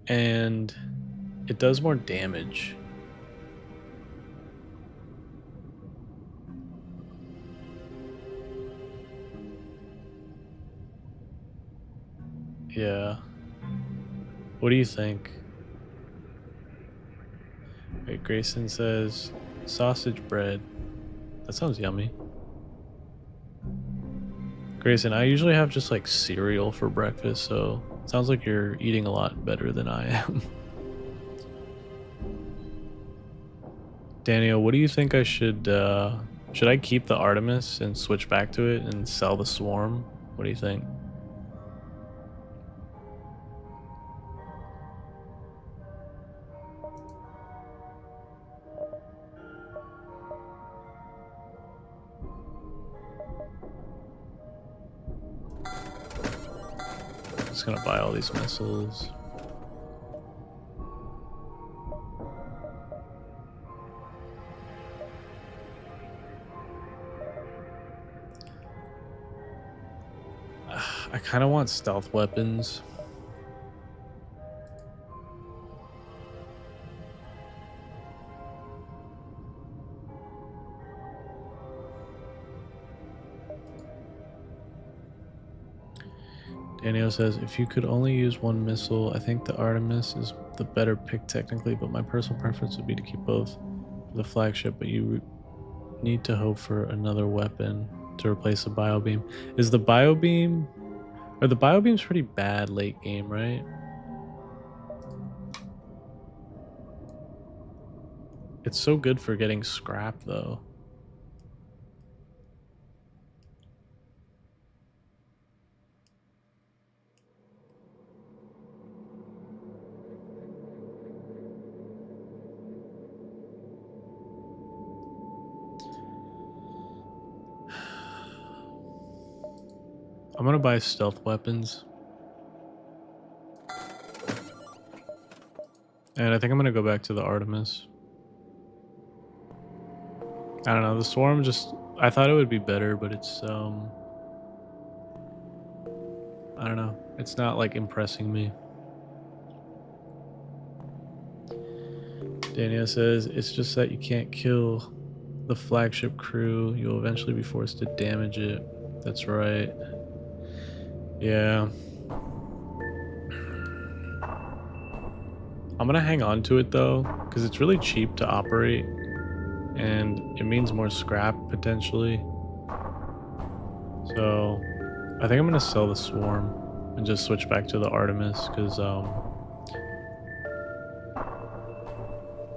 and it does more damage. Yeah. What do you think? Wait, Grayson says sausage bread. That sounds yummy. Grayson, I usually have just like cereal for breakfast, so it sounds like you're eating a lot better than I am. Daniel, what do you think I should I keep the Artemis and switch back to it and sell the Swarm? What do you think? Just gonna buy all these missiles. I kind of want stealth weapons. Daniel says, if you could only use 1 missile, I think the Artemis is the better pick technically, but my personal preference would be to keep both for the flagship, but you need to hope for another weapon to replace the bio beam. Is the bio beam... Are the bio beams pretty bad late game, right? It's so good for getting scrap, though. I'm gonna buy stealth weapons. And I think I'm gonna go back to the Artemis. I don't know, the Swarm just... I thought it would be better, but it's, I don't know. It's not, like, impressing me. Daniel says, it's just that you can't kill the flagship crew. You'll eventually be forced to damage it. That's right. Yeah. I'm gonna hang on to it though, because it's really cheap to operate and it means more scrap potentially. So I think I'm gonna sell the Swarm and just switch back to the Artemis, because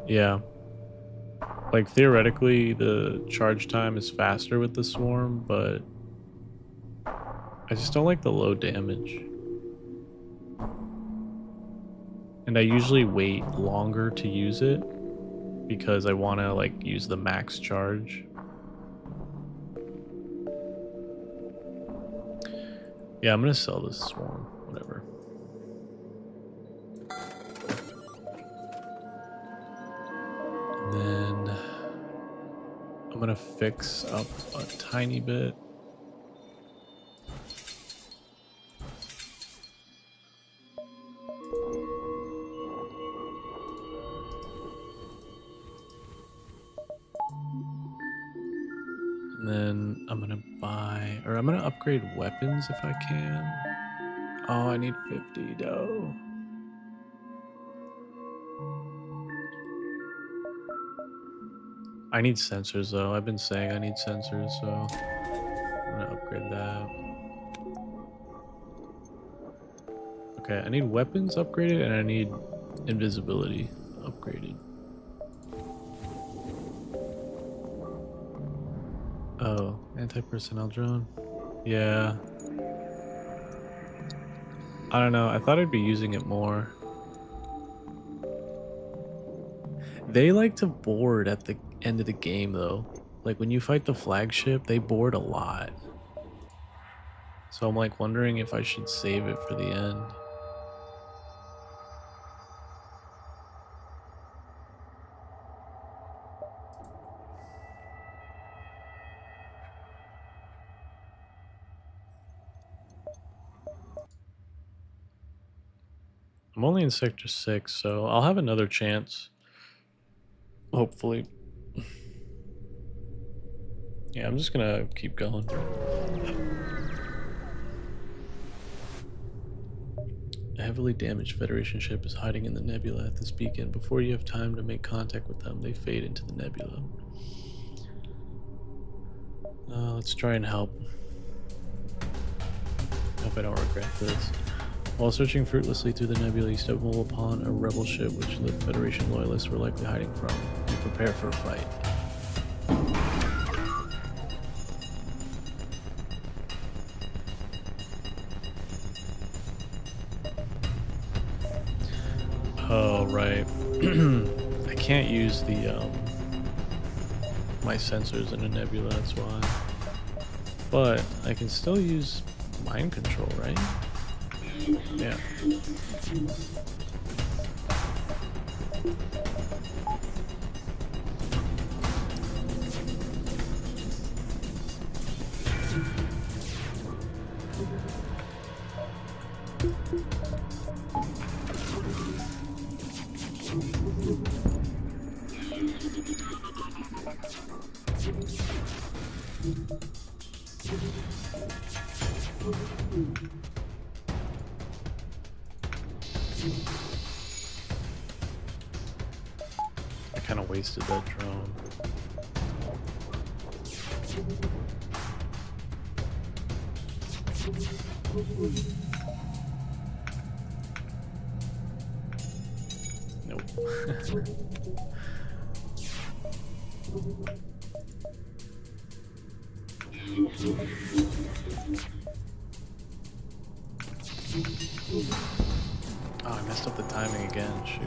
yeah, like theoretically the charge time is faster with the Swarm, but I just don't like the low damage. And I usually wait longer to use it because I want to like use the max charge. Yeah, I'm gonna sell this Swarm, whatever. And then I'm gonna fix up a tiny bit. And then I'm gonna buy, or I'm gonna upgrade weapons if I can. Oh, I need 50 dough. I need sensors though. I've been saying I need sensors, so I'm gonna upgrade that. Okay, I need weapons upgraded and I need invisibility upgraded. Oh, anti-personnel drone? Yeah. I don't know, I thought I'd be using it more. They like to board at the end of the game though. Like when you fight the flagship, they board a lot. So I'm like wondering if I should save it for the end. I'm only in sector 6, so I'll have another chance. Hopefully. Yeah, I'm just gonna keep going. A heavily damaged Federation ship is hiding in the nebula at this beacon. Before you have time to make contact with them, they fade into the nebula. Let's try and help. Hope I don't regret this. While searching fruitlessly through the nebula, you stumble upon a rebel ship which the Federation loyalists were likely hiding from. You prepare for a fight. Oh, right. I can't use the my sensors in a nebula, that's why. But I can still use mind control, right? Yeah. I kind of wasted that drone. Nope. Oh, I messed up the timing again, shoot.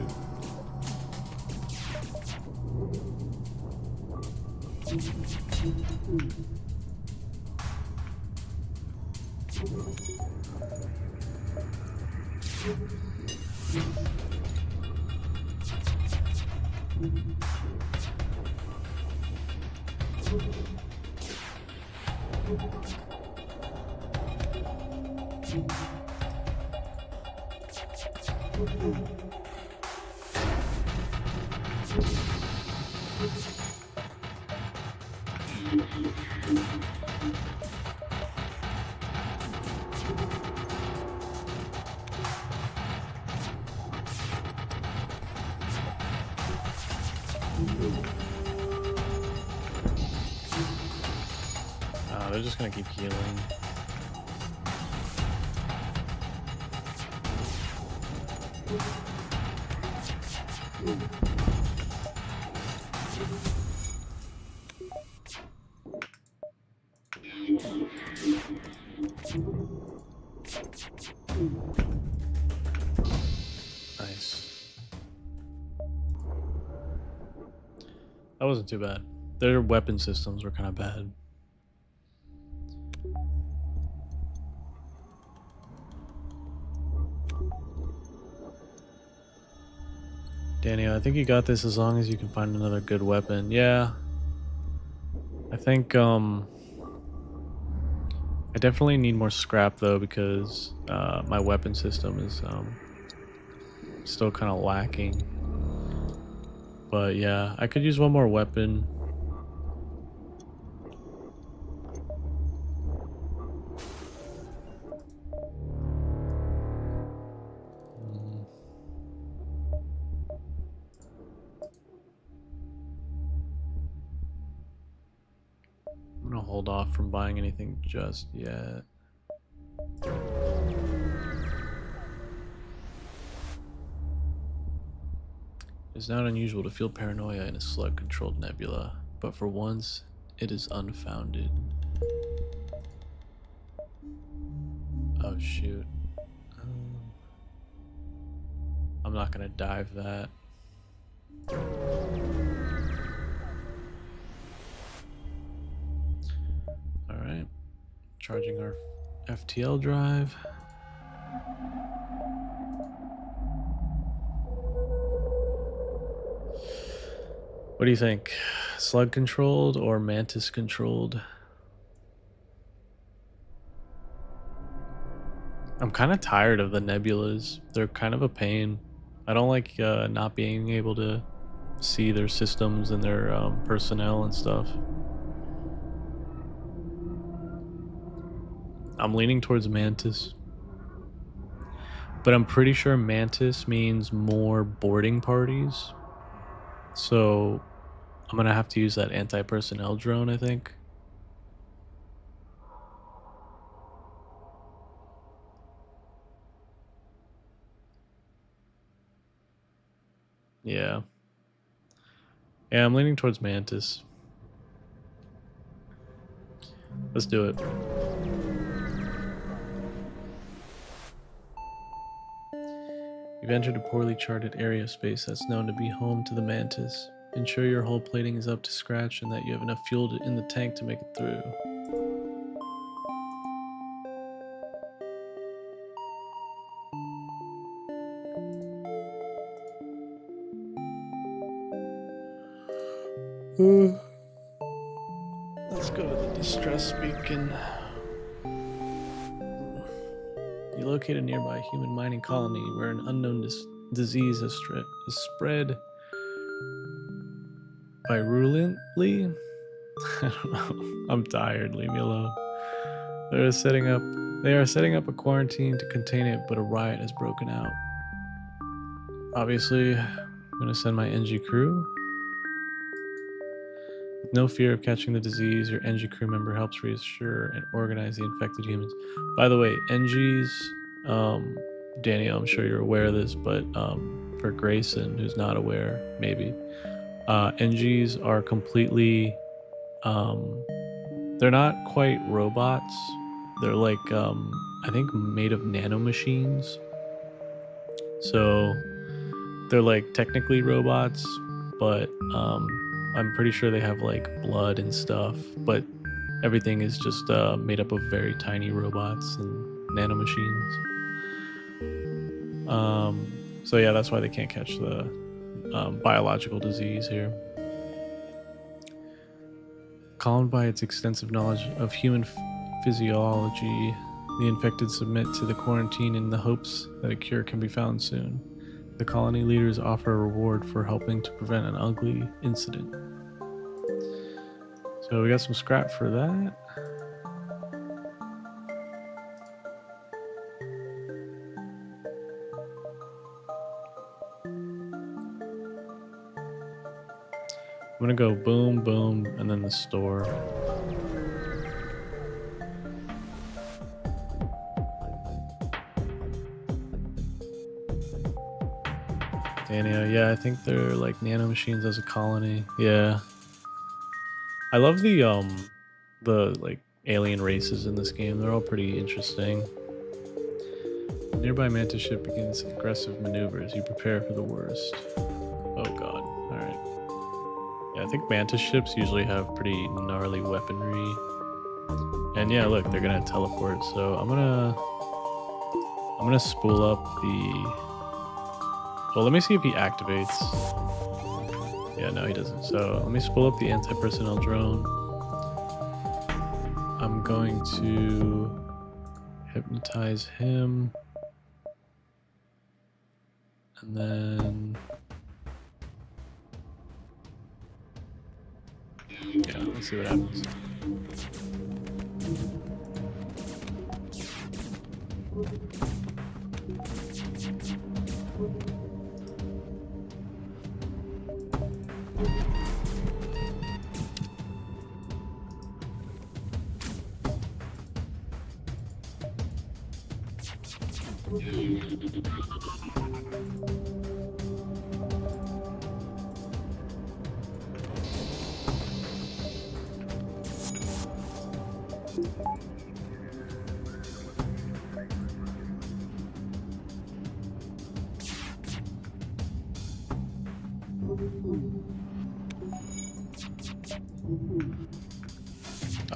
They're just gonna keep healing. Nice. That wasn't too bad. Their weapon systems were kind of bad. Daniel, I think you got this as long as you can find another good weapon. Yeah. I think, I definitely need more scrap though, because my weapon system is still kind of lacking. But yeah, I could use one more weapon. I'm gonna hold off from buying anything just yet. It's not unusual to feel paranoia in a slug-controlled nebula, but for once, it is unfounded. Oh shoot. I'm not gonna dive that. Alright. Charging our FTL drive. What do you think? Slug controlled or mantis controlled? I'm kind of tired of the nebulas. They're kind of a pain. I don't like not being able to see their systems and their personnel and stuff. I'm leaning towards mantis. But I'm pretty sure mantis means more boarding parties. So I'm gonna have to use that anti-personnel drone, I think. Yeah. Yeah, I'm leaning towards mantis. Let's do it. You've entered a poorly charted area space that's known to be home to the mantis. Ensure your hull plating is up to scratch and that you have enough fuel in the tank to make it through. Let's go to the distress beacon. You locate a nearby human mining colony where an unknown disease has spread virulently. I don't know. I'm tired. Leave me alone. They are setting up a quarantine to contain it, but a riot has broken out. Obviously, I'm gonna send my NG crew. With no fear of catching the disease, your NG crew member helps reassure and organize the infected humans. By the way, NGs, Daniel, I'm sure you're aware of this, but for Grayson, who's not aware, maybe, NGs are completely, they're not quite robots. They're like, I think made of nanomachines. So they're like technically robots, but I'm pretty sure they have like blood and stuff, but everything is just made up of very tiny robots and nanomachines. So yeah, that's why they can't catch the biological disease here. Calmed by its extensive knowledge of human physiology, the infected submit to the quarantine in the hopes that a cure can be found soon. The colony leaders offer a reward for helping to prevent an ugly incident. So we got some scrap for that. I'm gonna go boom, boom, and then the store. Daniel, yeah, I think they're like nanomachines as a colony. Yeah. I love the like alien races in this game. They're all pretty interesting. Nearby mantis ship begins aggressive maneuvers. You prepare for the worst. Oh god. Alright. Yeah, I think mantis ships usually have pretty gnarly weaponry. And yeah, look, they're gonna teleport, so I'm gonna spool up the. Well, let me see if he activates. Yeah, no, he doesn't. So let me spool up the anti-personnel drone. I'm going to hypnotize him. And then... yeah, let's see what happens.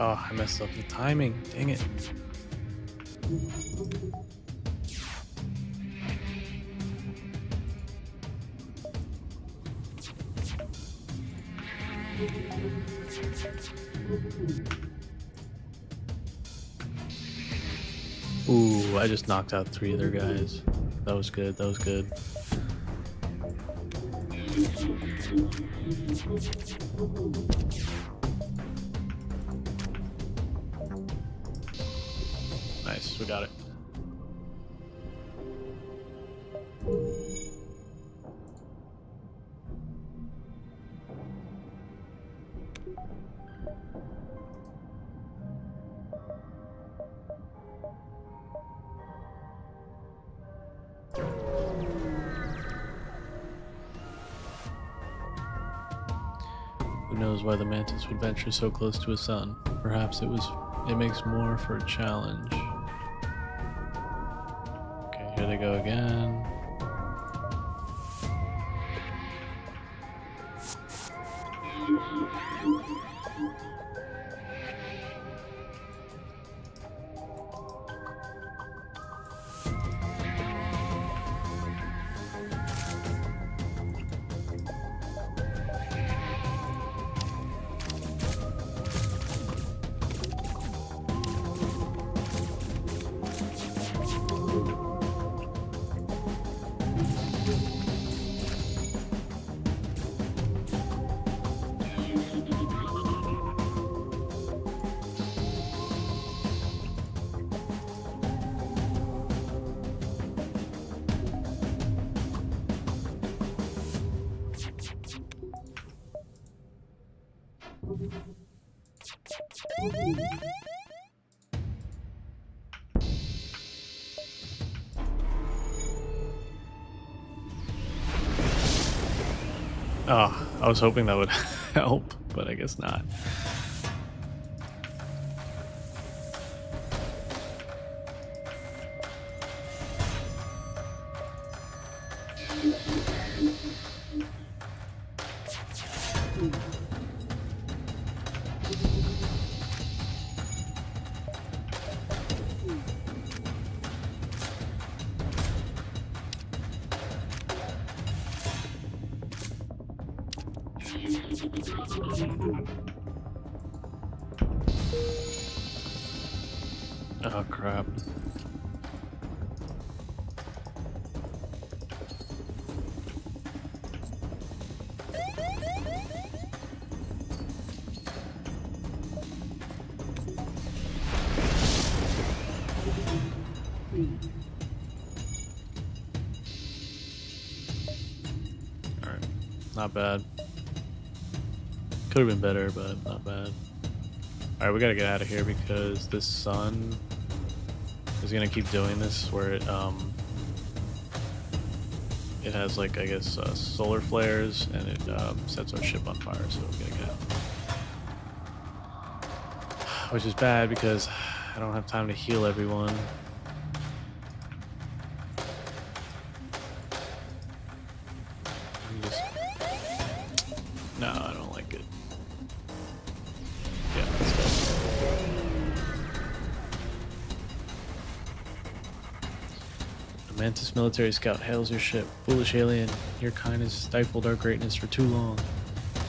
Oh, I messed up the timing. Dang it. Ooh, I just knocked out 3 of their guys. That was good. That was good. Nice, we got it. Who knows why the mantis would venture so close to a sun? Perhaps it makes more for a challenge. Okay, here they go again. Oh, I was hoping that would help, but I guess not. Oh crap. Alright, not bad. Could have been better, but not bad. Alright, we gotta get out of here because this sun is gonna keep doing this where it it has like, I guess, solar flares, and it sets our ship on fire, so we gotta get out. Which is bad because I don't have time to heal everyone. No, I don't like it. Yeah, let's go. A Mantis military scout hails your ship. Foolish alien, your kind has stifled our greatness for too long.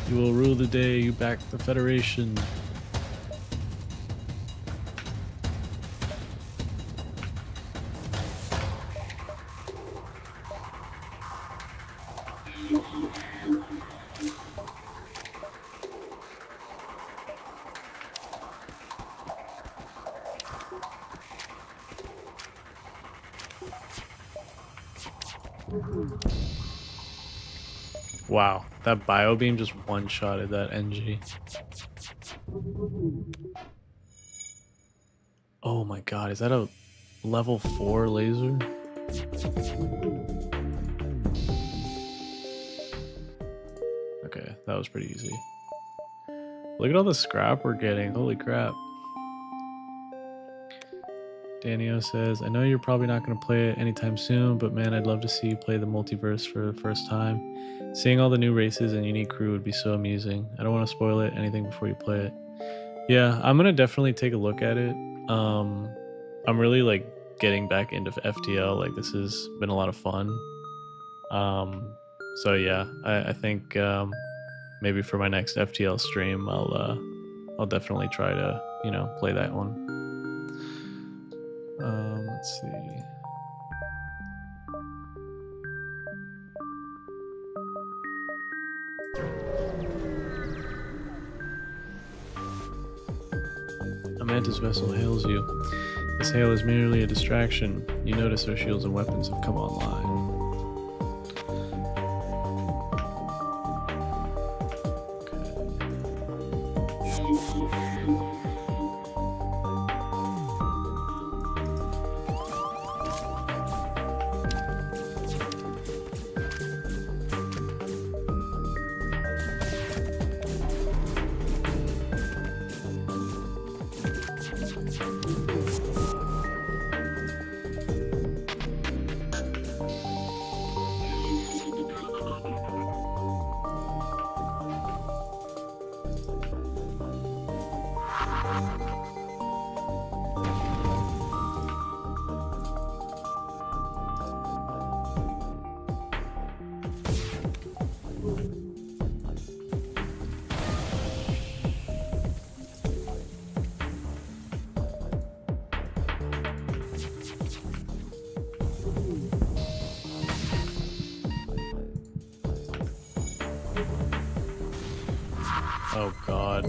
You will rule the day you back the Federation. Wow, that bio beam just one-shotted that NG. Oh my god, is that a level 4 laser? Okay, that was pretty easy. Look at all the scrap we're getting, holy crap. Danio says, I know you're probably not going to play it anytime soon, but man, I'd love to see you play the multiverse for the first time. Seeing all the new races and unique crew would be so amusing. I don't want to spoil it, anything before you play it. Yeah, I'm going to definitely take a look at it. I'm really like getting back into FTL. Like, this has been a lot of fun. So yeah, I think maybe for my next FTL stream, I'll definitely try to, you know, play that one. Let's see. A Mantis vessel hails you. This hail is merely a distraction. You notice our shields and weapons have come online. Oh god.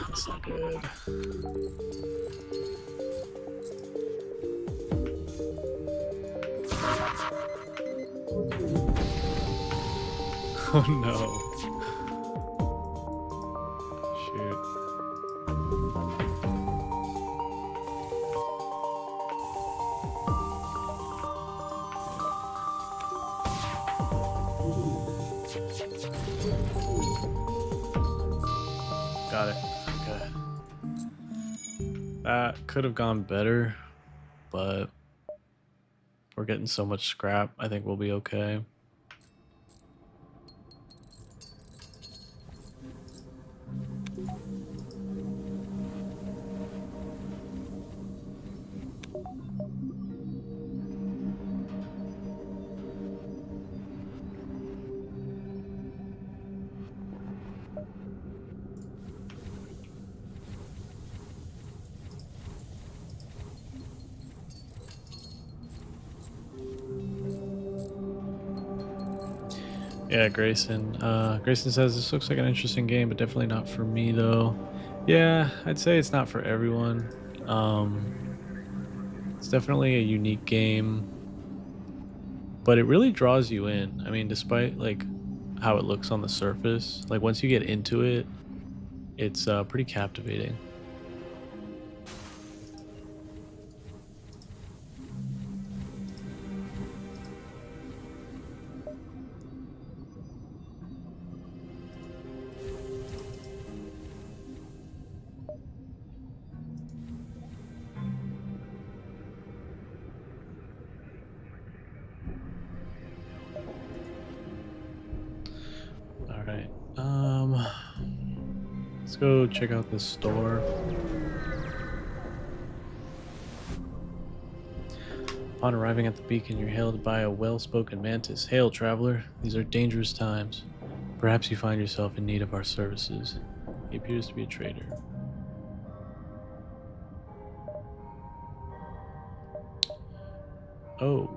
That's not good. Oh no. Got it. Okay. That could have gone better, but we're getting so much scrap. I think we'll be okay. Yeah, Grayson. Grayson says this looks like an interesting game, but definitely not for me though. Yeah, I'd say it's not for everyone. It's definitely a unique game. but it really draws you in. I mean, despite like how it looks on the surface, like once you get into it, it's pretty captivating. All right. Let's go check out this store. Upon arriving at the beacon, you're hailed by a well-spoken mantis. Hail, traveler. These are dangerous times. Perhaps you find yourself in need of our services. He appears to be a trader. Oh.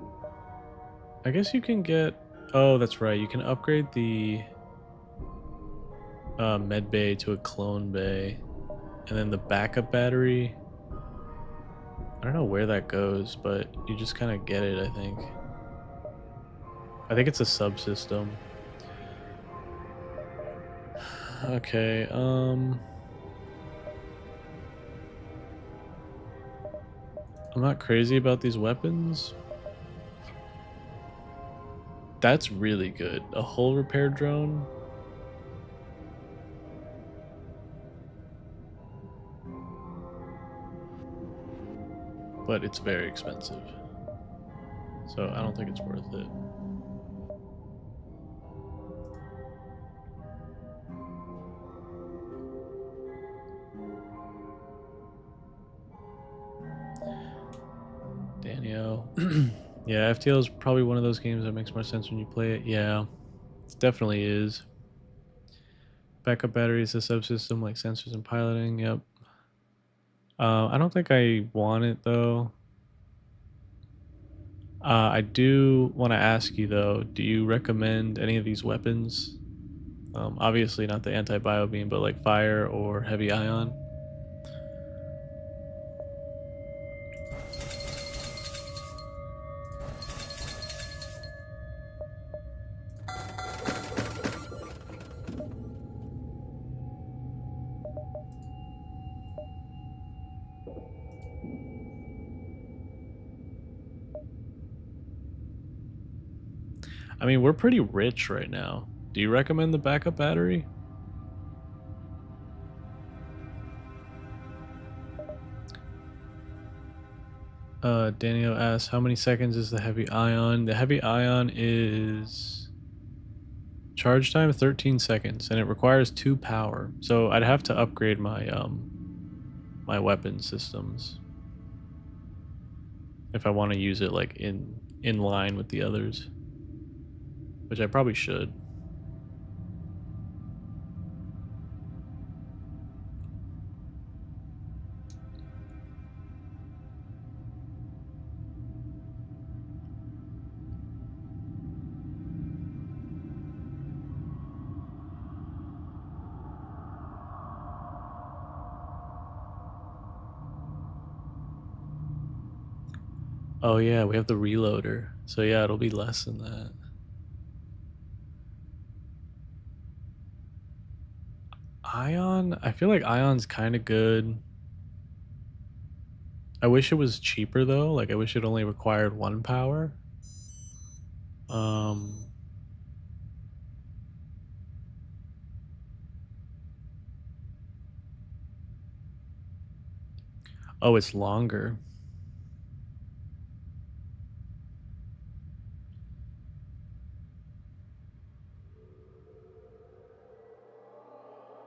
I guess you can get... Oh, that's right. You can upgrade the med bay to a clone bay. And then the backup battery... I don't know where that goes, but you just kind of get it, I think. I think it's a subsystem. Okay, I'm not crazy about these weapons. That's really good. A hull repair drone. But it's very expensive. So I don't think it's worth it. Daniel. Yeah, FTL is probably one of those games that makes more sense when you play it. Yeah, it definitely is. Backup battery is a subsystem like sensors and piloting. Yep. I don't think I want it though. I do want to ask you though, do you recommend any of these weapons? Obviously not the anti-bio beam, but like fire or heavy ion. I mean, we're pretty rich right now. Do you recommend the backup battery? Daniel asks, how many seconds is the heavy ion? The heavy ion is charge time 13 seconds, and it requires 2 power. So I'd have to upgrade my my weapon systems if I want to use it like in line with the others, which I probably should. Oh yeah, we have the reloader. So yeah, it'll be less than that. Ion, I feel like Ion's kind of good. I wish it was cheaper though. Like I wish it only required 1 power. Um Oh, it's longer.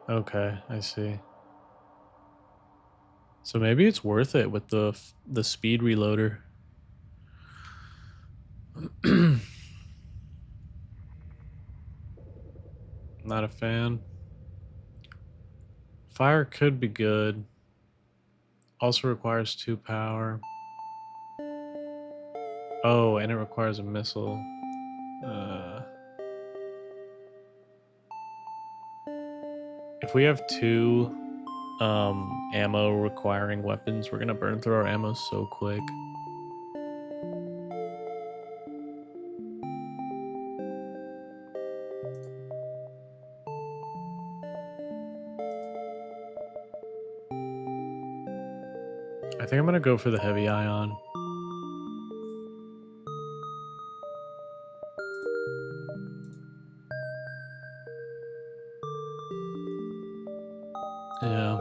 Okay, I see. So maybe it's worth it with the speed reloader. Not a fan. Fire could be good. Also requires 2 power. Oh, and it requires a missile. If we have 2 ammo requiring weapons, we're gonna burn through our ammo so quick. I think I'm gonna go for the heavy ion. Yeah.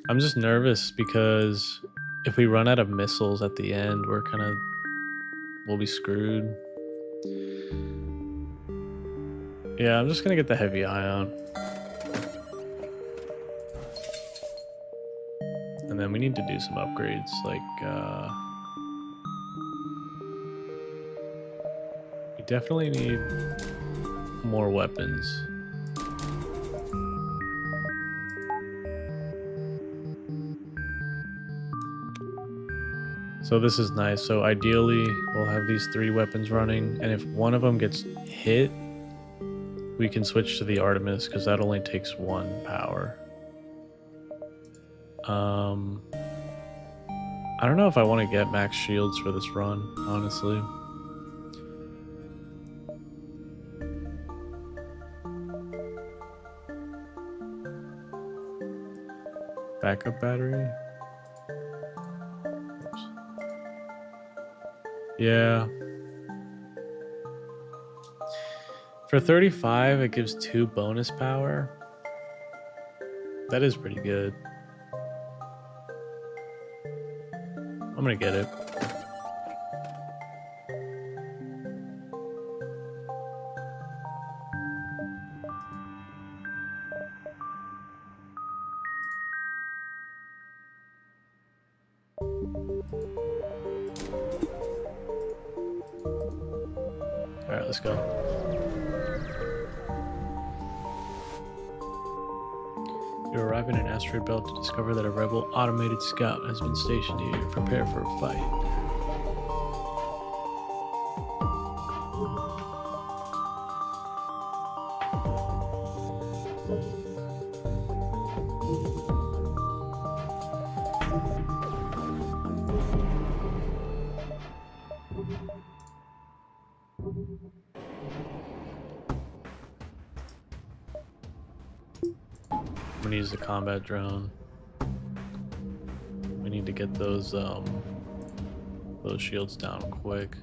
I'm just nervous because if we run out of missiles at the end, we'll be screwed. Yeah, I'm just gonna get the heavy ion. And then we need to do some upgrades, like, we definitely need more weapons. So this is nice. So ideally, we'll have these 3 weapons running, and if one of them gets hit, we can switch to the Artemis, because that only takes 1 power. I don't know if I want to get max shields for this run, honestly. Backup battery? Oops. Yeah. For 35, it gives 2 bonus power. That is pretty good. I'm gonna get it. Alright, let's go. You arrive in an asteroid belt to discover that a rebel automated scout has been stationed here. Prepare for a fight. I'm gonna use the combat drone. We need to get those shields down quick.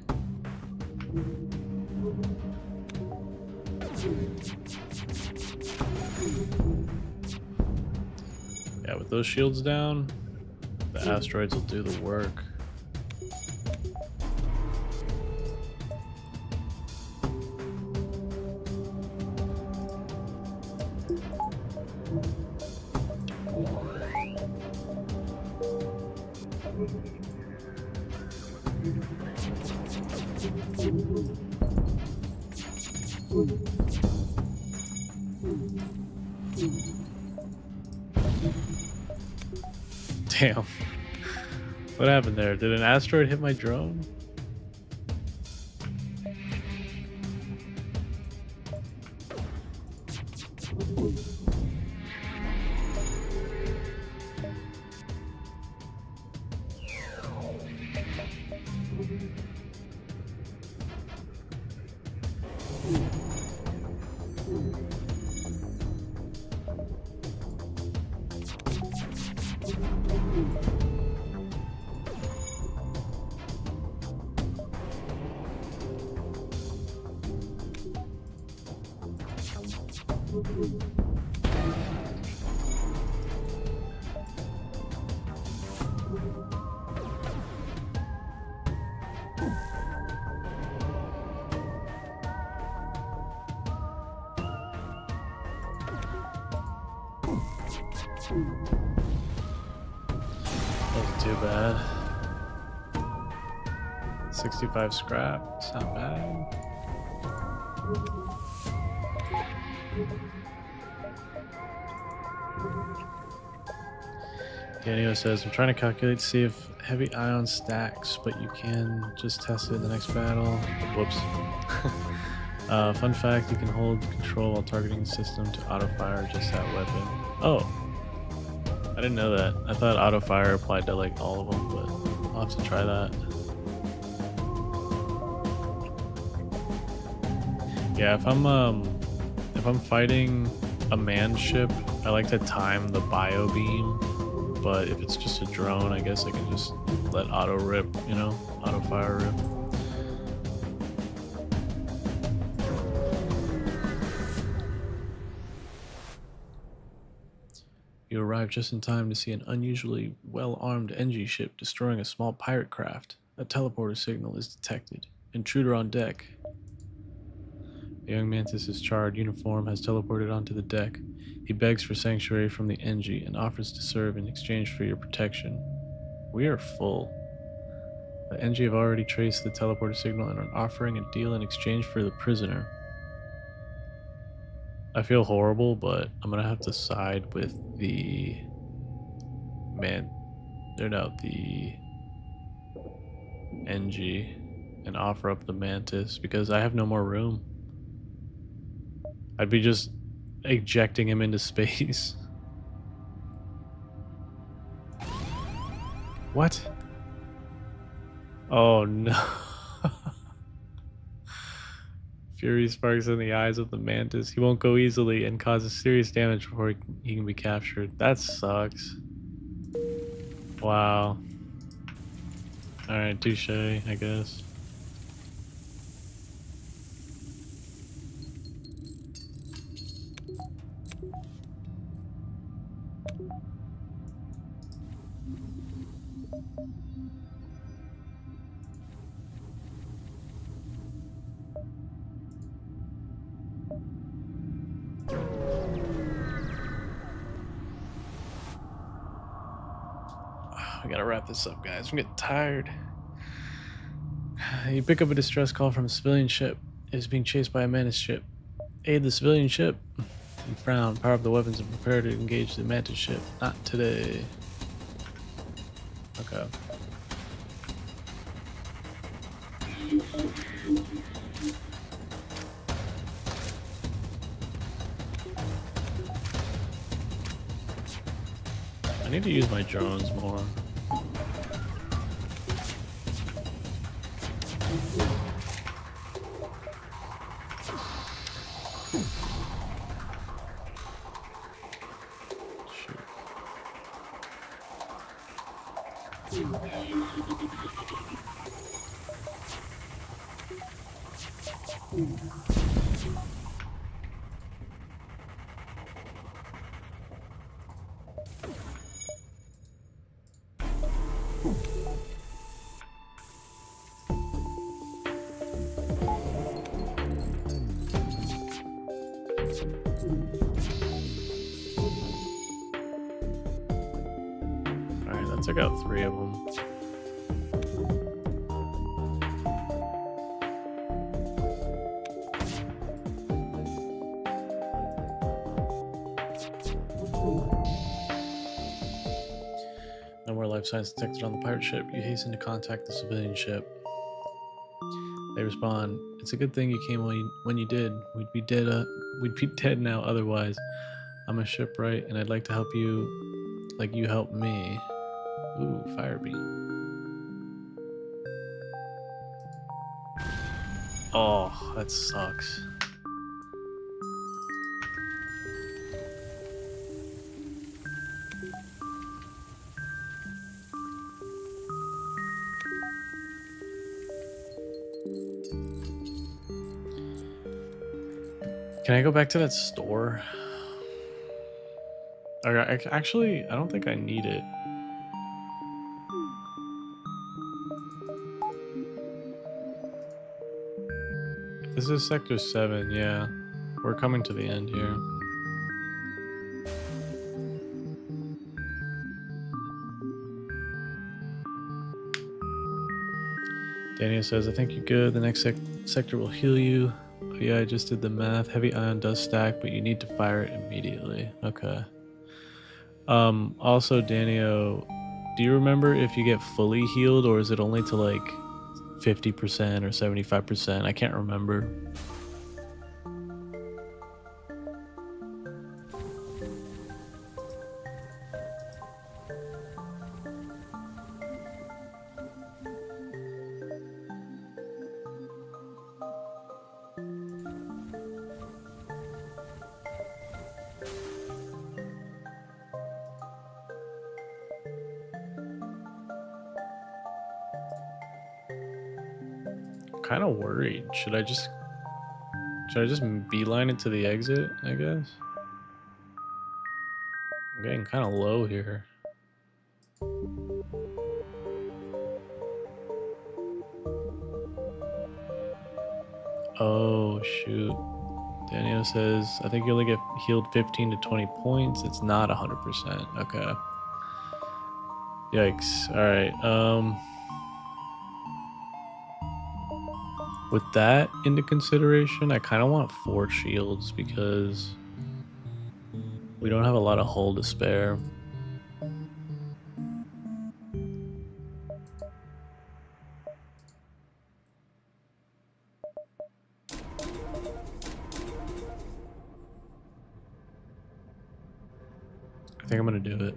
Yeah, with those shields down, the asteroids will do the work. Damn. What happened there? Did an asteroid hit my drone? Wasn't too bad. 65 scrap, it's not bad. Daniel says, I'm trying to calculate to see if heavy ion stacks, but you can just test it in the next battle. Whoops. Fun fact, you can hold control while targeting the system to auto-fire just that weapon. Oh, I didn't know that. I thought auto-fire applied to like all of them, but I'll have to try that. Yeah, if I'm fighting a manned ship, I like to time the bio beam. But if it's just a drone, I guess I can just let auto rip, you know, auto fire rip. You arrive just in time to see an unusually well-armed NG ship destroying a small pirate craft. A teleporter signal is detected. Intruder on deck. The young mantis's charred uniform has teleported onto the deck. He begs for sanctuary from the NG and offers to serve in exchange for your protection. We are full. The NG have already traced the teleporter signal and are offering a deal in exchange for the prisoner. I feel horrible, but I'm gonna have to side with the the NG and offer up the mantis because I have no more room. I'd be just ejecting him into space. What? Oh no. Fury sparks in the eyes of the mantis. He won't go easily and causes serious damage before he can be captured. That sucks. Wow. Alright, touche, I guess. I gotta wrap this up, guys. I'm getting tired. You pick up a distress call from a civilian ship. It is being chased by a menace ship. Aid the civilian ship. You frown, power up the weapons, and prepare to engage the mantis ship. Not today. Okay. I need to use my drones more. Alright, that took out 3 of them. No more life signs detected on the pirate ship. You hasten to contact the civilian ship. They respond, "It's a good thing you came when you did. We'd be dead now otherwise. I'm a shipwright and I'd like to help you like you helped me." Ooh, fire beam. Oh, that sucks. Can I go back to that store? Actually, I don't think I need it. This is Sector 7, yeah. We're coming to the end here. Daniel says, "I think you're good. The next sector will heal you." Oh yeah, I just did the math. Heavy ion does stack, but you need to fire it immediately. Okay. Also, Daniel, do you remember if you get fully healed or is it only to like 50% or 75%? I can't remember. kind of worried. Should I just beeline it to the exit, I guess? I'm getting kind of low here. Oh, shoot. Daniel says, I think you only get healed 15 to 20 points. It's not 100%. Okay. Yikes. Alright. With that into consideration, I kind of want 4 shields because we don't have a lot of hull to spare. I think I'm gonna do it.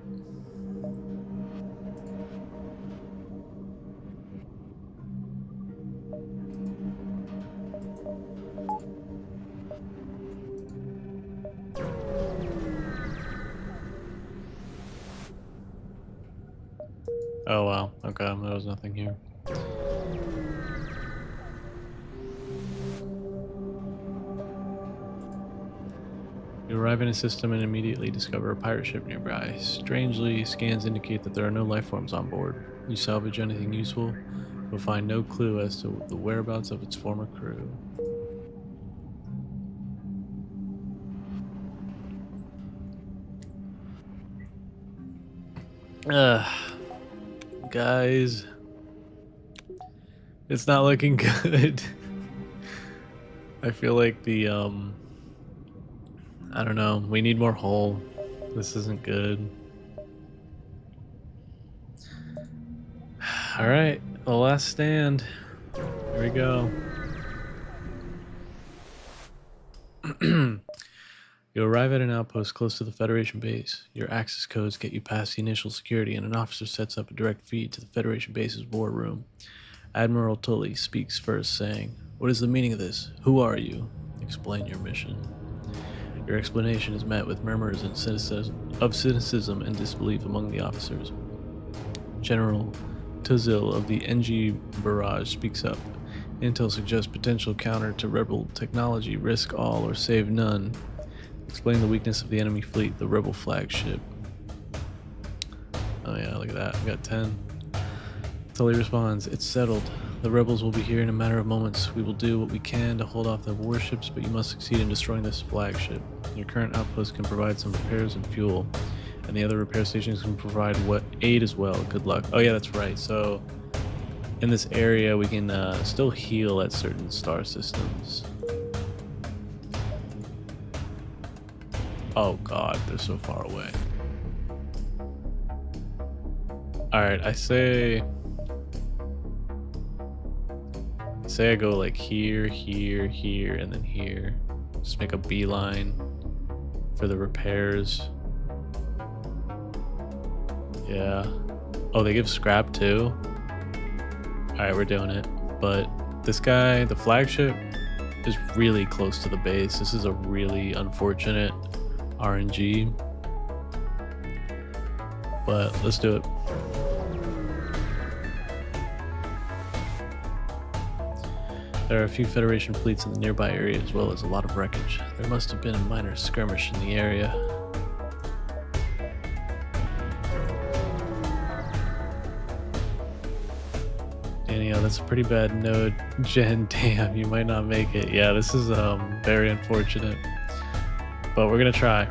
Oh wow, okay, there was nothing here. You arrive in a system and immediately discover a pirate ship nearby. Strangely, scans indicate that there are no life forms on board. You salvage anything useful, but find no clue as to the whereabouts of its former crew. Guys, it's not looking good. I feel like the I don't know, we need more hull. This isn't good. All right, the last stand. Here we go. You arrive at an outpost close to the Federation base. Your access codes get you past the initial security, and an officer sets up a direct feed to the Federation base's war room. Admiral Tully speaks first, saying, "What is the meaning of this? Who are you? Explain your mission." Your explanation is met with murmurs and cynicism and disbelief among the officers. General Tuzil of the NG Barrage speaks up. Intel suggests potential counter to rebel technology, risk all or save none. Explain the weakness of the enemy fleet, the rebel flagship. Oh yeah, look at that, we got 10. Tully responds, "It's settled. The rebels will be here in a matter of moments. We will do what we can to hold off the warships, but you must succeed in destroying this flagship. Your current outpost can provide some repairs and fuel, and the other repair stations can provide what aid as well. Good luck." Oh yeah, that's right. So in this area, we can still heal at certain star systems. Oh god, they're so far away. Alright, I say I go like here, here, here, and then here. Just make a beeline for the repairs. Yeah. Oh, they give scrap too? Alright, we're doing it. But this guy, the flagship, is really close to the base. This is a really unfortunate RNG. But let's do it. There are a few Federation fleets in the nearby area as well as a lot of wreckage. There must have been a minor skirmish in the area. Daniel, that's a pretty bad node. Jen, damn, you might not make it. Yeah, this is very unfortunate. But we're gonna try,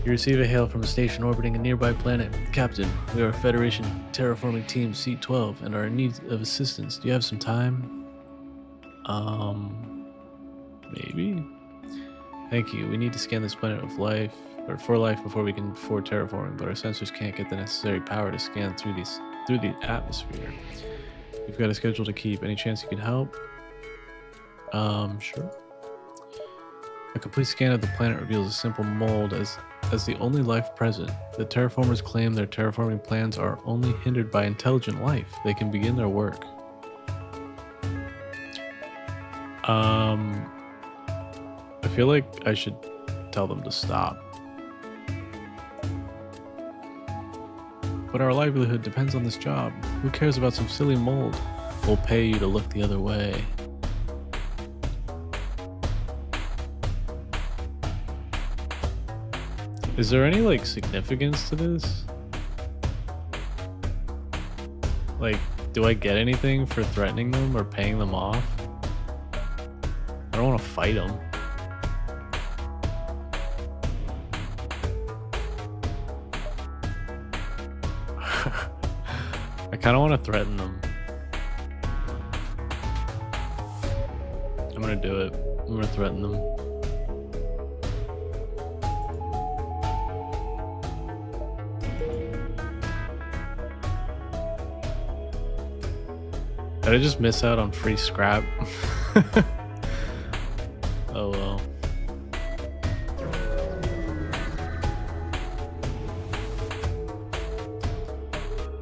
You receive a hail from a station orbiting a nearby planet. "Captain, we are Federation Terraforming Team C-12 and are in need of assistance. Do you have some time?" Maybe? "Thank you. We need to scan this planet of life, or for life, before we can afford terraforming, but our sensors can't get the necessary power to scan through the atmosphere. We've got a schedule to keep. Any chance you can help?" Sure. A complete scan of the planet reveals a simple mold as the only life present. The terraformers claim their terraforming plans are only hindered by intelligent life. They can begin their work. I feel like I should tell them to stop. "But our livelihood depends on this job. Who cares about some silly mold?" will pay you to look the other way. Is there any like significance to this? Like, do I get anything for threatening them or paying them off? I don't want to fight them. I kind of want to threaten them. I'm gonna do it. I'm gonna threaten them. Did I just miss out on free scrap? Oh well.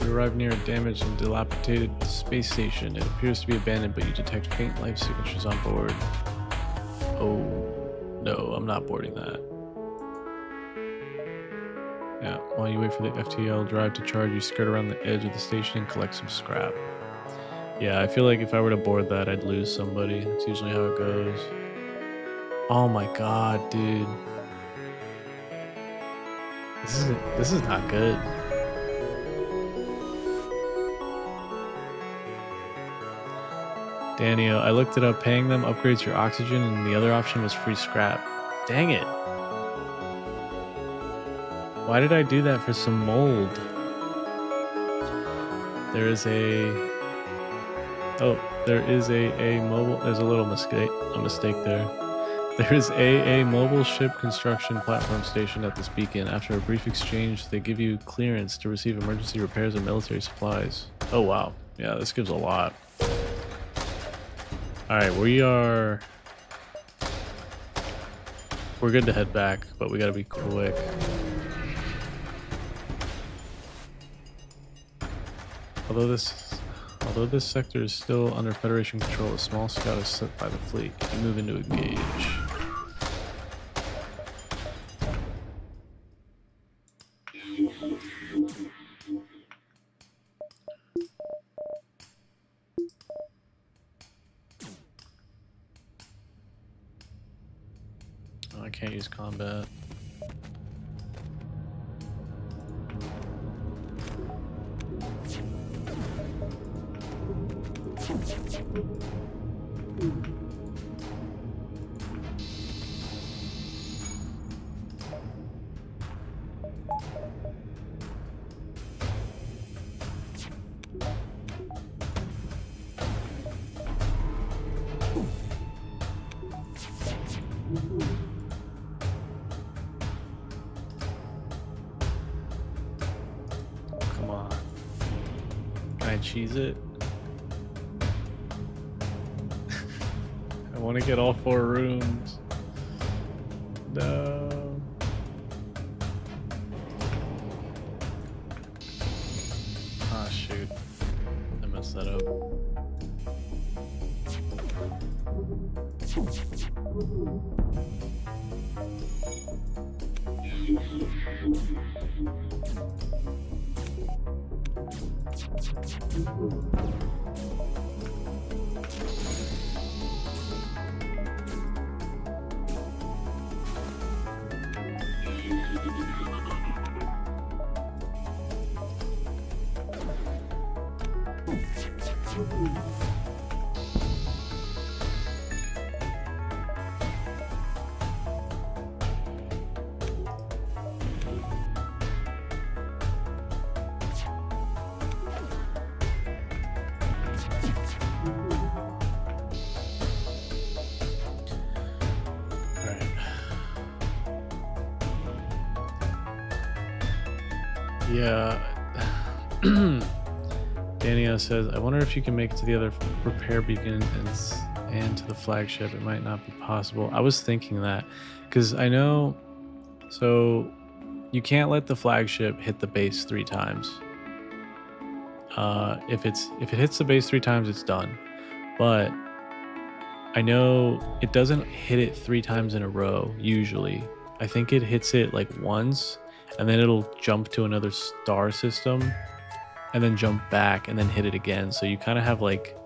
You arrive near a damaged and dilapidated space station. It appears to be abandoned, but you detect faint life signatures on board. Oh no, I'm not boarding that. Yeah, while you wait for the FTL drive to charge, you skirt around the edge of the station and collect some scrap. Yeah, I feel like if I were to board that, I'd lose somebody. That's usually how it goes. Oh my god, dude. This is not good. Daniel, I looked it up. Paying them upgrades your oxygen, and the other option was free scrap. Dang it. Why did I do that for some mold? There is a... Oh, there is a mobile... There's a little mistake there. There is a mobile ship construction platform station at this beacon. After a brief exchange, they give you clearance to receive emergency repairs and military supplies. Oh, wow. Yeah, this gives a lot. Alright, we're good to head back, but we gotta be quick. Although this sector is still under Federation control, a small scout is sent by the fleet. You move into engage. Oh, I can't use combat. Come on. Can I cheese it? I want to get all 4 rooms. No. Ah, shoot. I messed that up. Yeah. Danielle says, I wonder if you can make it to the other repair beacon and to the flagship. It might not be possible. I was thinking that because I know, so you can't let the flagship hit the base 3 times. If it hits the base 3 times, it's done. But I know it doesn't hit it 3 times in a row usually. I think it hits it like once, and then it'll jump to another star system, and then jump back, and then hit it again. So you kind of have like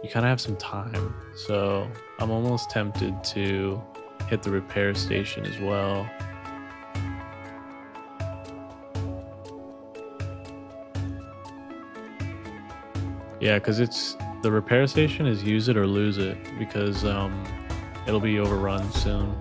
you kind of have some time. So I'm almost tempted to hit the repair station as well. Yeah, because it's the repair station is use it or lose it, because it'll be overrun soon.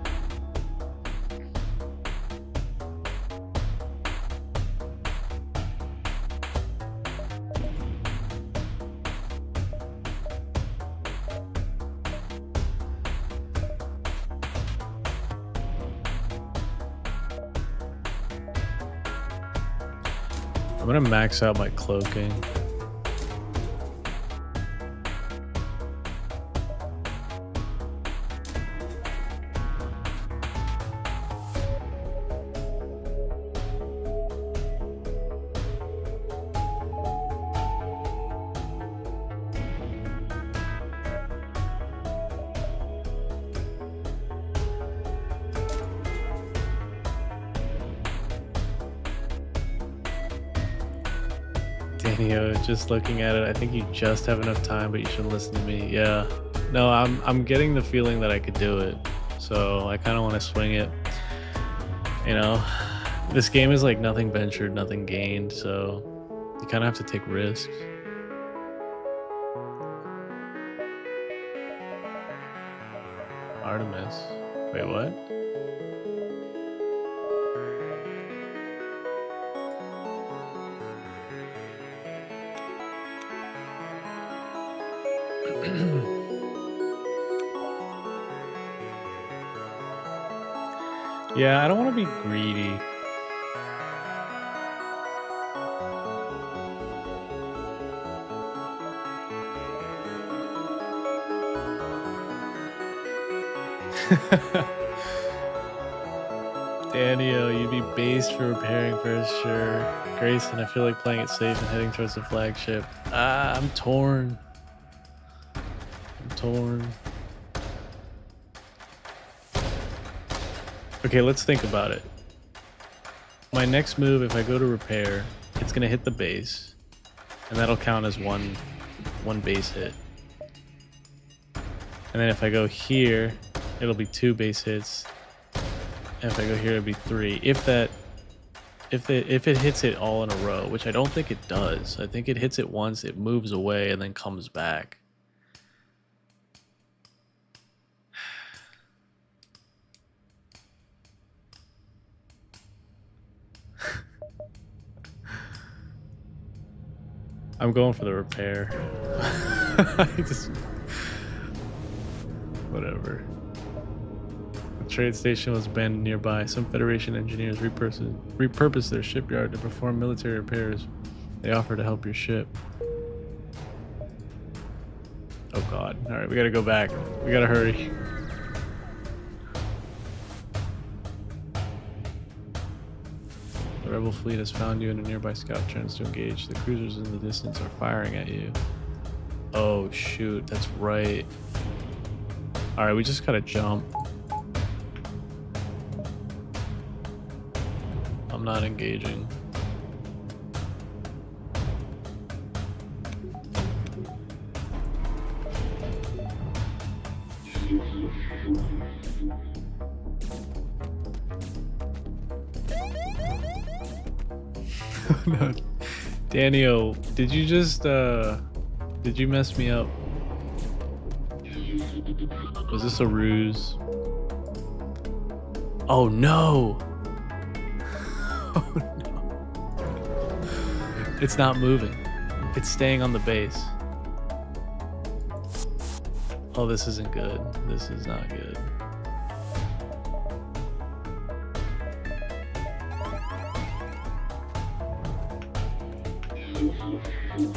I'm gonna max out my cloaking. Daniel, just looking at it, I think you just have enough time, but you should listen to me. Yeah. No, I'm getting the feeling that I could do it. So I kind of want to swing it. You know, this game is like nothing ventured, nothing gained. So you kind of have to take risks. Artemis. Wait, what? Yeah, I don't want to be greedy. Daniel, you'd be based for repairing for sure. Grayson, I feel like playing it safe and heading towards the flagship. I'm torn. Okay, let's think about it. My next move, if I go to repair, it's gonna hit the base, and that'll count as one base hit. And then if I go here, it'll be 2 base hits. And if I go here, it'll be 3. If it hits it all in a row, which I don't think it does. I think it hits it once, it moves away, and then comes back. I'm going for the repair. Whatever. The trade station was abandoned nearby. Some Federation engineers repurposed their shipyard to perform military repairs. They offer to help your ship. Oh god. Alright, we gotta go back. We gotta hurry. The rebel fleet has found you in a nearby scout turns to engage. The cruisers in the distance are firing at you. Oh shoot, that's right. Alright, we just gotta jump. I'm not engaging. No. Daniel, did you just did you mess me up? Was this a ruse? Oh no! Oh no. It's not moving. It's staying on the base. Oh, this isn't good. This is not good. Come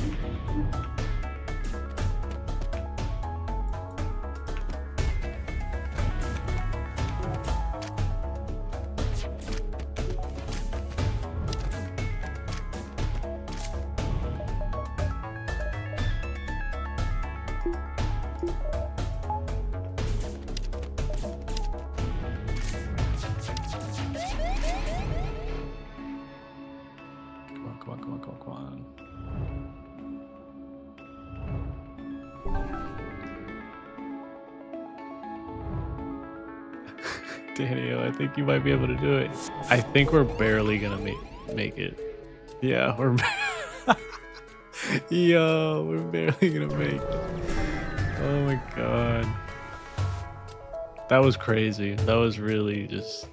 on. Daniel, I think you might be able to do it. I think we're barely gonna make it. Yeah, we're yo, we're barely gonna make it. Oh my god. That was crazy. That was really just,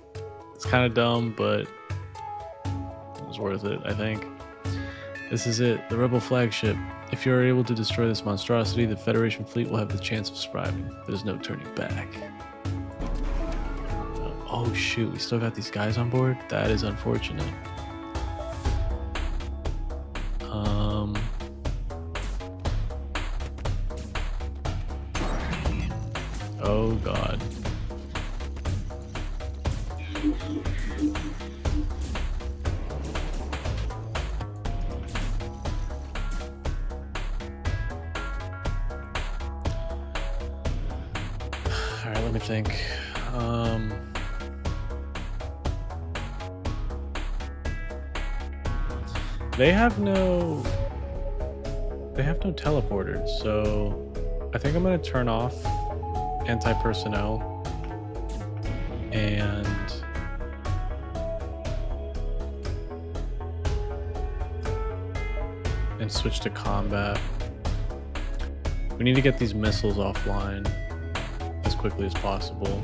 it's kind of dumb, but it was worth it, I think. This is it, the Rebel flagship. If you are able to destroy this monstrosity, the Federation fleet will have the chance of surviving. There's no turning back. Oh shoot, we still got these guys on board? That is unfortunate. Oh god. Alright, let me think. They have no teleporters, so I think I'm gonna turn off anti-personnel and switch to combat. We need to get these missiles offline as quickly as possible.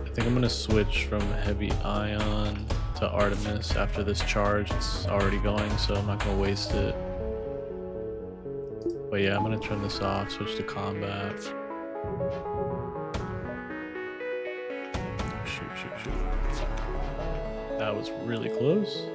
I think I'm gonna switch from heavy ion to Artemis after this charge. It's already going, so I'm not gonna waste it. But yeah, I'm gonna turn this off, switch to combat. Shoot. That was really close.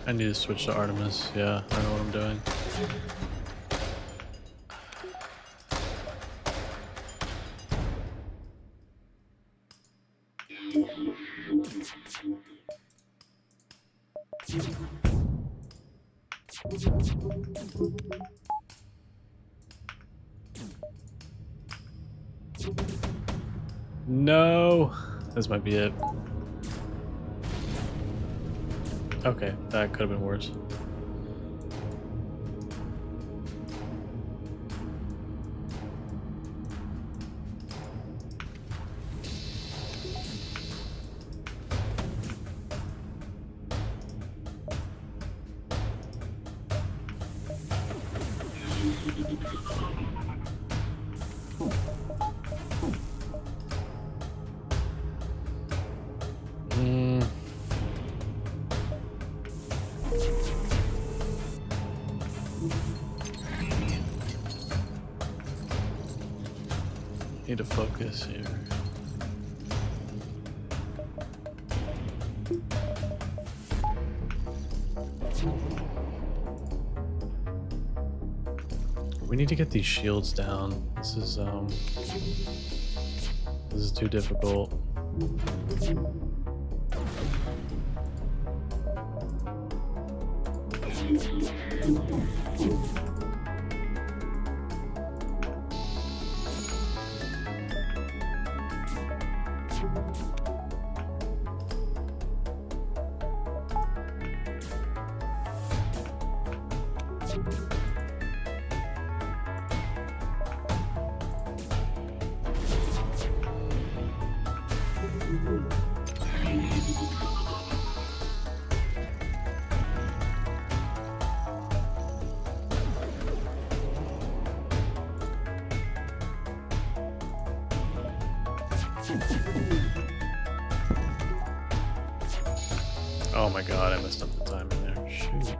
I need to switch to Artemis. Yeah, I know what I'm doing. No, this might be it. Okay, that could have been worse. Need to focus here. We need to get these shields down. This is too difficult. Oh my god, I messed up the timing there. Shoot.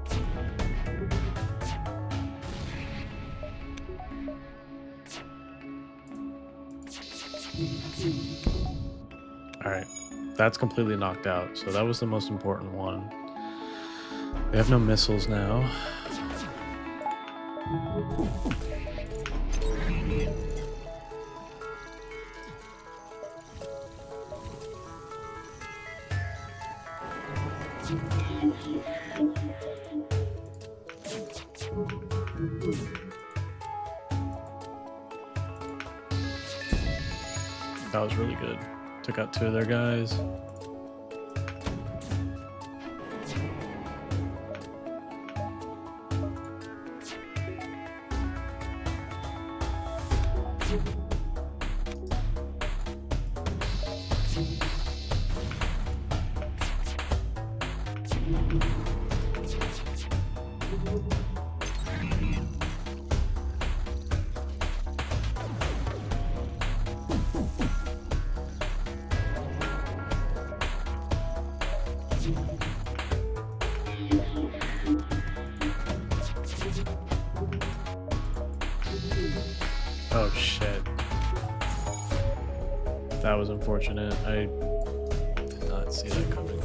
Alright, that's completely knocked out, so that was the most important one. They have no missiles now. That was really good. Took out 2 of their guys. Oh shit. That was unfortunate. I did not see that coming.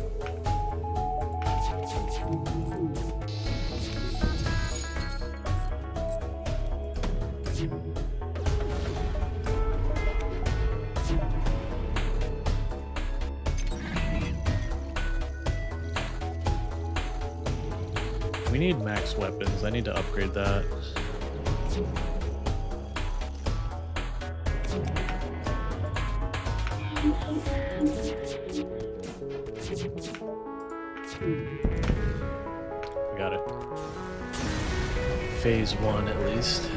We need max weapons. I need to upgrade that. We got it. Phase 1 at least.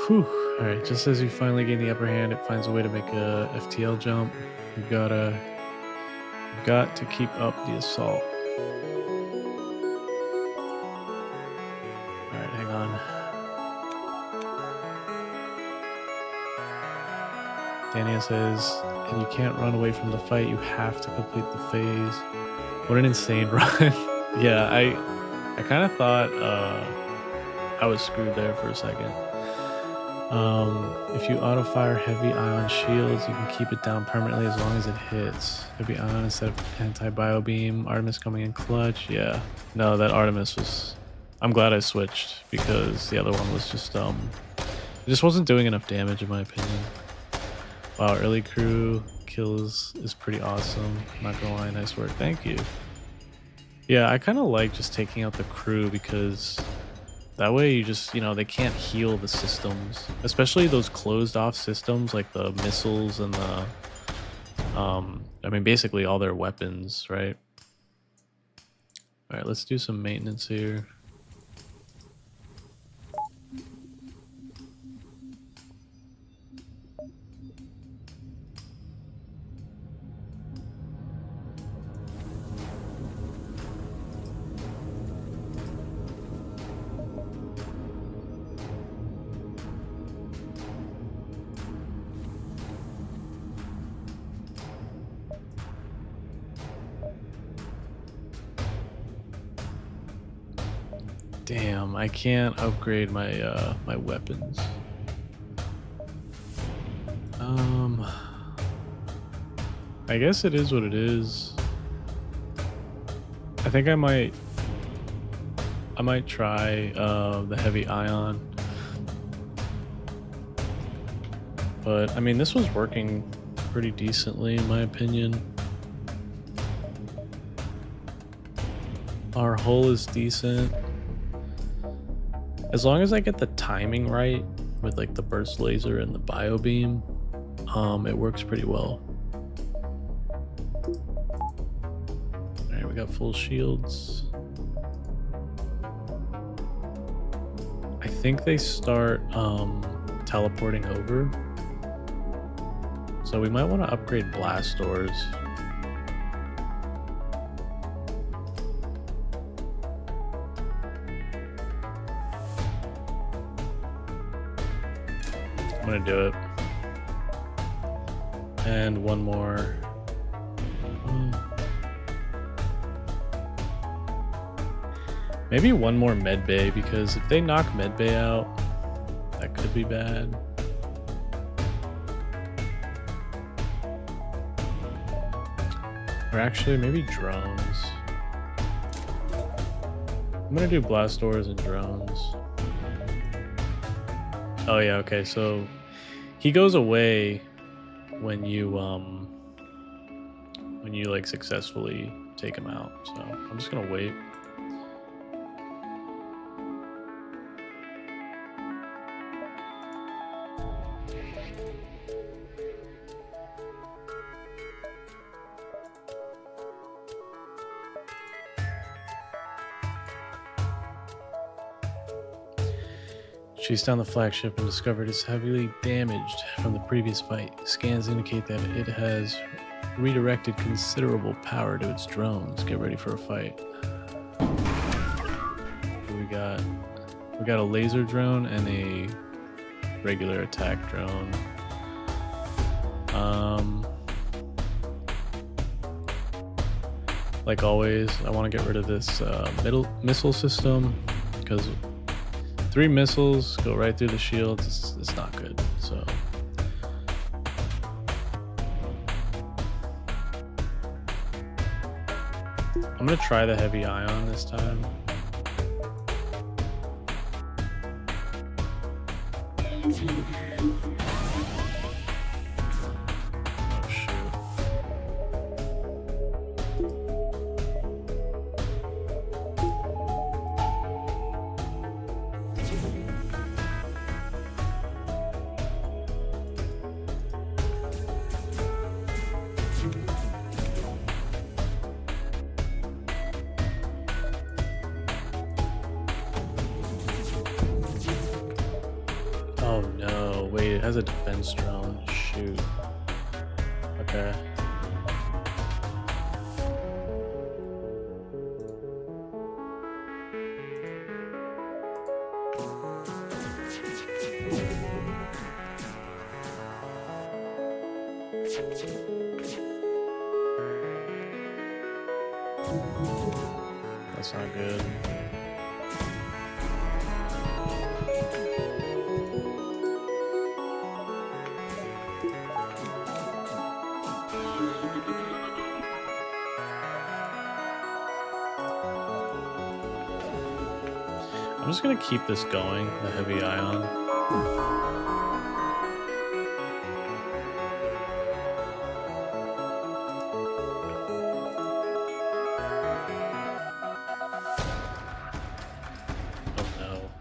Whew. Alright, just as you finally gain the upper hand, it finds a way to make a FTL jump. You've got to keep up the assault. Alright, hang on. Dania says, and you can't run away from the fight, you have to complete the phase. What an insane run. Yeah, I kind of thought I was screwed there for a second. If you auto-fire heavy ion shields, you can keep it down permanently as long as it hits. Heavy ion instead of anti-bio beam. Artemis coming in clutch. Yeah. No, that Artemis was... I'm glad I switched because the other one was just it just wasn't doing enough damage in my opinion. Wow, early crew kills is pretty awesome. Not gonna lie, nice work. Thank you. Yeah, I kind of like just taking out the crew because that way you just, you know, they can't heal the systems, especially those closed off systems like the missiles and the, I mean, basically all their weapons, right? All right, let's do some maintenance here. Damn, I can't upgrade my my weapons. I guess it is what it is. I think I might try the heavy ion. But I mean, this was working pretty decently in my opinion. Our hull is decent. As long as I get the timing right with like the burst laser and the bio beam, it works pretty well. Alright, we got full shields. I think they start teleporting over. So we might want to upgrade blast doors. I'm gonna do it. And one more Maybe one more med bay, because if they knock med bay out, that could be bad. Or actually, maybe drones. I'm gonna do blast doors and drones. Oh yeah, okay, so he goes away when you like successfully take him out. So I'm just gonna wait. Chased down the flagship and discovered it's heavily damaged from the previous fight. Scans indicate that it has redirected considerable power to its drones. Get ready for a fight. We got a laser drone and a regular attack drone. Like always, I want to get rid of this missile system, because 3 missiles go right through the shields. It's not good. So I'm gonna try the heavy ion this time. Oh shoot. Oh no, wait, it has a defense drone. Shoot. Okay. That's not good. I'm just gonna keep this going, the heavy ion. Oh no.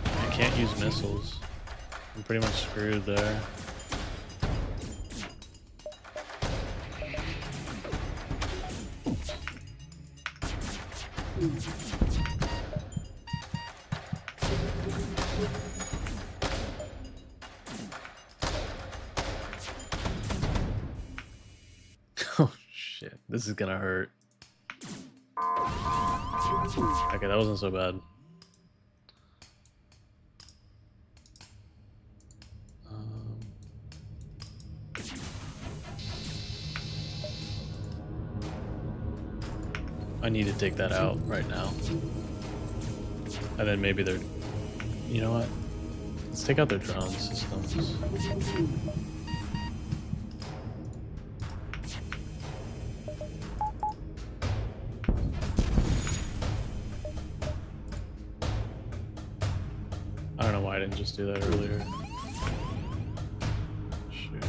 I can't use missiles. I'm pretty much screwed there. Oh shit, this is gonna hurt. Okay, that wasn't so bad. I need to take that out right now. And then maybe they're... You know what? Let's take out their drone systems. I don't know why I didn't just do that earlier. Shoot.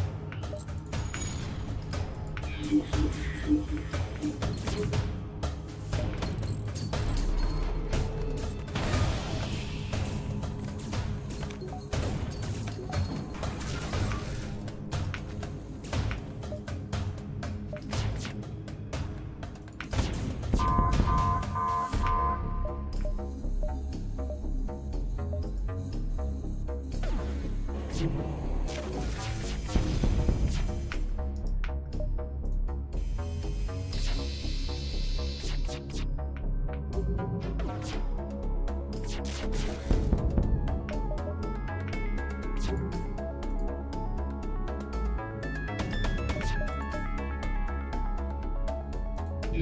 Oh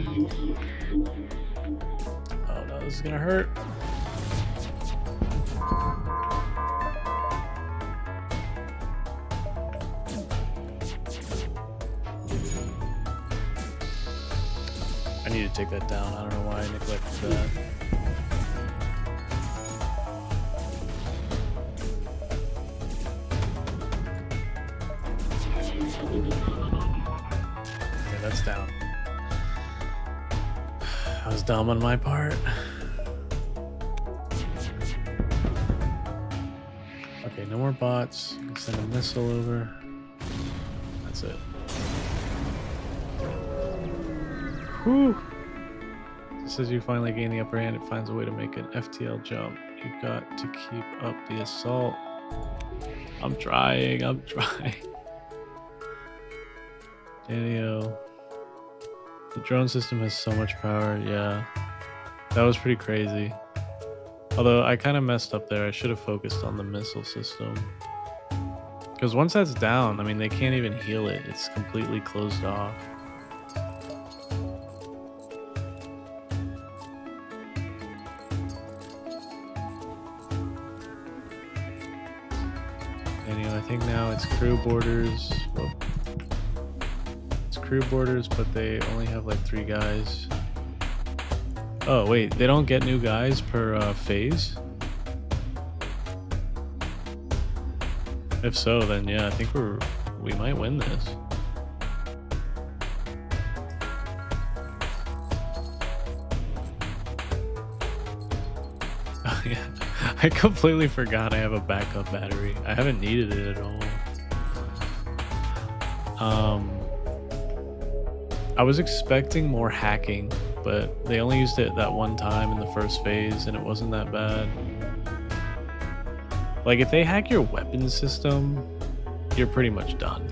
no, this is gonna hurt. I need to take that down. I don't know why I neglected that. Okay, that's down. I was dumb on my part. Okay, no more bots. Send a missile over. That's it. Whew. Just as you finally gain the upper hand, it finds a way to make an FTL jump. You've got to keep up the assault. I'm trying. Daniel. The drone system has so much power. Yeah. That was pretty crazy. Although I kind of messed up there. I should have focused on the missile system. Because once that's down, I mean, they can't even heal it. It's completely closed off. Anyway, I think now it's crew borders. Whoop. It's crew borders, but they only have like 3 guys. Oh, wait, they don't get new guys per phase? If so, then yeah, I think we might win this. Oh yeah, I completely forgot I have a backup battery. I haven't needed it at all. I was expecting more hacking, but they only used it that one time in the first phase, and it wasn't that bad. Like, if they hack your weapon system, you're pretty much done.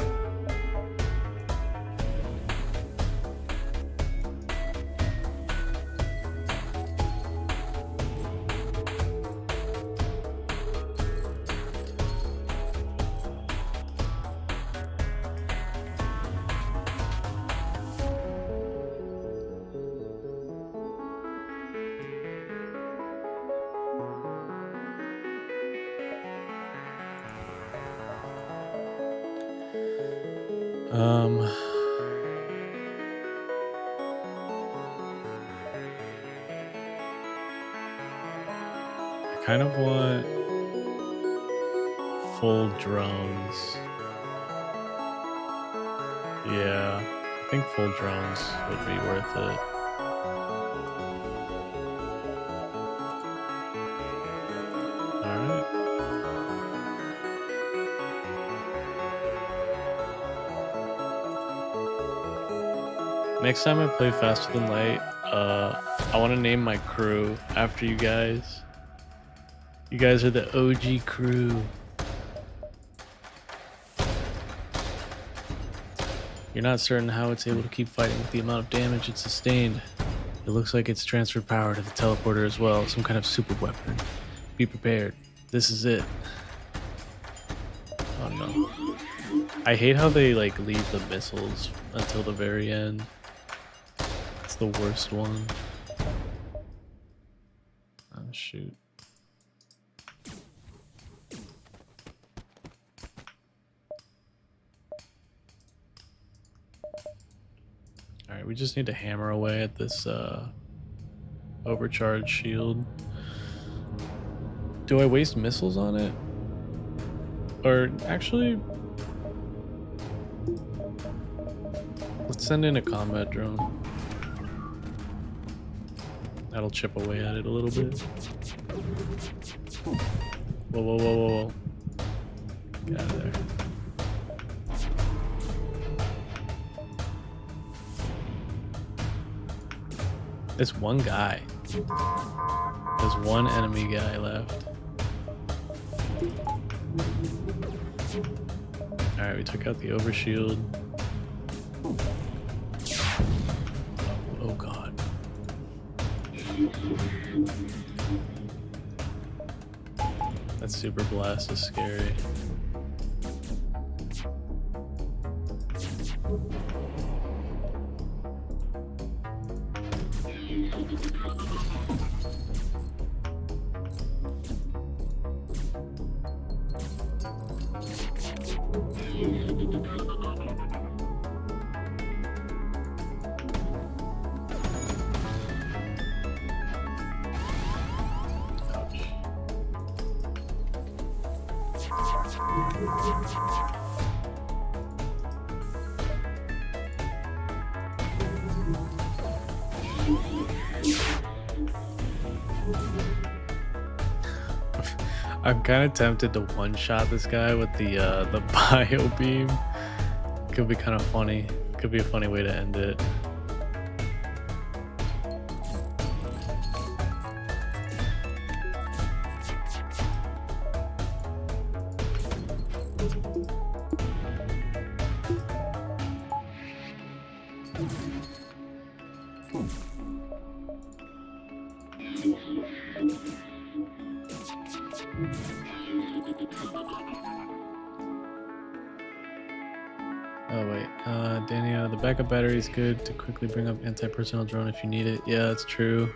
I kind of want full drones. Yeah, I think full drones would be worth it. Alright. Next time I play Faster Than Light, I want to name my crew after you guys. You guys are the OG crew. You're not certain how it's able to keep fighting with the amount of damage it sustained. It looks like it's transferred power to the teleporter as well, some kind of super weapon. Be prepared. This is it. Oh no. I hate how they like leave the missiles until the very end. It's the worst one. Oh shoot. Alright, we just need to hammer away at this overcharged shield. Do I waste missiles on it? Or actually, let's send in a combat drone. That'll chip away at it a little bit. Whoa, whoa, whoa, whoa, whoa. Get out of there. There's one guy. There's one enemy guy left. Alright, we took out the overshield. Oh god. That super blast is scary. I'm kind of tempted to one-shot this guy with the bio beam. Could be kind of funny. Could be a funny way to end it. Oh wait, Danielle, the backup battery is good to quickly bring up anti-personnel drone if you need it. Yeah, that's true.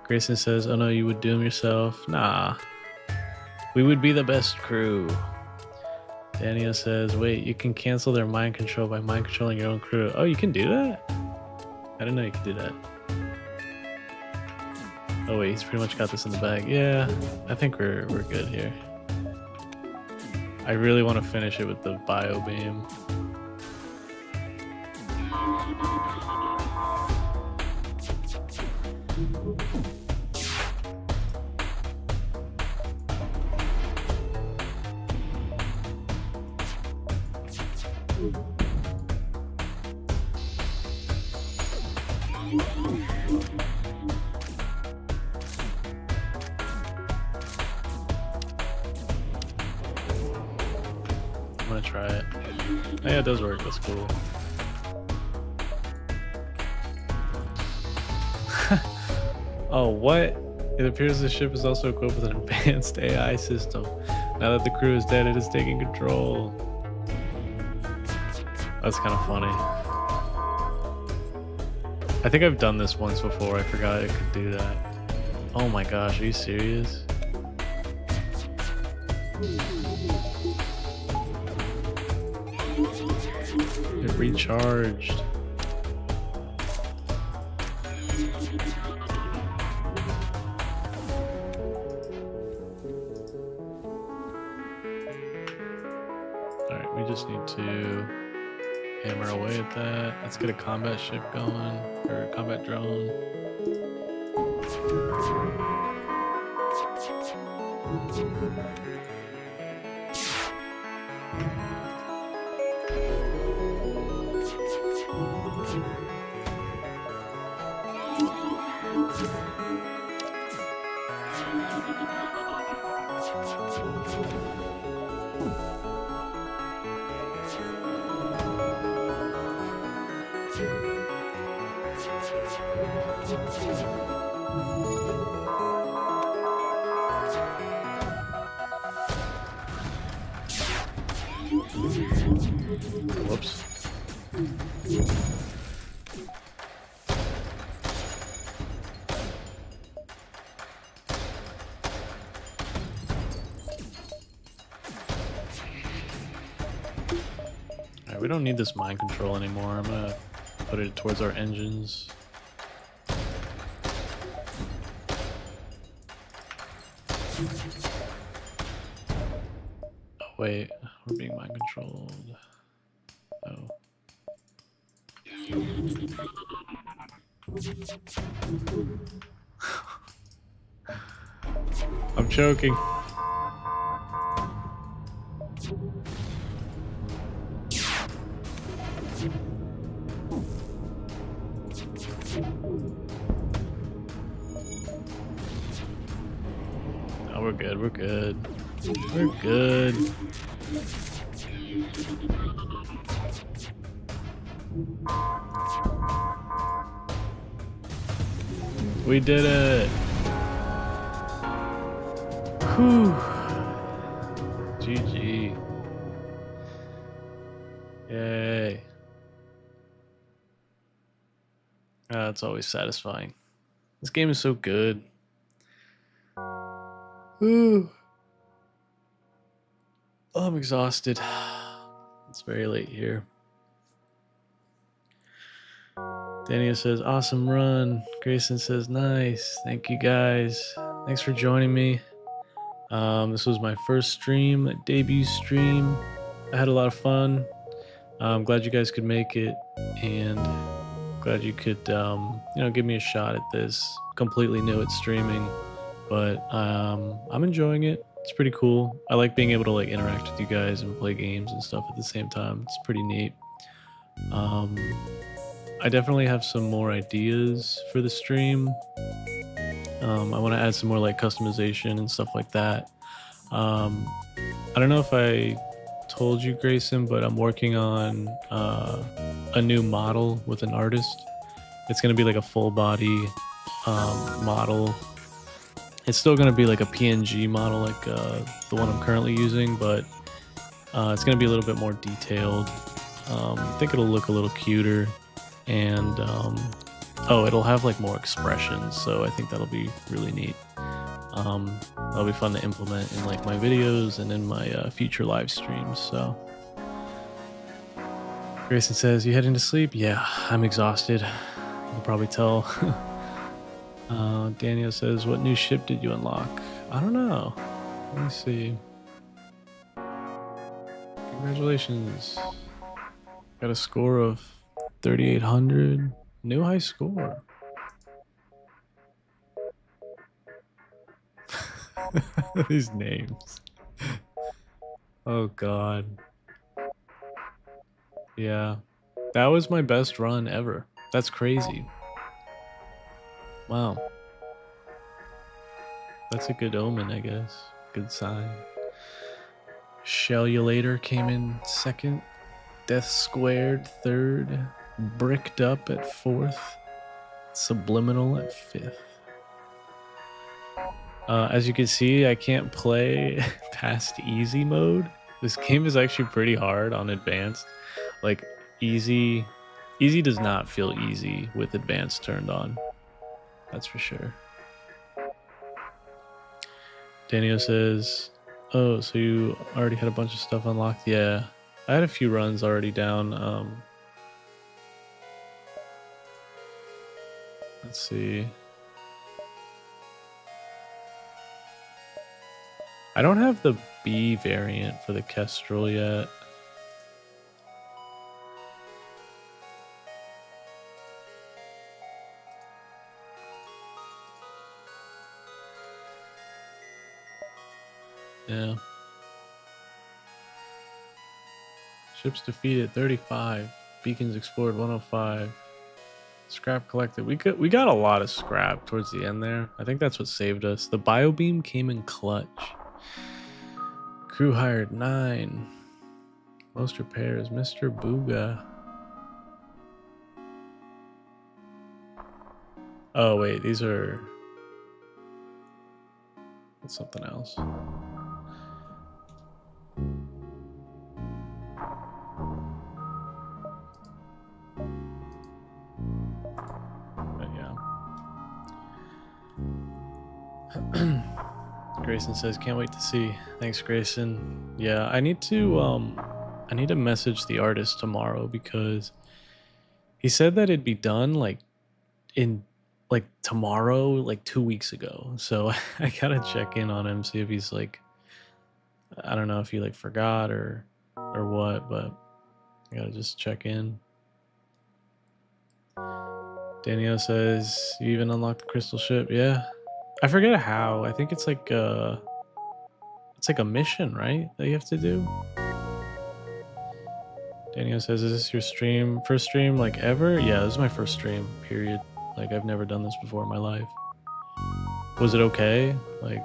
Grayson says, oh no, you would doom yourself. Nah, we would be the best crew. Danielle says, wait, you can cancel their mind control by mind controlling your own crew. Oh, you can do that? I didn't know you could do that. Oh wait, he's pretty much got this in the bag. Yeah, I think we're good here. I really want to finish it with the bio beam. I'm gonna try it. Oh, yeah, it does work. That's cool. Oh, what? It appears the ship is also equipped with an advanced AI system. Now that the crew is dead, it is taking control. That's kind of funny. I think I've done this once before. I forgot it could do that. Oh my gosh, are you serious? It recharged. Alright, we just need to hammer away at that. Let's get a combat ship going, or a combat drone. Whoops. Alright, we don't need this mind control anymore. I'm gonna put it towards our engines. Oh wait, we're being mind controlled. Oh. I'm choking. Oh, we're good, we're good. We're good. We did it. Whew. GG. Yay. That's always satisfying. This game is so good. Ooh. Oh, I'm exhausted. It's very late here. Daniel says, awesome run. Grayson says, nice. Thank you guys. Thanks for joining me. This was my first stream, debut stream. I had a lot of fun. I'm glad you guys could make it, and glad you could, give me a shot at this. Completely new at streaming, but I'm enjoying it. It's pretty cool. I like being able to like interact with you guys and play games and stuff at the same time. It's pretty neat. I definitely have some more ideas for the stream. I want to add some more like customization and stuff like that. I don't know if I told you, Grayson, but I'm working on a new model with an artist. It's going to be like a full body model. It's still going to be like a PNG model like the one I'm currently using, but it's going to be a little bit more detailed. I think it'll look a little cuter, and it'll have like more expressions, so I think that'll be really neat. That'll be fun to implement in like my videos and in my future live streams. So Grayson says, you heading to sleep? Yeah, I'm exhausted. You can probably tell. Daniel says, what new ship did you unlock? I don't know. Let me see. Congratulations. Got a score of 3,800. New high score. These names. Oh god. Yeah. That was my best run ever. That's crazy. Wow. That's a good omen, I guess. Good sign. Shellulator came in second. Death Squared third. Bricked Up at fourth. Subliminal at fifth. As you can see, I can't play past easy mode. This game is actually pretty hard on advanced. Like easy does not feel easy with advanced turned on. That's for sure. Daniel says, oh, so you already had a bunch of stuff unlocked? Yeah, I had a few runs already down. Let's see. I don't have the B variant for the Kestrel yet. Yeah. Ships defeated 35. Beacons explored 105. Scrap collected. We got a lot of scrap towards the end there. I think that's what saved us. The biobeam came in clutch. Crew hired 9. Most repairs. Mr. Booga. Oh wait, these are... That's something else. But yeah. Grayson says, can't wait to see. Thanks, Grayson. Yeah, I need to message the artist tomorrow, because he said that it'd be done like in like tomorrow, like 2 weeks ago. So I gotta check in on him, see if he's like, I don't know if he like forgot or what, but I gotta just check in. Danielle says, you even unlocked the crystal ship? Yeah. I forget how. I think it's like a mission, right? That you have to do. Danielle says, is this your first stream like ever? Yeah, this is my first stream, period. Like, I've never done this before in my life. Was it okay? Like,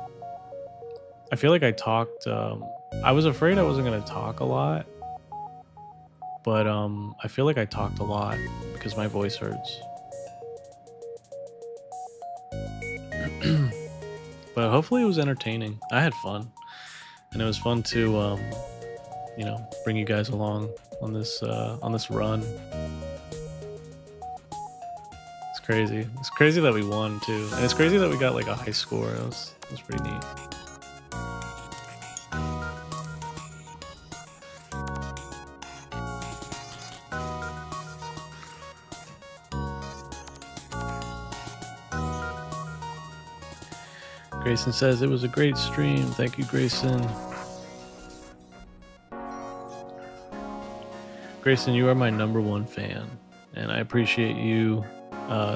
I feel like I talked, I was afraid I wasn't gonna talk a lot, but I feel like I talked a lot because my voice hurts. But hopefully it was entertaining. I had fun, and it was fun to bring you guys along on this run. It's crazy. It's crazy that we won too, and it's crazy that we got like a high score. That was pretty neat. Grayson says it was a great stream. Thank you, Grayson. Grayson, you are my #1 fan, and I appreciate you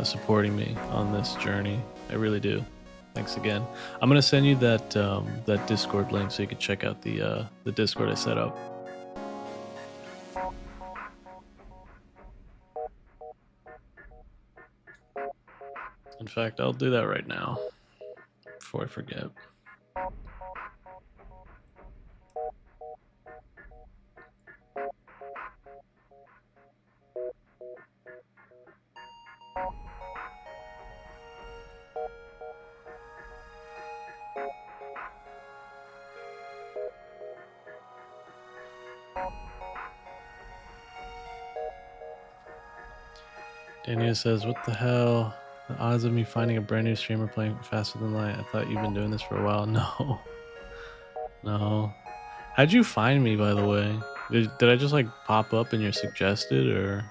supporting me on this journey. I really do. Thanks again. I'm gonna send you that that Discord link so you can check out the Discord I set up. In fact, I'll do that right now before I forget. Daniel says, what the hell? The odds of me finding a brand new streamer playing faster than light. I thought you've been doing this for a while. No. No. How'd you find me, by the way? Did I just like pop up in your suggested, or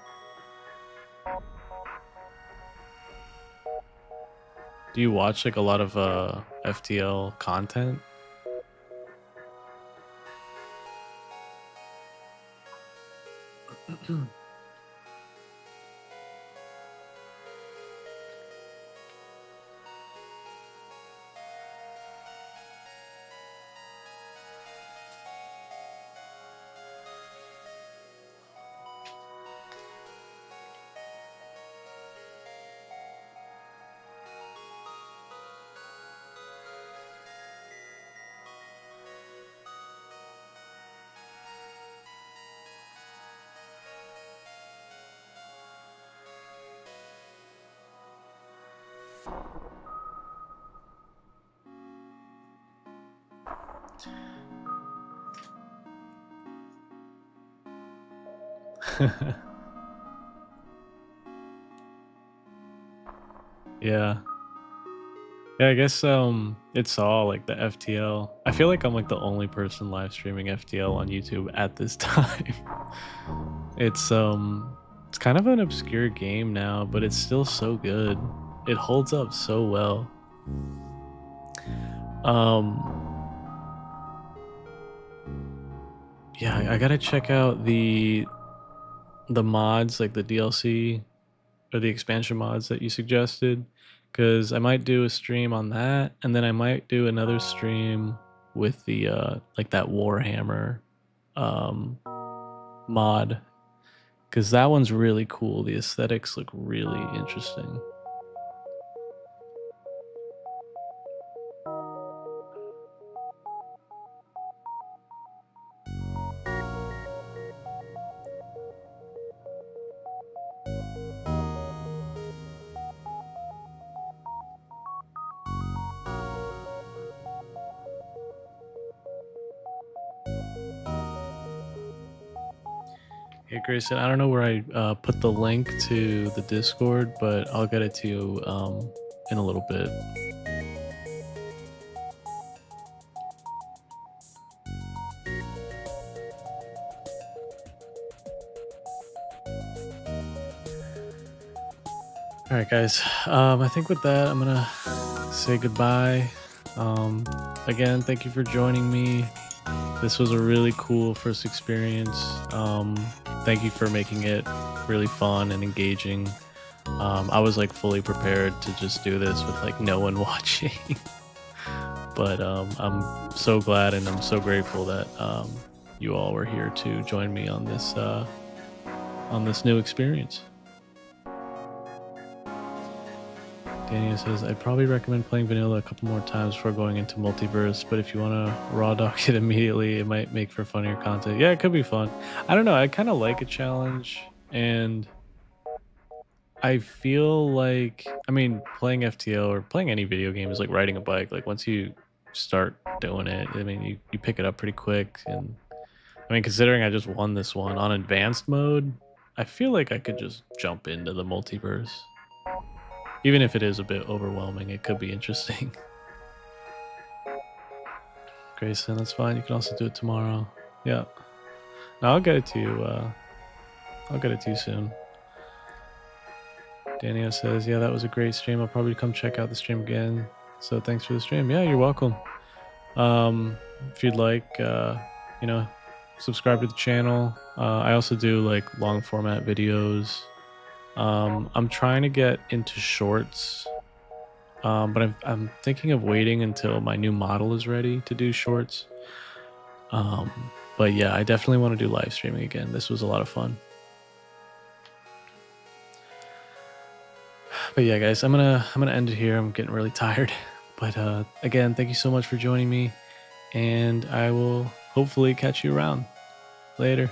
do you watch like a lot of FTL content? Yeah. Yeah, I guess it's all like the FTL. I feel like I'm like the only person live streaming FTL on YouTube at this time. It's kind of an obscure game now, but it's still so good. It holds up so well. Yeah, I gotta check out the mods, like the DLC or the expansion mods that you suggested, because I might do a stream on that, and then I might do another stream with the like that Warhammer mod, because that one's really cool. The aesthetics look really interesting. Hey Grayson, I don't know where I put the link to the Discord, but I'll get it to you in a little bit. All right, guys. I think with that, I'm gonna say goodbye. Again, thank you for joining me. This was a really cool first experience. Thank you for making it really fun and engaging. I was like fully prepared to just do this with like no one watching. But I'm so glad and I'm so grateful that you all were here to join me on this new experience. Daniel says, I'd probably recommend playing vanilla a couple more times before going into multiverse, but if you want to raw dog it immediately, it might make for funnier content. Yeah, it could be fun. I don't know. I kind of like a challenge, and I feel like, I mean, playing FTL or playing any video game is like riding a bike. Like once you start doing it, I mean, you pick it up pretty quick. And I mean, considering I just won this one on advanced mode, I feel like I could just jump into the multiverse. Even if it is a bit overwhelming, it could be interesting. Grayson, that's fine. You can also do it tomorrow. Yeah. No, I'll get it to you. I'll get it to you soon. Daniel says, yeah, that was a great stream. I'll probably come check out the stream again. So thanks for the stream. Yeah, you're welcome. If you'd like, you know, subscribe to the channel. I also do like long format videos. I'm trying to get into shorts, but I'm thinking of waiting until my new model is ready to do shorts. But yeah, I definitely want to do live streaming again. This was a lot of fun. But yeah, guys, I'm gonna end it here. I'm getting really tired. But again, thank you so much for joining me, and I will hopefully catch you around. Later.